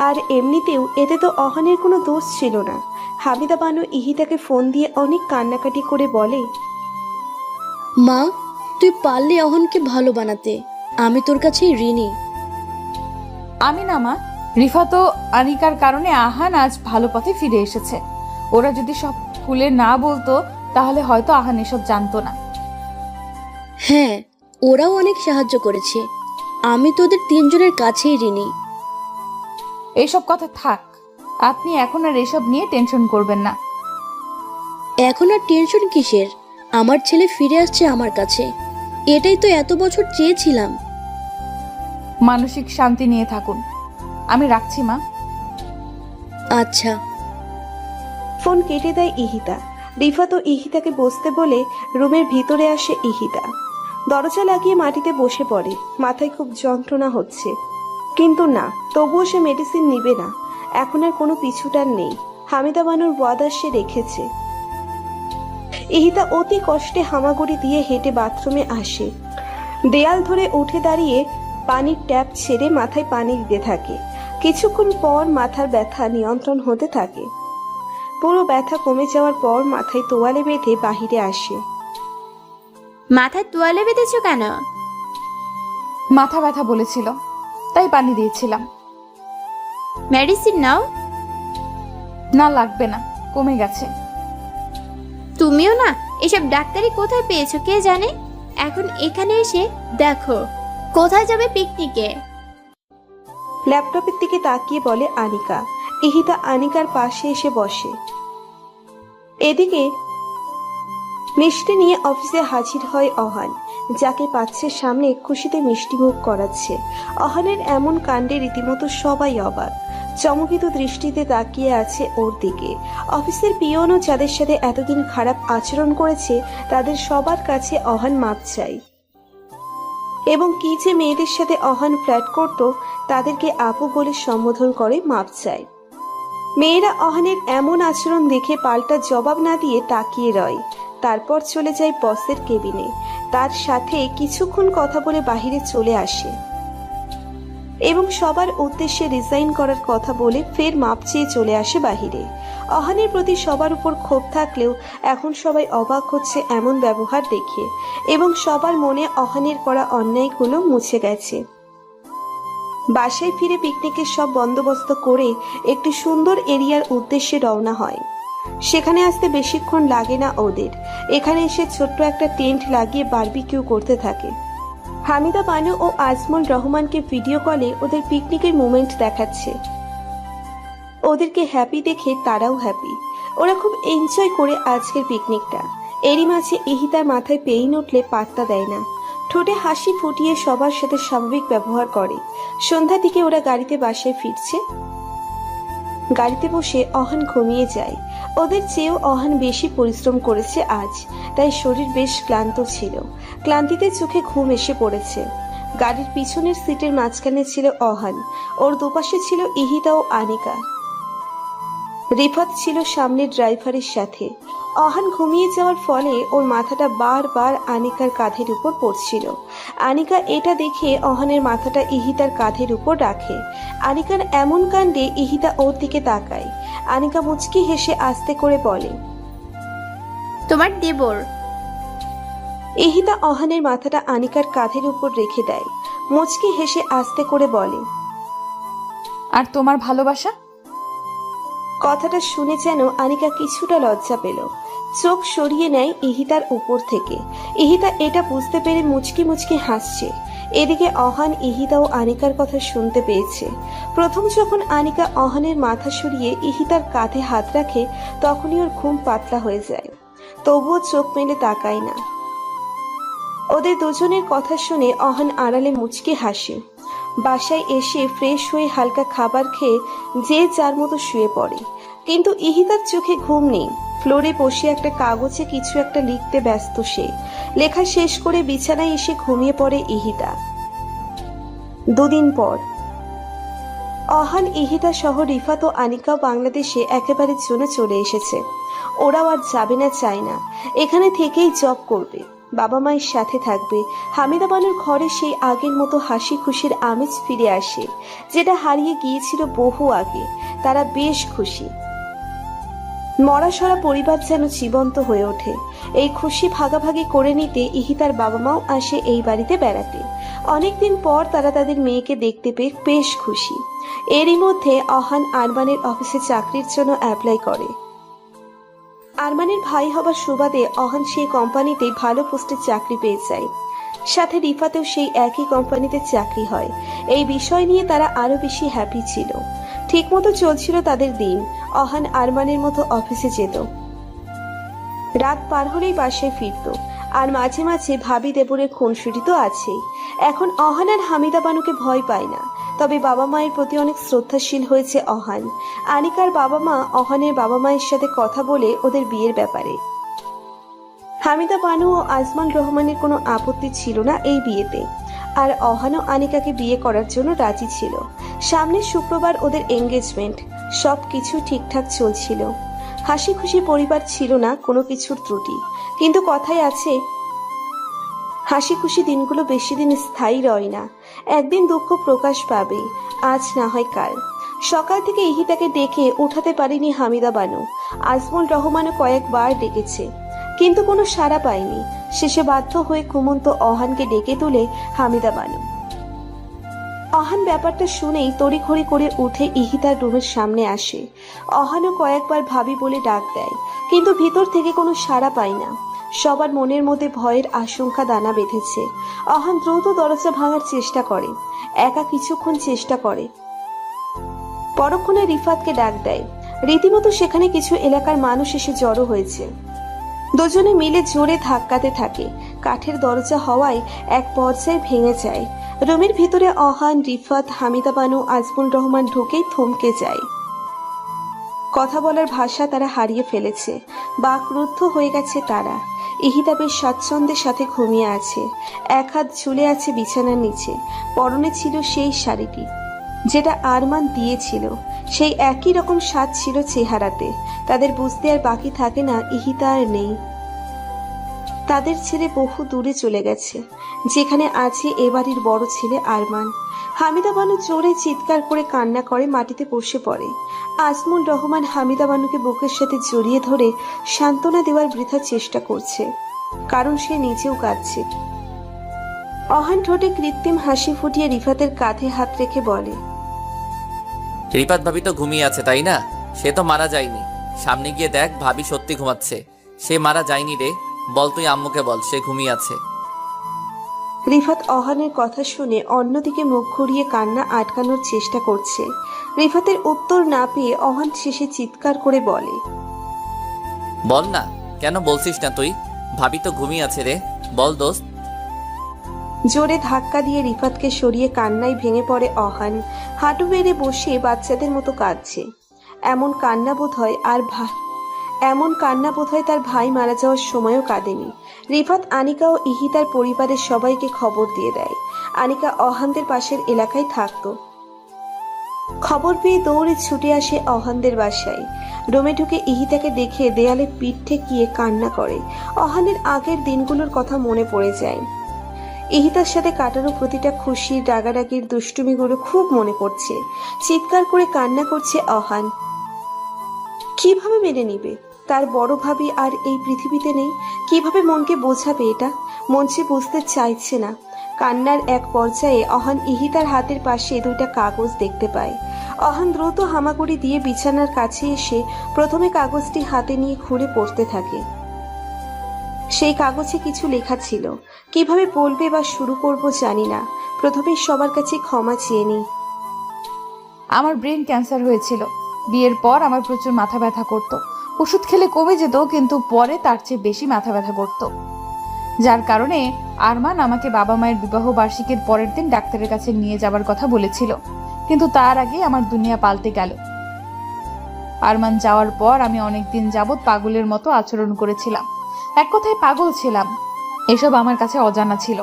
আর এমনিতেও এতে তো অহানের কোনো দোষ ছিল না। হামিদা বানু ইহিতাকে ফোন দিয়ে অনেক কান্নাকাটি করে বলে, মা, তুই পারলে অহনকে ভালো বানাতে, আমি তোর কাছে ঋণী। আমি না মা, রিফাত ও আনিকার কারণে আহান আজ ভালো পথে ফিরে এসেছে। ওরা যদি সব খুলে না বলতো তাহলে হয়তো আহান এসব জানতো না। হ্যাঁ, ওরাও অনেক সাহায্য করেছে। আমি তোদের তিনজনের কাছেই ঋণী। এইসব কথা থাক, আপনি এখন আর এসব নিয়ে টেনশন করবেন না। এখন আর টেনশন কিসের? আমার ছেলে ফিরে আসছে আমার কাছে, এটাই তো এত বছর চেয়েছিলাম। মানসিক শান্তি নিয়ে থাকুন। আমি রাখছি মা। আচ্ছা। ফোন কেটে দেয় ইহিতা। রিফাত ও ইহিতাকে বসতে বলে রুমের ভিতরে আসে ইহিতা। দরজা লাগিয়ে মাটিতে বসে পড়ে। মাথায় খুব যন্ত্রণা হচ্ছে, কিন্তু না, তবুও সে মেডিসিন নিবে না। এখন আর কোনো পিছুটার নেই। হামিদা বানুর ওয়াদা সে রেখেছে। ইহিতা অতি কষ্টে হামাগুড়ি দিয়ে হেঁটে বাথরুমে আসে। দেয়াল ধরে উঠে দাঁড়িয়ে পানির ট্যাপ ছেড়ে মাথায় পানি দিতে থাকে। কিছুক্ষণ পর মাথার ব্যথা নিয়ন্ত্রণ হতে থাকে। পুরো ব্যথা কমে যাওয়ার পর মাথায় তোয়ালে বেঁধে বাহিরে আসে। মাথায় তোয়ালে বেঁধেছো কেন? মাথা ব্যথা বলেছিল, তাই পানি দিয়েছিলাম। মেডিসিন নাও। না, লাগবে না, কমে গেছে। তুমিও না, এসব ডাক্তারি কোথায় পেয়েছো কে জানে। এখন এখানে এসে দেখো কোথায় যাবে পিকনিকে। ল্যাপটপের দিকে তাকিয়ে বলে আনিকা। ইহিতা আনিকার পাশে এসে বসে। এদিকে মিষ্টি নিয়ে অফিসে হাজির হয় অহান, যাকে পাচ্ছে সামনে খুশিতে মিষ্টিমুখ করাচ্ছে। অহানের এমন কাণ্ডে রীতিমতো সবাই অবাক, চমকিত দৃষ্টিতে তাকিয়ে আছে ওর দিকে। অফিসের পিয়নও যাদের সাথে এতদিন খারাপ আচরণ করেছে তাদের সবার কাছে অহান মাপ চাই। এবং কি যে মেয়েদের সাথে অহান ফ্ল্যাট করত তাদেরকে আপু বলে সম্বোধন করে মাপ চায়। মেয়েরা অহানের এমন আচরণ দেখে পাল্টা জবাব না দিয়ে তাকিয়ে রয়। তারপর চলে যায় বসের কেবিনে। তার সাথে কিছুক্ষণ কথা বলে বাহিরে চলে আসে এবং সবার উদ্দেশ্যে রিজাইন করার কথা বলে ফের মাপ চেয়ে চলে আসে বাহিরে। অহানের প্রতি সবার উপর ক্ষোভ থাকলেও এখন সবাই অবাক হচ্ছে এমন ব্যবহার দেখে, এবং সবার মনে অহানের করা অন্যায়গুলো মুছে গেছে। বাসায় ফিরে পিকনিকের সব বন্দোবস্ত করে একটি সুন্দর এরিয়ার উদ্দেশ্যে রওনা হয়। সেখানে আসতে বেশিক্ষণ লাগে না ওদের। এখানে এসে ছোট্ট একটা টেন্ট লাগিয়ে বারবিকিউ করতে থাকে। হামিদা বানু ও আজমল রহমানকে ভিডিও কলে ওদের পিকনিকের মোমেন্ট দেখাচ্ছে। ওদেরকে হ্যাপি দেখে তারাও হ্যাপি। ওরা খুব এনজয় করে আজকের পিকনিকটা। এরই মাঝে ইহিতার মাথায় পেইন উঠলে পাত্তা দেয় না, ঠোঁটে হাসি ফুটিয়ে সবার সাথে স্বাভাবিক ব্যবহার করে। সন্ধ্যার দিকে ওরা গাড়িতে বাসায় ফিরছে। গাড়িতে বসে অহান ঘুমিয়ে যায়। ওদের চেয়েও অহান বেশি পরিশ্রম করেছে আজ, তাই শরীর বেশ ক্লান্ত ছিল। ক্লান্তিতে চোখে ঘুম এসে পড়েছে। গাড়ির পিছনের সিটের মাঝখানে ছিল অহান, ওর দুপাশে ছিল ইহিতা ও আনিকা। রিফাত ছিল সামনে ড্রাইভারের সাথে। অহান ঘুমিয়ে যাওয়ার ফলে ওর মাথাটা বারবার আনিকার কাঁধের উপর পড়ছিল। আনিকা এটা দেখে অহানের মাথাটা ইহিতার কাঁধের উপর রাখে। আনিকার এমন কাণ্ডে ইহিতা ওর দিকে তাকায়। আনিকা মুচকি হেসে আস্তে করে বলে, তোমার দেবর। ইহিতা অহানের মাথাটা আনিকার কাঁধের উপর রেখে দেয়। মুচকি হেসে আস্তে করে বলে, আর তোমার ভালোবাসা? কথাটা শুনে যেন আনিকা কিছুটা লজ্জা পেল। চোখ সরিয়ে নেয় ইহিতার উপর থেকে। ইহিতা এটা বুঝতে পেরে মুচকি মুচকি হাসছে। এদিকে অহান ইহিতা ও আনিকার কথা শুনতে পেয়েছে। প্রথম যখন আনিকা অহানের মাথা সরিয়ে ইহিতার কাঁধে হাত রাখে, তখনই ওর ঘুম পাতলা হয়ে যায়। তবুও চোখ মেলে তাকায় না। ওদের দুজনের কথা শুনে অহান আড়ালে মুচকি হাসে। বাসায় এসে ফ্রেশ হয়ে হালকা খাবার খেয়ে যে যার মতো শুয়ে পড়ে। কিন্তু ইহিতার চোখে ঘুম নেই। ফ্লোরে বসে একটা কাগজে কিছু একটা লিখতে ব্যস্ত সে। লেখা শেষ করে বিছানায় এসে ঘুমিয়ে পড়ে ইহিতা। দুদিন পর অহান, ইহিতা সহ রিফাত ও আনিকাও বাংলাদেশে একেবারে জন্য চলে এসেছে। ওরাও আর যাবে না, চায় না, এখানে থেকেই জব করবে, বাবা মায়ের সাথে থাকবে। হামিদা বানুর ঘরে সেই আগের মতো হাসি খুশির আমেজ ফিরে আসে, যেটা হারিয়ে গিয়েছিল বহু আগে। তারা বেশ খুশি। মরাসরা পরিবার যেন জীবন্ত হয়ে ওঠে। এই খুশি ভাগাভাগি করে নিতে ইহিতার বাবা মাও আসে এই বাড়িতে বেড়াতে। অনেকদিন পর তারা তাদের মেয়েকে দেখতে পেয়ে বেশ খুশি। এরই মধ্যে অহান আরমানের অফিসে চাকরির জন্য অ্যাপ্লাই করে। আরমানের ভাই হবার সুবাদে অহান সেই কোম্পানিতে ভালো পোস্টে চাকরি পেয়ে যায়। সাথে রিফাতেও সেই একই কোম্পানিতে চাকরি হয়। এই বিষয় নিয়ে তারা আরো বেশি হ্যাপি ছিল। ঠিকমতো চলছিল তাদের দিন। অহান আরমানের মতো অফিসে যেত, রাত পার হলেই বাসায় ফিরত। আর মাঝে মাঝে ভাবি দেবরের খুনসুটি তো আছেই। এখন অহান আর হামিদা বানুকে ভয় পায় না। তবে বাবা মায়ের প্রতি অনেক শ্রদ্ধাশীল হয়েছে অহান। আনিকার বাবা মা অহানের বাবা মায়ের সাথে কথা বলে ওদের বিয়ের ব্যাপারে। হামিদা বানু ও আজমান রহমানের কোনো আপত্তি ছিল না এই বিয়েতে। আর অহানও আনিকাকে বিয়ে করার জন্য রাজি ছিল। সামনের শুক্রবার ওদের এঙ্গেজমেন্ট। সবকিছু ঠিকঠাক চলছিল। হাসি খুশি পরিবার ছিল না কোনো কিছুর ত্রুটি। কিন্তু কথায় আছে, হাসি খুশি দিনগুলো বেশি দিন স্থায়ী রয় না। একদিন দুঃখ প্রকাশ পাবে, আজ না হয় কাল। সকাল থেকে ইহিতাকে ডেকে উঠাতে পারেনি হামিদা বানু। আজমল রহমানও কয়েকবার ডেকেছে, কিন্তু কোনো সাড়া পায়নি। শেষে বাধ্য হয়ে ঘুমন্ত অহানকে ডেকে তুলে হামিদা বানু। অহান ব্যাপারটা শুনেই তড়িঘড়ি করে উঠে ইহিতার রুমের সামনে আসে। অহানও কয়েকবার ভাবি বলে ডাক দেয়, কিন্তু ভিতর থেকে কোনো সাড়া পায় না। সবার মনের মধ্যে ভয়ের আশঙ্কা দানা বেঁধেছে। অহান দ্রুত দরজা ভাঙার চেষ্টা করে, একা কিছুক্ষণ চেষ্টা করে। পরক্ষণে রিফাতকে ডাক দেয়। রীতিমতো সেখানে কিছু এলাকার মানুষ এসে জড়ো হয়েছে। দুজনে মিলে জোরে ধাক্কাতে থাকে। কাঠের দরজা হওয়ায় এক পর্যায়ে ভেঙে যায়। রুমের ভিতরে অহান, রিফাত, হামিদা বানু, আজমুল রহমান ঢুকেই থমকে যায়। কথা বলার ভাষা তারা হারিয়ে ফেলেছে। বাকরুদ্ধ হয়ে গেছে তারা। ইহিতা বেশ স্বাচ্ছন্দ্যের সাথে ঘুমিয়ে আছে। এক হাত ঝুলে আছে বিছানার নিচে। পরনে ছিল সেই শাড়িটি যেটা আরমান দিয়েছিল। সেই একই রকম স্বাদ ছিল চেহারাতে। তাদের বুঝতে আর বাকি থাকে না ইহিতা আর নেই। তাদের ছেড়ে বহু দূরে চলে গেছে, যেখানে আছে এবাড়ির বড় ছেলে আরমান। হামিদা বানু জোরে চিৎকার করে কান্না করে মাটিতে বসে পড়ে। আজমুল রহমান হামিদা বানুকে বুকের সাথে জড়িয়ে ধরে সান্ত্বনা দেওয়ার বৃথা চেষ্টা করছে, কারণ সে নিজেও কাঁদছে। অহান ঠোঁটে কৃত্রিম হাসি ফুটিয়ে রিফাতের কাঁধে হাত রেখে বলে, রিফাত ভাবি তো ঘুমিয়ে আছে তাই না? সে তো মারা যায়নি। সামনে গিয়ে দেখ, ভাবি সত্যি ঘুমাচ্ছে। সে মারা যায়নি রে, বল তুই আম্মুকে বল সে ঘুমিয়ে আছে। রিফাত অহানের কথা শুনে অন্যদিকে মুখ ঘুরিয়ে কান্না আটকানোর চেষ্টা করছে। রিফাতের উত্তর না পেয়ে অহান শেষে চিৎকার করে বলে, বল না, কেন বলছিস না তুই? ভাবি তো ঘুমিয়ে আছে রে, বল দোস্ত। জোরে ধাক্কা দিয়ে রিফাতকে সরিয়ে কান্নায় ভেঙে পড়ে অহান। হাঁটু বেড়ে বসে বাচ্চাদের মতো কাঁদছে। এমন কান্না বোধ হয় তার ভাই মারা যাওয়ার সময়ও কাঁদেনি। রিফাত আনিকা ও ইহিতার পরিবারের সবাইকে খবর দিয়ে দেয়। আনিকা অহানদের পাশের এলাকায় থাকতো। খবর পেয়ে দৌড়ে ছুটে আসে অহানদের বাসায়। রুমে ঢুকে ইহিতাকে দেখে দেয়ালে পিঠ ঠেকিয়ে কান্না করে। অহানের আগের দিনগুলোর কথা মনে পড়ে যায়। ইহিতার সাথে কাটানো প্রতিটা খুশি, রাগারাগির, দুষ্টুমিগুলো খুব মনে পড়ছে। চিৎকার করে কান্না করছে অহান। কিভাবে মেনে নিবে? তার বড় ভাবি আর এই পৃথিবীতে নেই। কিভাবে মনকে বোঝাবে এটা? মন সে বুঝতে চাইছে না। কান্নার এক পর্যায়ে অহান ইহিতার হাতের পাশে 2টা কাগজ দেখতে পায়। অহান দ্রুত হামাগুড়ি দিয়ে বিছানার কাছে এসে প্রথমে কাগজটি হাতে নিয়ে খুলে পড়তে থাকে। সেই কাগজে কিছু লেখা ছিল। কিভাবে বলবে বা শুরু করব জানি না। প্রথমে সবার কাছে ক্ষমা চেয়ে নিই। আমার ব্রেন ক্যান্সার হয়েছিল। বিয়ের পর আমার প্রচুর মাথা ব্যথা করতো। ওষুধ খেলে কমে যেত, কিন্তু পরে তার চেয়ে বেশি মাথা ব্যথা করতো, যার কারণে আরমান আমাকে বাবা মায়ের বিবাহ বার্ষিকীর পরের দিন ডাক্তারের কাছে নিয়ে যাবার কথা বলেছিল। কিন্তু তার আগে আমার দুনিয়া পাল্টে গেল। আরমান যাওয়ার পর আমি অনেকদিন যাবৎ পাগলের মতো আচরণ করেছিলাম। এক কথায় পাগল ছিলাম। এসব আমার কাছে অজানা ছিল।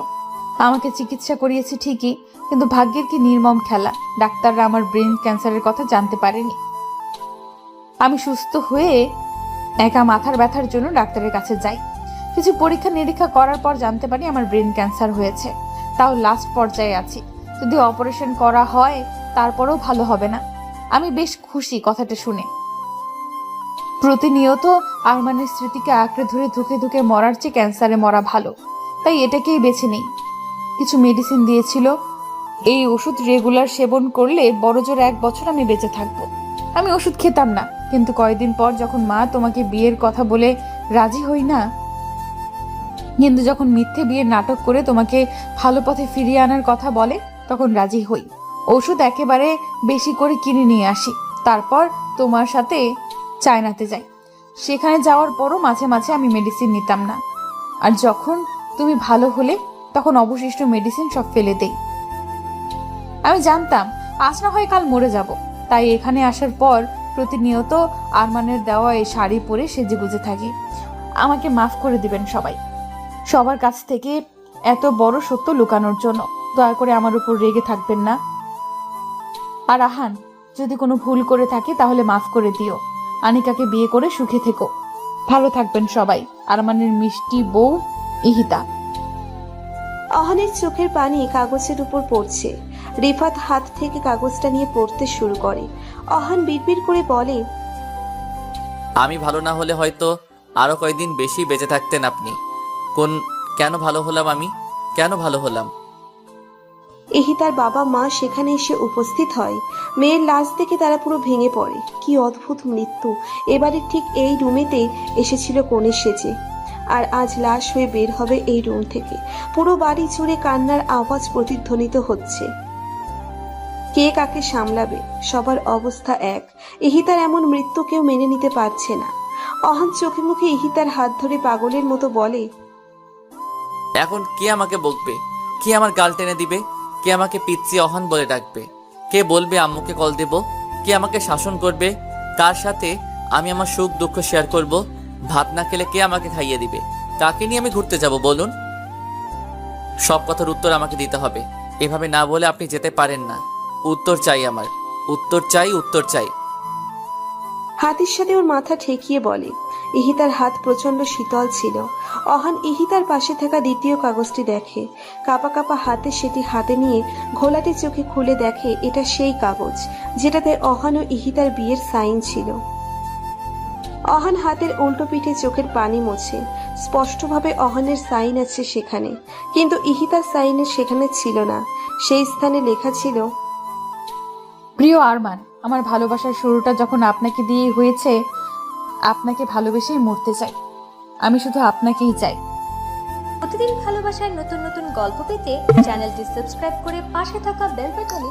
আমাকে চিকিৎসা করিয়েছি ঠিকই, কিন্তু ভাগ্যের কি নির্মম খেলা, ডাক্তাররা আমার ব্রেন ক্যান্সারের কথা জানতে পারেনি। আমি সুস্থ হয়ে একা মাথার ব্যথার জন্য ডাক্তারের কাছে যাই। কিছু পরীক্ষা নিরীক্ষা করার পর জানতে পারি আমার ব্রেন ক্যান্সার হয়েছে। তাও লাস্ট পর্যায়ে আছি। যদি অপারেশন করা হয় তারপরেও ভালো হবে না। আমি বেশ খুশি কথাটা শুনে। প্রতিনিয়ত আরমানের স্মৃতিকে আঁকড়ে ধরে ধুকে ধুকে মরার চেয়ে ক্যান্সারে মরা ভালো, তাই এটাকেই বেছে নেই। কিছু মেডিসিন দিয়েছিল। এই ওষুধ রেগুলার সেবন করলে বড়জোর 1 বছর আমি বেঁচে থাকবো। আমি ওষুধ খেতাম না, কিন্তু কয়েকদিন পর যখন মা তোমাকে বিয়ের কথা বলে রাজি হই না, কিন্তু যখন মিথ্যে বিয়ের নাটক করে তোমাকে ভালো পথে ফিরিয়ে আনার কথা বলে, তখন রাজি হই। ওষুধ একেবারে বেশি করে কিনে নিয়ে আসি। তারপর তোমার সাথে চায়নাতে যাই। সেখানে যাওয়ার পরও মাঝে মাঝে আমি মেডিসিন নিতাম না। আর যখন তুমি ভালো হলে তখন অবশিষ্ট মেডিসিন সব ফেলে দেই। আমি জানতাম আজ না হয় কাল মরে যাব, তাই এখানে আসার পর প্রতিনিয়ত আরমানের দেওয়া এই শাড়ি পরে সেজেগুজে থাকি। আমাকে মাফ করে দিবেন সবাই, সবার কাছ থেকে এত বড় সত্য লুকানোর জন্য। দয়া করে আমার উপর রেগে থাকবেন না। আর আহান, যদি কোনো ভুল করে থাকি তাহলে মাফ করে দিও। আনিকাকে বিয়ে করে সুখে থেকো। ভালো থাকবেন সবাই। আরমানের মিষ্টি বউ ইহিতা। অহানের চোখের পানি কাগজের উপর পড়ছে। রিফাত হাত থেকে কাগজটা নিয়ে পড়তে শুরু করে। অহান বিড়বিড় করে বলে, আমি ভালো না হলে হয়তো আরো কয়েকদিন বেশি বেঁচে থাকতেন আপনি। কেন ভালো হলাম আমি? কেন ভালো হলাম? ইহিতার বাবা মা সেখানে এসে উপস্থিত হয়। মেয়ের লাশ দেখে তারা পুরো ভেঙে পড়ে। কি অদ্ভুত মৃত্যু! এবারে ঠিক এই রুমেতে এসেছিল কনে সেজে, আর আজ লাশ হয়ে বের হবে এই রুম থেকে। পুরো বাড়ি জুড়ে কান্নার আওয়াজ প্রতিধ্বনিত হচ্ছে। কে কাকে সামলাবে? সবার অবস্থা এক। ইহিতার এমন মৃত্যু কেউ মেনে নিতে পারছে না। অহান চোখে মুখে ইহিতার হাত ধরে পাগলের মতো বলে, এখন কে আমাকে বকবে? কে আমার গাল টেনে দিবে? কে আমাকে পিচ্চি অহান বলে ডাকবে? কে বলবে আম্মুকে কল দেব? কে আমাকে শাসন করবে? কার সাথে আমি আমার সুখ দুঃখ শেয়ার করব? ভাত না খেলে কে আমাকে খাইয়ে দিবে? কাকে নিয়ে আমি ঘুরতে যাব বলুন? সব কথার উত্তর আমাকে দিতে হবে। এভাবে না বলে আপনি যেতে পারেন না। উত্তর চাই আমার, উত্তর চাই, উত্তর চাই। হাতের সাথে ওর মাথা ঠেকিয়ে বলে। ইহিতার হাত প্রচন্ড শীতল ছিল। অহান ইহিতার পাশে থাকা দ্বিতীয় কাগজটি দেখে। কাপা কাপা হাতে সেটি হাতে নিয়ে ঘোলাটে চোখে খুলে দেখে এটা সেই কাগজ যেটাতে অহান ও ইহিতার বিয়ের সাইন ছিল। অহান হাতের উল্টো পিঠে চোখের পানি মোছে। স্পষ্টভাবে অহানের সাইন আছে সেখানে, কিন্তু ইহিতার সাইনের সেখানে ছিল না। সেই স্থানে লেখা ছিল, প্রিয় আরমান, আমার ভালোবাসার শুরুটা যখন আপনাকে দিয়ে হয়েছে, আপনাকে ভালোবেসেই মরতে চাই। আমি শুধু আপনাকেই চাই। প্রতিদিন ভালোবাসার নতুন নতুন গল্প পেতে চ্যানেলটি সাবস্ক্রাইব করে পাশে থাকা বেল বাটনে